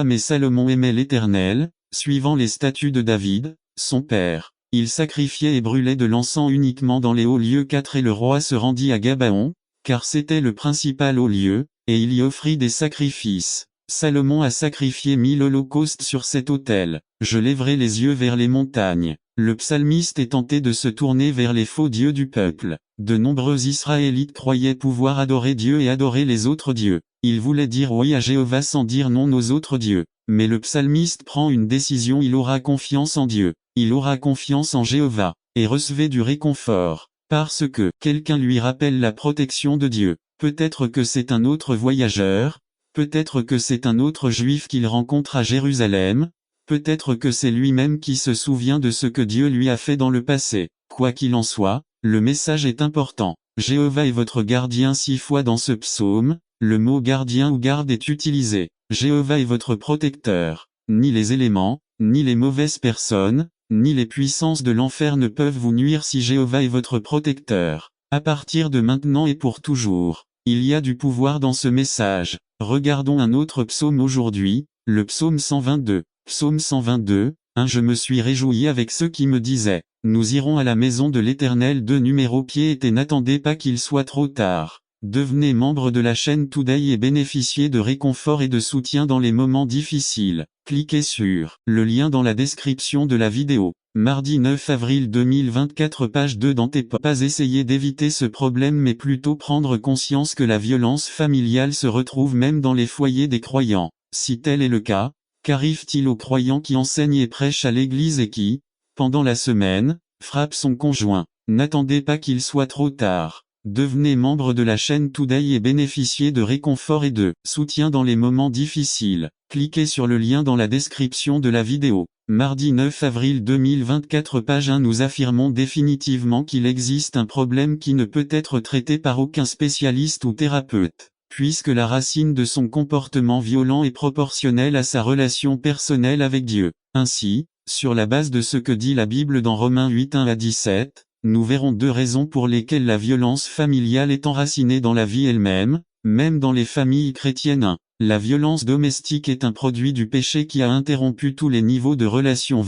mais Salomon aimait l'Éternel, suivant les statuts de David, son père. Il sacrifiait et brûlait de l'encens uniquement dans les hauts lieux. 4 Et le roi se rendit à Gabaon, car c'était le principal haut lieu, et il y offrit des sacrifices. Salomon a sacrifié 1000 holocaustes sur cet autel. Je lèverai les yeux vers les montagnes. Le psalmiste est tenté de se tourner vers les faux dieux du peuple. De nombreux Israélites croyaient pouvoir adorer Dieu et adorer les autres dieux. Ils voulaient dire oui à Jéhovah sans dire non aux autres dieux. Mais le psalmiste prend une décision. Il aura confiance en Dieu. Il aura confiance en Jéhovah, et recevait du réconfort, parce que quelqu'un lui rappelle la protection de Dieu. Peut-être que c'est un autre voyageur, peut-être que c'est un autre juif qu'il rencontre à Jérusalem, peut-être que c'est lui-même qui se souvient de ce que Dieu lui a fait dans le passé. Quoi qu'il en soit, le message est important. Jéhovah est votre gardien 6 fois dans ce psaume, le mot gardien ou garde est utilisé. Jéhovah est votre protecteur. Ni les éléments, ni les mauvaises personnes, ni les puissances de l'enfer ne peuvent vous nuire si Jéhovah est votre protecteur. À partir de maintenant et pour toujours, il y a du pouvoir dans ce message. Regardons un autre psaume aujourd'hui, le psaume 122. Psaume 122, 1 Je me suis réjoui avec ceux qui me disaient, nous irons à la maison de l'Éternel. 2 Numéro pied et n'attendez pas qu'il soit trop tard. Devenez membre de la chaîne Today et bénéficiez de réconfort et de soutien dans les moments difficiles. Cliquez sur le lien dans la description de la vidéo. Mardi 9 avril 2024 page 2 dans tes pas essayer d'éviter ce problème mais plutôt prendre conscience que la violence familiale se retrouve même dans les foyers des croyants. Si tel est le cas, qu'arrive-t-il aux croyants qui enseignent et prêchent à l'église et qui, pendant la semaine, frappent son conjoint? N'attendez pas qu'il soit trop tard. Devenez membre de la chaîne Today et bénéficiez de réconfort et de soutien dans les moments difficiles. Cliquez sur le lien dans la description de la vidéo. Mardi 9 avril 2024 page 1 Nous affirmons définitivement qu'il existe un problème qui ne peut être traité par aucun spécialiste ou thérapeute, puisque la racine de son comportement violent est proportionnelle à sa relation personnelle avec Dieu. Ainsi, sur la base de ce que dit la Bible dans Romains 8 1 à 17, nous verrons 2 raisons pour lesquelles la violence familiale est enracinée dans la vie elle-même, même dans les familles chrétiennes. 1. La violence domestique est un produit du péché qui a interrompu tous les niveaux de relations.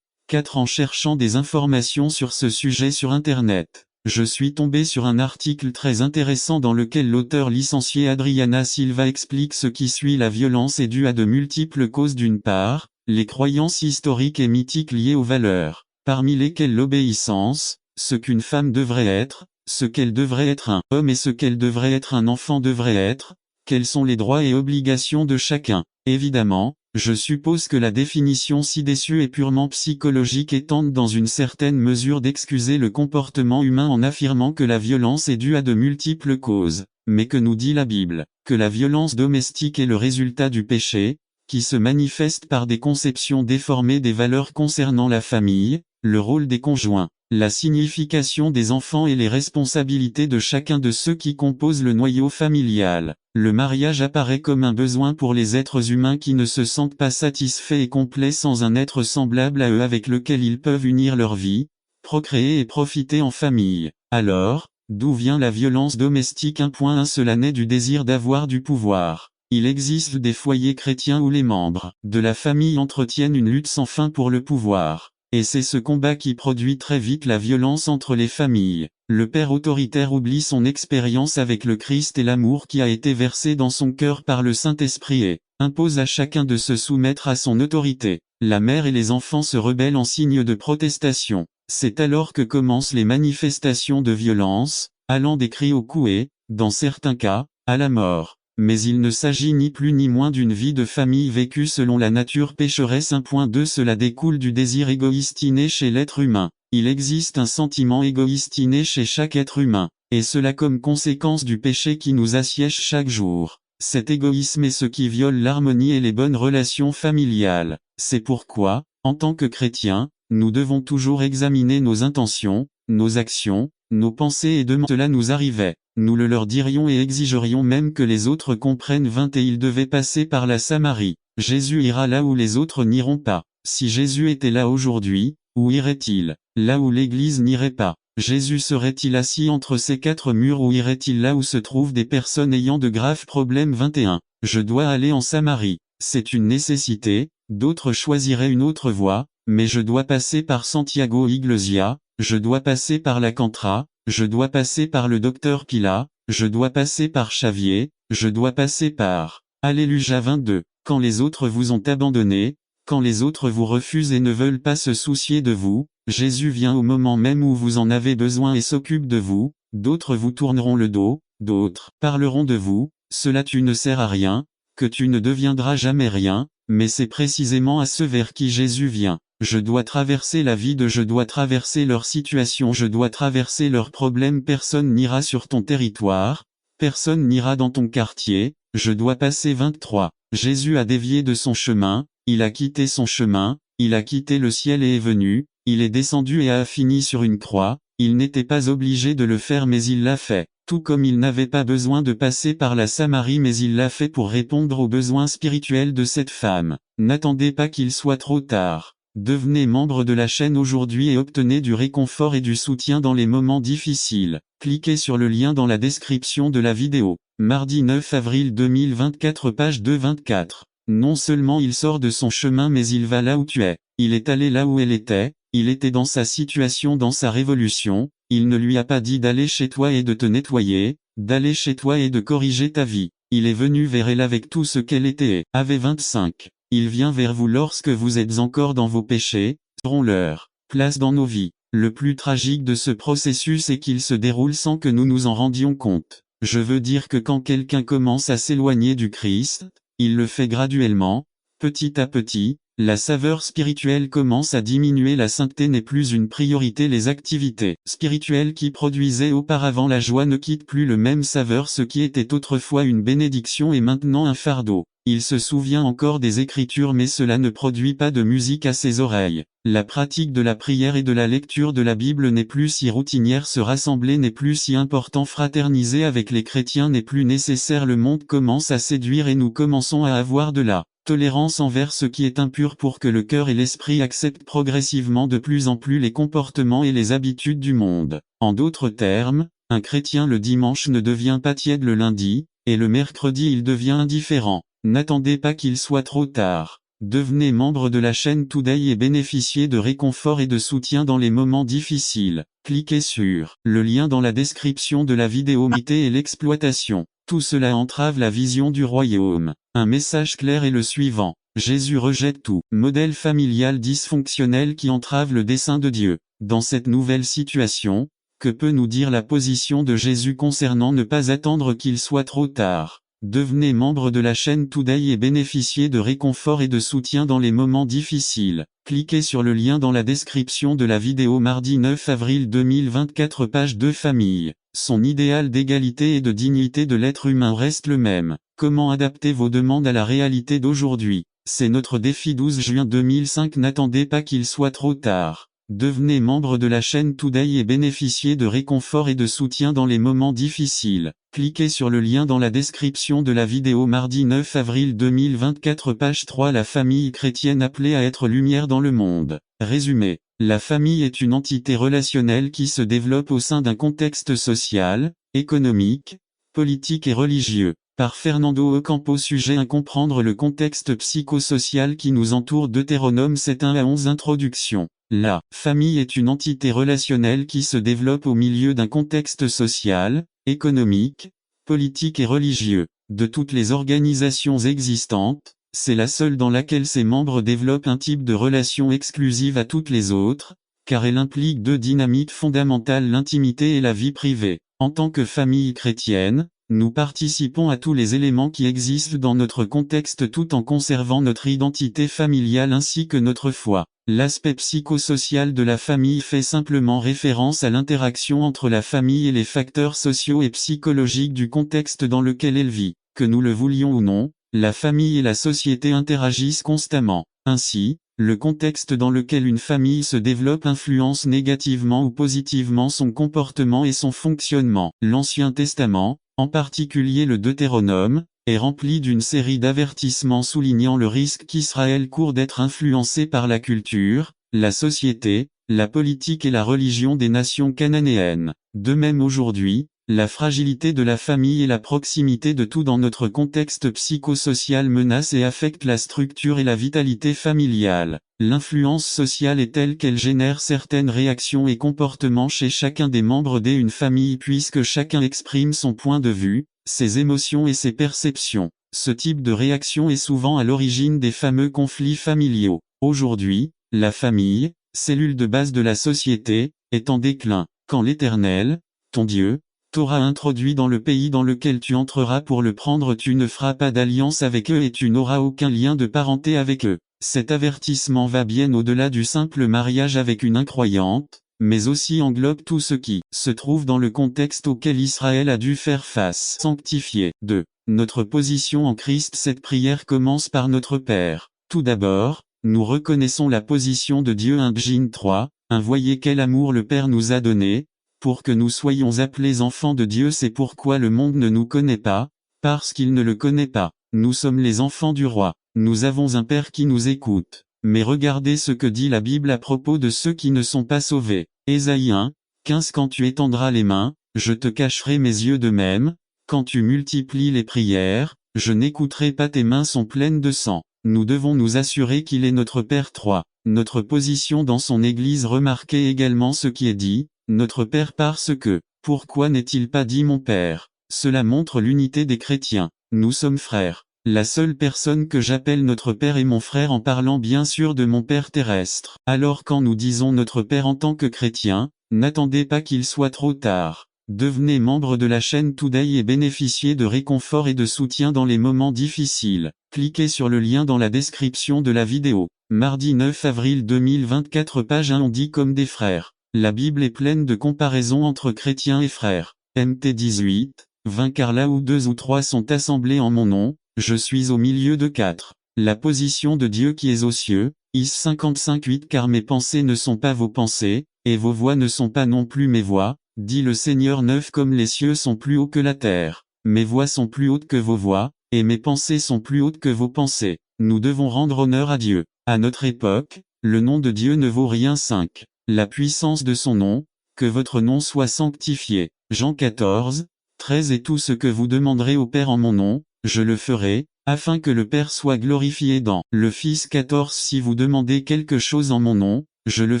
4 En cherchant des informations sur ce sujet sur Internet, je suis tombé sur un article très intéressant dans lequel l'auteur licencié Adriana Silva explique ce qui suit. La violence est due à de multiples causes. D'une part, les croyances historiques et mythiques liées aux valeurs, parmi lesquelles l'obéissance, ce qu'une femme devrait être, ce qu'elle devrait être un homme et ce qu'elle devrait être un enfant devrait être, quels sont les droits et obligations de chacun. Évidemment, je suppose que la définition ci-dessus est purement psychologique et tente dans une certaine mesure d'excuser le comportement humain en affirmant que la violence est due à de multiples causes. Mais que nous dit la Bible? Que la violence domestique est le résultat du péché, qui se manifeste par des conceptions déformées des valeurs concernant la famille, le rôle des conjoints, la signification des enfants et les responsabilités de chacun de ceux qui composent le noyau familial. Le mariage apparaît comme un besoin pour les êtres humains qui ne se sentent pas satisfaits et complets sans un être semblable à eux avec lequel ils peuvent unir leur vie, procréer et profiter en famille. Alors, d'où vient la violence domestique? 1.1 Cela naît du désir d'avoir du pouvoir. Il existe des foyers chrétiens où les membres de la famille entretiennent une lutte sans fin pour le pouvoir. Et c'est ce combat qui produit très vite la violence entre les familles. Le père autoritaire oublie son expérience avec le Christ et l'amour qui a été versé dans son cœur par le Saint-Esprit et impose à chacun de se soumettre à son autorité. La mère et les enfants se rebellent en signe de protestation. C'est alors que commencent les manifestations de violence, allant des cris aux coups et, dans certains cas, à la mort. Mais il ne s'agit ni plus ni moins d'une vie de famille vécue selon la nature pécheresse. 1.2 Cela découle du désir égoïste inné chez l'être humain. Il existe un sentiment égoïste inné chez chaque être humain, et cela comme conséquence du péché qui nous assiège chaque jour. Cet égoïsme est ce qui viole l'harmonie et les bonnes relations familiales. C'est pourquoi, en tant que chrétiens, nous devons toujours examiner nos intentions, nos actions, nos pensées et demander cela nous arrivait. Nous le leur dirions et exigerions même que les autres comprennent. 20 Et il devait passer par la Samarie. Jésus ira là où les autres n'iront pas. Si Jésus était là aujourd'hui, où irait-il? Là où l'Église n'irait pas. Jésus serait-il assis entre ces quatre murs ou irait-il là où se trouvent des personnes ayant de graves problèmes? 21 Je dois aller en Samarie. C'est une nécessité, d'autres choisiraient une autre voie, mais je dois passer par Santiago Iglesia, je dois passer par la Cantra, je dois passer par le docteur Pila, je dois passer par Xavier, je dois passer par Alléluia. 22 Quand les autres vous ont abandonné, quand les autres vous refusent et ne veulent pas se soucier de vous, Jésus vient au moment même où vous en avez besoin et s'occupe de vous. D'autres vous tourneront le dos, d'autres parleront de vous, cela tu ne sers à rien, que tu ne deviendras jamais rien, mais c'est précisément à ceux vers qui Jésus vient. Je dois traverser la vide, je dois traverser leur situation, je dois traverser leurs problèmes. Personne n'ira sur ton territoire, personne n'ira dans ton quartier, je dois passer. 23 Jésus a dévié de son chemin, il a quitté son chemin, il a quitté le ciel et est venu, il est descendu et a fini sur une croix. Il n'était pas obligé de le faire mais il l'a fait. Tout comme il n'avait pas besoin de passer par la Samarie mais il l'a fait pour répondre aux besoins spirituels de cette femme. N'attendez pas qu'il soit trop tard. Devenez membre de la chaîne aujourd'hui et obtenez du réconfort et du soutien dans les moments difficiles. Cliquez sur le lien dans la description de la vidéo. Mardi 9 avril 2024 page 224. Non seulement il sort de son chemin mais il va là où tu es. Il est allé là où elle était, il était dans sa situation, dans sa révolution, il ne lui a pas dit d'aller chez toi et de te nettoyer, d'aller chez toi et de corriger ta vie. Il est venu vers elle avec tout ce qu'elle était et avait. 25. Il vient vers vous lorsque vous êtes encore dans vos péchés, seront leur place dans nos vies. Le plus tragique de ce processus est qu'il se déroule sans que nous nous en rendions compte. Je veux dire que quand quelqu'un commence à s'éloigner du Christ, il le fait graduellement, petit à petit, la saveur spirituelle commence à diminuer, la sainteté n'est plus une priorité, les activités spirituelles qui produisaient auparavant la joie ne quittent plus le même saveur, ce qui était autrefois une bénédiction est maintenant un fardeau. Il se souvient encore des Écritures mais cela ne produit pas de musique à ses oreilles. La pratique de la prière et de la lecture de la Bible n'est plus si routinière, se rassembler n'est plus si important, fraterniser avec les chrétiens n'est plus nécessaire, le monde commence à séduire et nous commençons à avoir de la tolérance envers ce qui est impur pour que le cœur et l'esprit acceptent progressivement de plus en plus les comportements et les habitudes du monde. En d'autres termes, un chrétien le dimanche ne devient pas tiède le lundi, et le mercredi il devient indifférent. N'attendez pas qu'il soit trop tard. Devenez membre de la chaîne Today et bénéficiez de réconfort et de soutien dans les moments difficiles. Cliquez sur le lien dans la description de la vidéo. Mité et l'exploitation. Tout cela entrave la vision du royaume. Un message clair est le suivant. Jésus rejette tout modèle familial dysfonctionnel qui entrave le dessein de Dieu. Dans cette nouvelle situation, Que peut nous dire la position de Jésus concernant ne pas attendre qu'il soit trop tard? Devenez membre de la chaîne Today et bénéficiez de réconfort et de soutien dans les moments difficiles. Cliquez sur le lien dans la description de la vidéo mardi 9 avril 2024 page 2 Famille. Son idéal d'égalité et de dignité de l'être humain reste le même. Comment adapter vos demandes à la réalité d'aujourd'hui? C'est notre défi 12 juin 2005. N'attendez pas qu'il soit trop tard. Devenez membre de la chaîne Today et bénéficiez de réconfort et de soutien dans les moments difficiles. Cliquez sur le lien dans la description de la vidéo mardi 9 avril 2024 page 3 La famille chrétienne appelée à être lumière dans le monde. Résumé. La famille est une entité relationnelle qui se développe au sein d'un contexte social, économique, politique et religieux. Par Fernando Ocampo. Sujet 1. Comprendre le contexte psychosocial qui nous entoure. Deutéronome 7:1 à 11. Introduction. La famille est une entité relationnelle qui se développe au milieu d'un contexte social, économique, politique et religieux. De toutes les organisations existantes, c'est la seule dans laquelle ses membres développent un type de relation exclusive à toutes les autres, car elle implique deux dynamiques fondamentales: l'intimité et la vie privée. En tant que famille chrétienne, nous participons à tous les éléments qui existent dans notre contexte tout en conservant notre identité familiale ainsi que notre foi. L'aspect psychosocial de la famille fait simplement référence à l'interaction entre la famille et les facteurs sociaux et psychologiques du contexte dans lequel elle vit. Que nous le voulions ou non, la famille et la société interagissent constamment. Ainsi, le contexte dans lequel une famille se développe influence négativement ou positivement son comportement et son fonctionnement. L'Ancien Testament, en particulier le Deutéronome, est rempli d'une série d'avertissements soulignant le risque qu'Israël court d'être influencé par la culture, la société, la politique et la religion des nations cananéennes. De même aujourd'hui, la fragilité de la famille et la proximité de tout dans notre contexte psychosocial menacent et affectent la structure et la vitalité familiale. L'influence sociale est telle qu'elle génère certaines réactions et comportements chez chacun des membres d'une famille puisque chacun exprime son point de vue, ses émotions et ses perceptions. Ce type de réaction est souvent à l'origine des fameux conflits familiaux. Aujourd'hui, la famille, cellule de base de la société, est en déclin. Quand l'Éternel, ton Dieu, t'aura introduit dans le pays dans lequel tu entreras pour le prendre, tu ne feras pas d'alliance avec eux et tu n'auras aucun lien de parenté avec eux. Cet avertissement va bien au-delà du simple mariage avec une incroyante, mais aussi englobe tout ce qui se trouve dans le contexte auquel Israël a dû faire face. Sanctifié. 2. Notre position en Christ. Cette prière commence par notre Père. Tout d'abord, nous reconnaissons la position de Dieu. 1 Jin 3, voyez quel amour le Père nous a donné, pour que nous soyons appelés enfants de Dieu. C'est pourquoi le monde ne nous connaît pas, parce qu'il ne le connaît pas. Nous sommes les enfants du roi. Nous avons un Père qui nous écoute. Mais regardez ce que dit la Bible à propos de ceux qui ne sont pas sauvés. Ésaïe 1:15 Quand tu étendras les mains, je te cacherai mes yeux. De même, quand tu multiplies les prières, je n'écouterai pas. Tes mains sont pleines de sang. Nous devons nous assurer qu'il est notre Père. 3. Notre position dans son Église. Remarquez également ce qui est dit, notre Père, parce que, pourquoi n'est-il pas dit mon Père? Cela montre l'unité des chrétiens. Nous sommes frères. La seule personne que j'appelle notre Père est mon frère, en parlant bien sûr de mon Père terrestre. Alors quand nous disons notre Père en tant que chrétien, n'attendez pas qu'il soit trop tard. Devenez membre de la chaîne Today et bénéficiez de réconfort et de soutien dans les moments difficiles. Cliquez sur le lien dans la description de la vidéo. Mardi 9 avril 2024 page 1 On dit comme des frères. La Bible est pleine de comparaisons entre chrétiens et frères. Mt 18:20 Car là où 2 ou 3 sont assemblés en mon nom, je suis au milieu de 4. La position de Dieu qui est aux cieux. Is 55:8 Car mes pensées ne sont pas vos pensées, et vos voix ne sont pas non plus mes voix, dit le Seigneur. 9 Comme les cieux sont plus hauts que la terre, mes voix sont plus hautes que vos voix, et mes pensées sont plus hautes que vos pensées. Nous devons rendre honneur à Dieu. À notre époque, le nom de Dieu ne vaut rien. 5. La puissance de son nom, que votre nom soit sanctifié. Jean 14:13 Et tout ce que vous demanderez au Père en mon nom, je le ferai, afin que le Père soit glorifié dans le Fils. 14 Si vous demandez quelque chose en mon nom, je le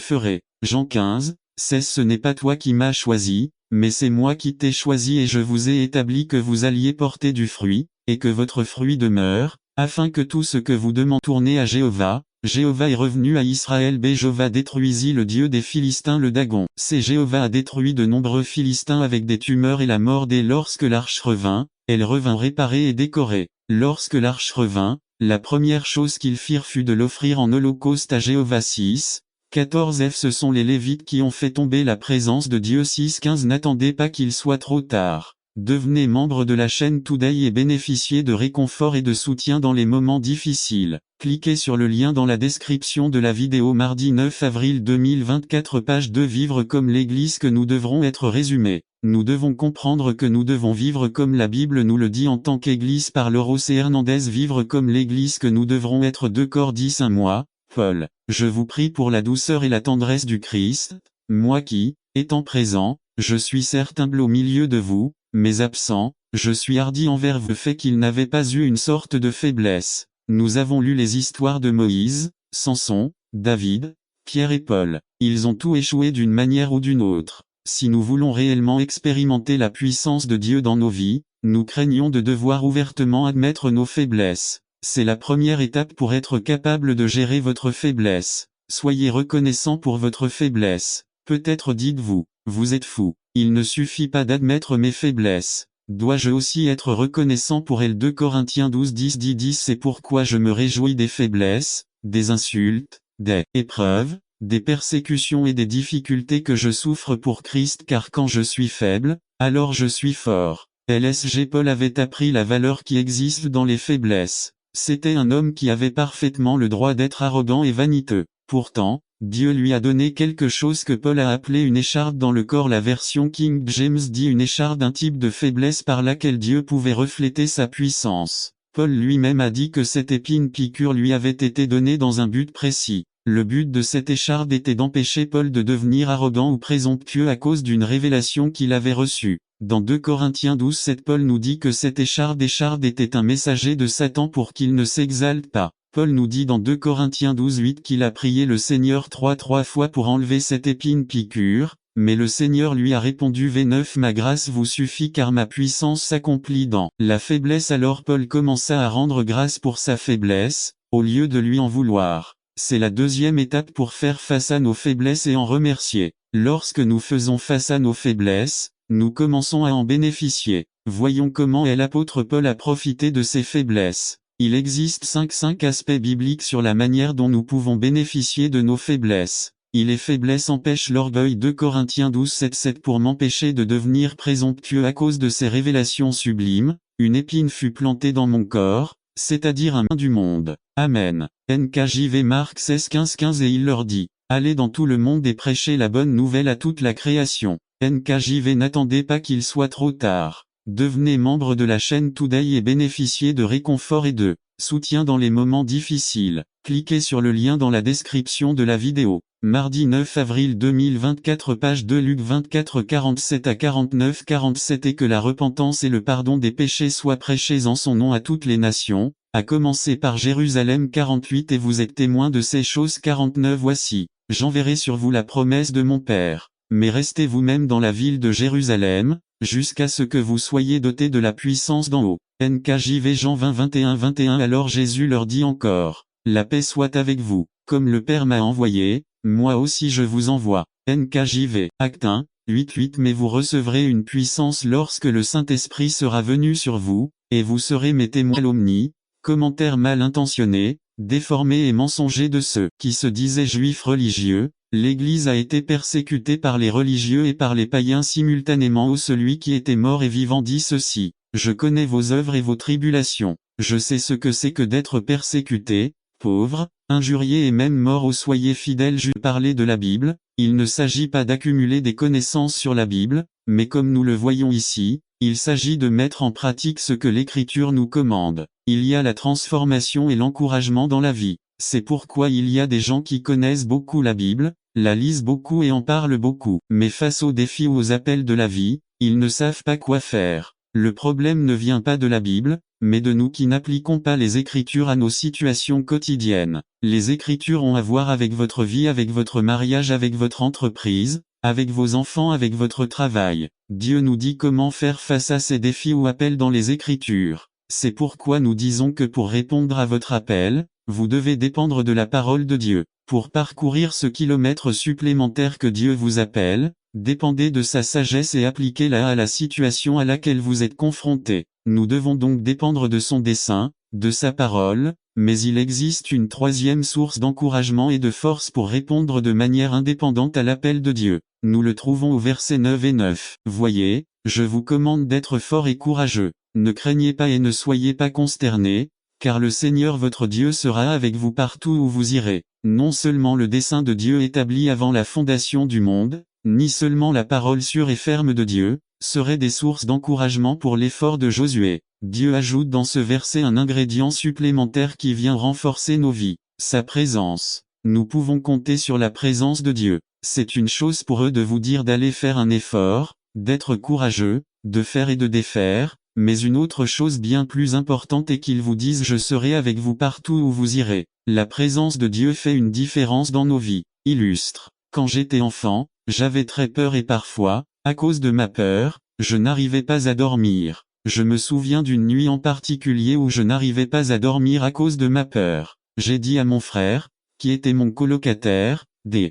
ferai. Jean 15:16 Ce n'est pas toi qui m'as choisi, mais c'est moi qui t'ai choisi et je vous ai établi que vous alliez porter du fruit, et que votre fruit demeure, afin que tout ce que vous demandez tourne à Jéhovah, Jéhovah est revenu à Israël. B. Jéhovah détruisit le dieu des Philistins le Dagon. C. Jéhovah a détruit de nombreux Philistins avec des tumeurs et la mort. D. Lorsque l'arche revint, elle revint réparée et décorée. Lorsque l'arche revint, la première chose qu'ils firent fut de l'offrir en holocauste à Jéhovah. 6. 14 F. Ce sont les Lévites qui ont fait tomber la présence de Dieu. 6. 15 N'attendez pas qu'il soit trop tard. Devenez membre de la chaîne Today et bénéficiez de réconfort et de soutien dans les moments difficiles. Cliquez sur le lien dans la description de la vidéo. Mardi 9 avril 2024 Page 2 Vivre comme l'Église que nous devrons être résumé. Nous devons comprendre que nous devons vivre comme la Bible nous le dit en tant qu'Église par Lauro C. Hernandez. Vivre comme l'Église que nous devrons être. 2 Corinthiens 10 1 Moi, Paul, je vous prie pour la douceur et la tendresse du Christ, moi qui, étant présent, je suis certes humble au milieu de vous, mais absent, je suis hardi envers vous. Fait qu'il n'avait pas eu une sorte de faiblesse. Nous avons lu les histoires de Moïse, Samson, David, Pierre et Paul. Ils ont tous échoué d'une manière ou d'une autre. Si nous voulons réellement expérimenter la puissance de Dieu dans nos vies, nous craignons de devoir ouvertement admettre nos faiblesses. C'est la première étape pour être capable de gérer votre faiblesse. Soyez reconnaissant pour votre faiblesse. Peut-être dites-vous, vous êtes fou. Il ne suffit pas d'admettre mes faiblesses. Dois-je aussi être reconnaissant pour elles? 2 Corinthiens 12 10 10 10 C'est pourquoi je me réjouis des faiblesses, des insultes, des épreuves, des persécutions et des difficultés que je souffre pour Christ, car quand je suis faible, alors je suis fort. LSG Paul avait appris la valeur qui existe dans les faiblesses. C'était un homme qui avait parfaitement le droit d'être arrogant et vaniteux. Pourtant, Dieu lui a donné quelque chose que Paul a appelé une écharde dans le corps. La version King James dit une écharde, un type de faiblesse par laquelle Dieu pouvait refléter sa puissance. Paul lui-même a dit que cette épine piqûre lui avait été donnée dans un but précis. Le but de cette écharde était d'empêcher Paul de devenir arrogant ou présomptueux à cause d'une révélation qu'il avait reçue. Dans 2 Corinthiens 12 7 Paul nous dit que cette écharde était un messager de Satan pour qu'il ne s'exalte pas. Paul nous dit dans 2 Corinthiens 12 8 qu'il a prié le Seigneur trois fois pour enlever cette épine piqûre, mais le Seigneur lui a répondu V9 Ma grâce vous suffit car ma puissance s'accomplit dans la faiblesse. Alors Paul commença à rendre grâce pour sa faiblesse, au lieu de lui en vouloir. C'est la deuxième étape pour faire face à nos faiblesses et en remercier. Lorsque nous faisons face à nos faiblesses, nous commençons à en bénéficier. Voyons comment l'apôtre Paul a profité de ses faiblesses. Il existe 5 aspects bibliques sur la manière dont nous pouvons bénéficier de nos faiblesses. Les faiblesses empêchent l'orgueil. 2 Corinthiens 12 7 7 Pour m'empêcher de devenir présomptueux à cause de ces révélations sublimes, une épine fut plantée dans mon corps, c'est-à-dire un main du monde. Amen. NKJV Marc 16 15 15 Et il leur dit, allez dans tout le monde et prêchez la bonne nouvelle à toute la création. NKJV N'attendez pas qu'il soit trop tard. Devenez membre de la chaîne Today et bénéficiez de réconfort et de soutien dans les moments difficiles. Cliquez sur le lien dans la description de la vidéo. Mardi 9 avril 2024 Page 2 Luc 24 47 à 49 47 Et que la repentance et le pardon des péchés soient prêchés en son nom à toutes les nations, à commencer par Jérusalem. 48 Et vous êtes témoins de ces choses. 49 Voici, j'enverrai sur vous la promesse de mon Père. Mais restez vous-même dans la ville de Jérusalem, jusqu'à ce que vous soyez dotés de la puissance d'en haut. NKJV Jean 20 21 21 Alors Jésus leur dit encore, la paix soit avec vous, comme le Père m'a envoyé, moi aussi je vous envoie. NKJV Actes 1 8 8 Mais vous recevrez une puissance lorsque le Saint-Esprit sera venu sur vous, et vous serez mes témoins. L'omni, commentaire mal intentionné, déformé et mensonger de ceux qui se disaient juifs religieux. L'Église a été persécutée par les religieux et par les païens simultanément. Ô celui qui était mort et vivant dit ceci, je connais vos œuvres et vos tribulations, je sais ce que c'est que d'être persécuté, pauvre, injurié et même mort. Ô soyez fidèles. Je parlais de la Bible, il ne s'agit pas d'accumuler des connaissances sur la Bible, mais comme nous le voyons ici, il s'agit de mettre en pratique ce que l'Écriture nous commande. Il y a la transformation et l'encouragement dans la vie. C'est pourquoi il y a des gens qui connaissent beaucoup la Bible, la lisent beaucoup et en parlent beaucoup. Mais face aux défis ou aux appels de la vie, ils ne savent pas quoi faire. Le problème ne vient pas de la Bible, mais de nous qui n'appliquons pas les Écritures à nos situations quotidiennes. Les Écritures ont à voir avec votre vie, avec votre mariage, avec votre entreprise, avec vos enfants, avec votre travail. Dieu nous dit comment faire face à ces défis ou appels dans les Écritures. C'est pourquoi nous disons que pour répondre à votre appel, Vous devez dépendre de la parole de Dieu. Pour parcourir ce kilomètre supplémentaire que Dieu vous appelle, dépendez de sa sagesse et appliquez-la à la situation à laquelle vous êtes confronté. Nous devons donc dépendre de son dessein, de sa parole, mais il existe une troisième source d'encouragement et de force pour répondre de manière indépendante à l'appel de Dieu. Nous le trouvons au verset 9 et 9. Voyez, je vous commande d'être fort et courageux. Ne craignez pas et ne soyez pas consternés, car le Seigneur votre Dieu sera avec vous partout où vous irez. Non seulement le dessein de Dieu établi avant la fondation du monde, ni seulement la parole sûre et ferme de Dieu, seraient des sources d'encouragement pour l'effort de Josué. Dieu ajoute dans ce verset un ingrédient supplémentaire qui vient renforcer nos vies, sa présence. Nous pouvons compter sur la présence de Dieu. C'est une chose pour eux de vous dire d'aller faire un effort, d'être courageux, de faire et de défaire, mais une autre chose bien plus importante est qu'ils vous disent je serai avec vous partout où vous irez. La présence de Dieu fait une différence dans nos vies. Illustre. Quand j'étais enfant, j'avais très peur et parfois, à cause de ma peur, je n'arrivais pas à dormir. Je me souviens d'une nuit en particulier où je n'arrivais pas à dormir à cause de ma peur. J'ai dit à mon frère, qui était mon colocataire,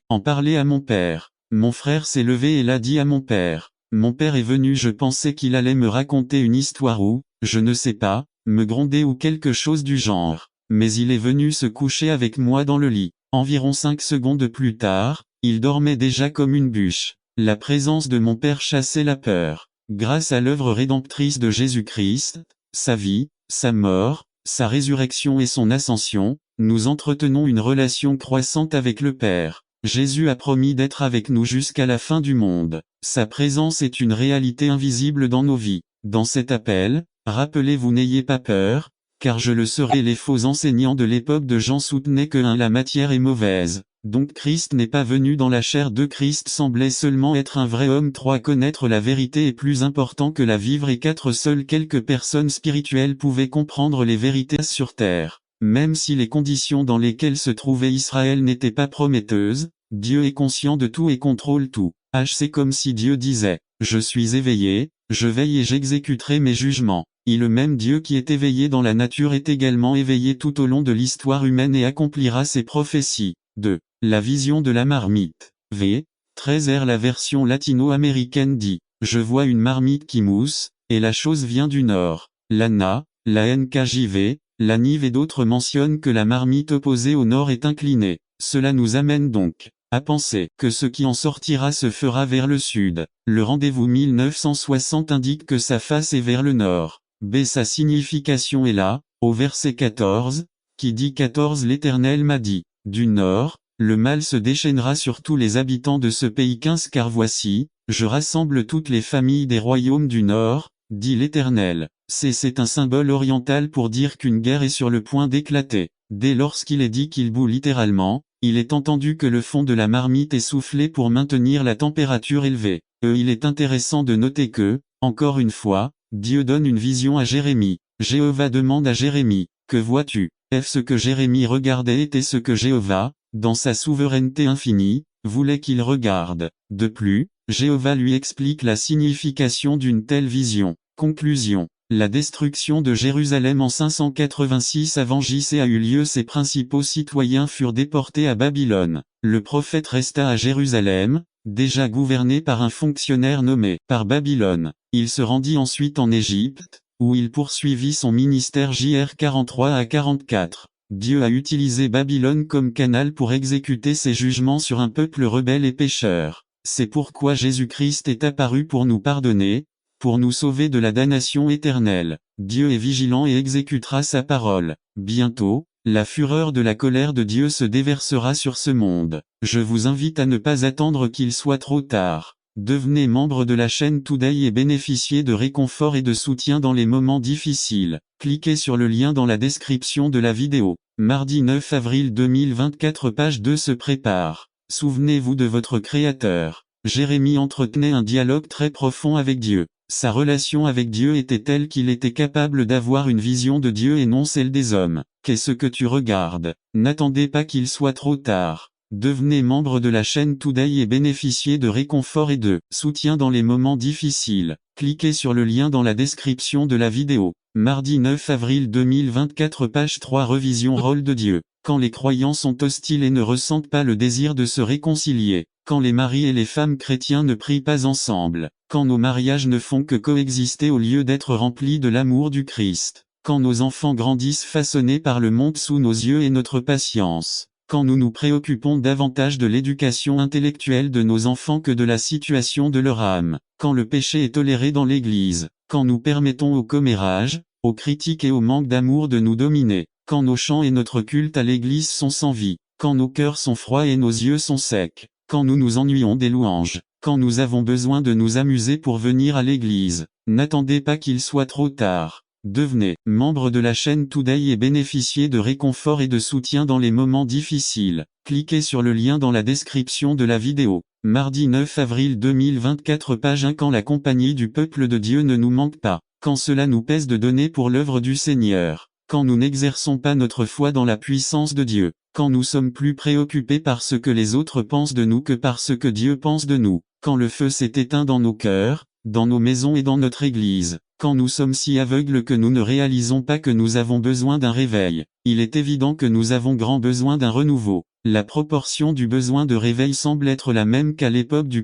en parler à mon père. Mon frère s'est levé et l'a dit à mon père. Mon père est venu, je pensais qu'il allait me raconter une histoire ou, je ne sais pas, me gronder ou quelque chose du genre. Mais il est venu se coucher avec moi dans le lit. Environ 5 secondes plus tard, il dormait déjà comme une bûche. La présence de mon père chassait la peur. Grâce à l'œuvre rédemptrice de Jésus-Christ, sa vie, sa mort, sa résurrection et son ascension, nous entretenons une relation croissante avec le Père. Jésus a promis d'être avec nous jusqu'à la fin du monde. Sa présence est une réalité invisible dans nos vies. Dans cet appel, rappelez-vous n'ayez pas peur, car je le serai. Les faux enseignants de l'époque de Jean soutenaient que la matière est mauvaise. Donc Christ n'est pas venu dans la chair. De Christ semblait seulement être un vrai homme. 3 Connaître la vérité est plus important que la vivre. Et 4 Seules quelques personnes spirituelles pouvaient comprendre les vérités sur terre. Même si les conditions dans lesquelles se trouvait Israël n'étaient pas prometteuses, Dieu est conscient de tout et contrôle tout. C'est comme si Dieu disait, « Je suis éveillé, je veille et j'exécuterai mes jugements ». Le même Dieu qui est éveillé dans la nature est également éveillé tout au long de l'histoire humaine et accomplira ses prophéties. 2. La vision de la marmite. 13 R. La version latino-américaine dit, « Je vois une marmite qui mousse, et la chose vient du nord ». L'ANA, la NKJV, la NIV et d'autres mentionnent que la marmite opposée au nord est inclinée. Cela nous amène donc à penser que ce qui en sortira se fera vers le sud. Le rendez-vous 1960 indique que sa face est vers le nord. Sa signification est là, au verset 14, qui dit 14 L'Éternel m'a dit, du nord, le mal se déchaînera sur tous les habitants de ce pays. 15 Car voici, je rassemble toutes les familles des royaumes du nord, dit l'Éternel. C'est un symbole oriental pour dire qu'une guerre est sur le point d'éclater. Dès lorsqu'il est dit qu'il bout littéralement, il est entendu que le fond de la marmite est soufflé pour maintenir la température élevée. Il est intéressant de noter que, encore une fois, Dieu donne une vision à Jérémie. Jéhovah demande à Jérémie, « Que vois-tu » Ce que Jérémie regardait était ce que Jéhovah, dans sa souveraineté infinie, voulait qu'il regarde. De plus, Jéhovah lui explique la signification d'une telle vision. Conclusion. La destruction de Jérusalem en 586 avant JC a eu lieu. Ses principaux citoyens furent déportés à Babylone. Le prophète resta à Jérusalem, déjà gouverné par un fonctionnaire nommé par Babylone. Il se rendit ensuite en Égypte, où il poursuivit son ministère JR 43 à 44. Dieu a utilisé Babylone comme canal pour exécuter ses jugements sur un peuple rebelle et pécheur. C'est pourquoi Jésus-Christ est apparu pour nous pardonner, pour nous sauver de la damnation éternelle. Dieu est vigilant et exécutera sa parole. Bientôt, la fureur de la colère de Dieu se déversera sur ce monde. Je vous invite à ne pas attendre qu'il soit trop tard. Devenez membre de la chaîne Today et bénéficiez de réconfort et de soutien dans les moments difficiles. Cliquez sur le lien dans la description de la vidéo. Mardi 9 avril 2024 Page 2 se prépare. Souvenez-vous de votre Créateur. Jérémie entretenait un dialogue très profond avec Dieu. Sa relation avec Dieu était telle qu'il était capable d'avoir une vision de Dieu et non celle des hommes. Qu'est-ce que tu regardes? N'attendez pas qu'il soit trop tard. Devenez membre de la chaîne Today et bénéficiez de réconfort et de soutien dans les moments difficiles. Cliquez sur le lien dans la description de la vidéo. Mardi 9 avril 2024 Page 3 Revision Rôle de Dieu. quand les croyants sont hostiles et ne ressentent pas le désir de se réconcilier, quand les maris et les femmes chrétiens ne prient pas ensemble, quand nos mariages ne font que coexister au lieu d'être remplis de l'amour du Christ, quand nos enfants grandissent façonnés par le monde sous nos yeux et notre patience, quand nous nous préoccupons davantage de l'éducation intellectuelle de nos enfants que de la situation de leur âme, quand le péché est toléré dans l'Église, quand nous permettons aux commérages, aux critiques et au manque d'amour de nous dominer, quand nos chants et notre culte à l'Église sont sans vie, quand nos cœurs sont froids et nos yeux sont secs, quand nous nous ennuyons des louanges, quand nous avons besoin de nous amuser pour venir à l'Église, n'attendez pas qu'il soit trop tard. Devenez membre de la chaîne Today et bénéficiez de réconfort et de soutien dans les moments difficiles. Cliquez sur le lien dans la description de la vidéo. Mardi 9 avril 2024 page 1 quand la compagnie du peuple de Dieu ne nous manque pas, quand cela nous pèse de donner pour l'œuvre du Seigneur, quand nous n'exerçons pas notre foi dans la puissance de Dieu, quand nous sommes plus préoccupés par ce que les autres pensent de nous que par ce que Dieu pense de nous, quand le feu s'est éteint dans nos cœurs, dans nos maisons et dans notre Église, quand nous sommes si aveugles que nous ne réalisons pas que nous avons besoin d'un réveil, il est évident que nous avons grand besoin d'un renouveau. La proportion du besoin de réveil semble être la même qu'à l'époque du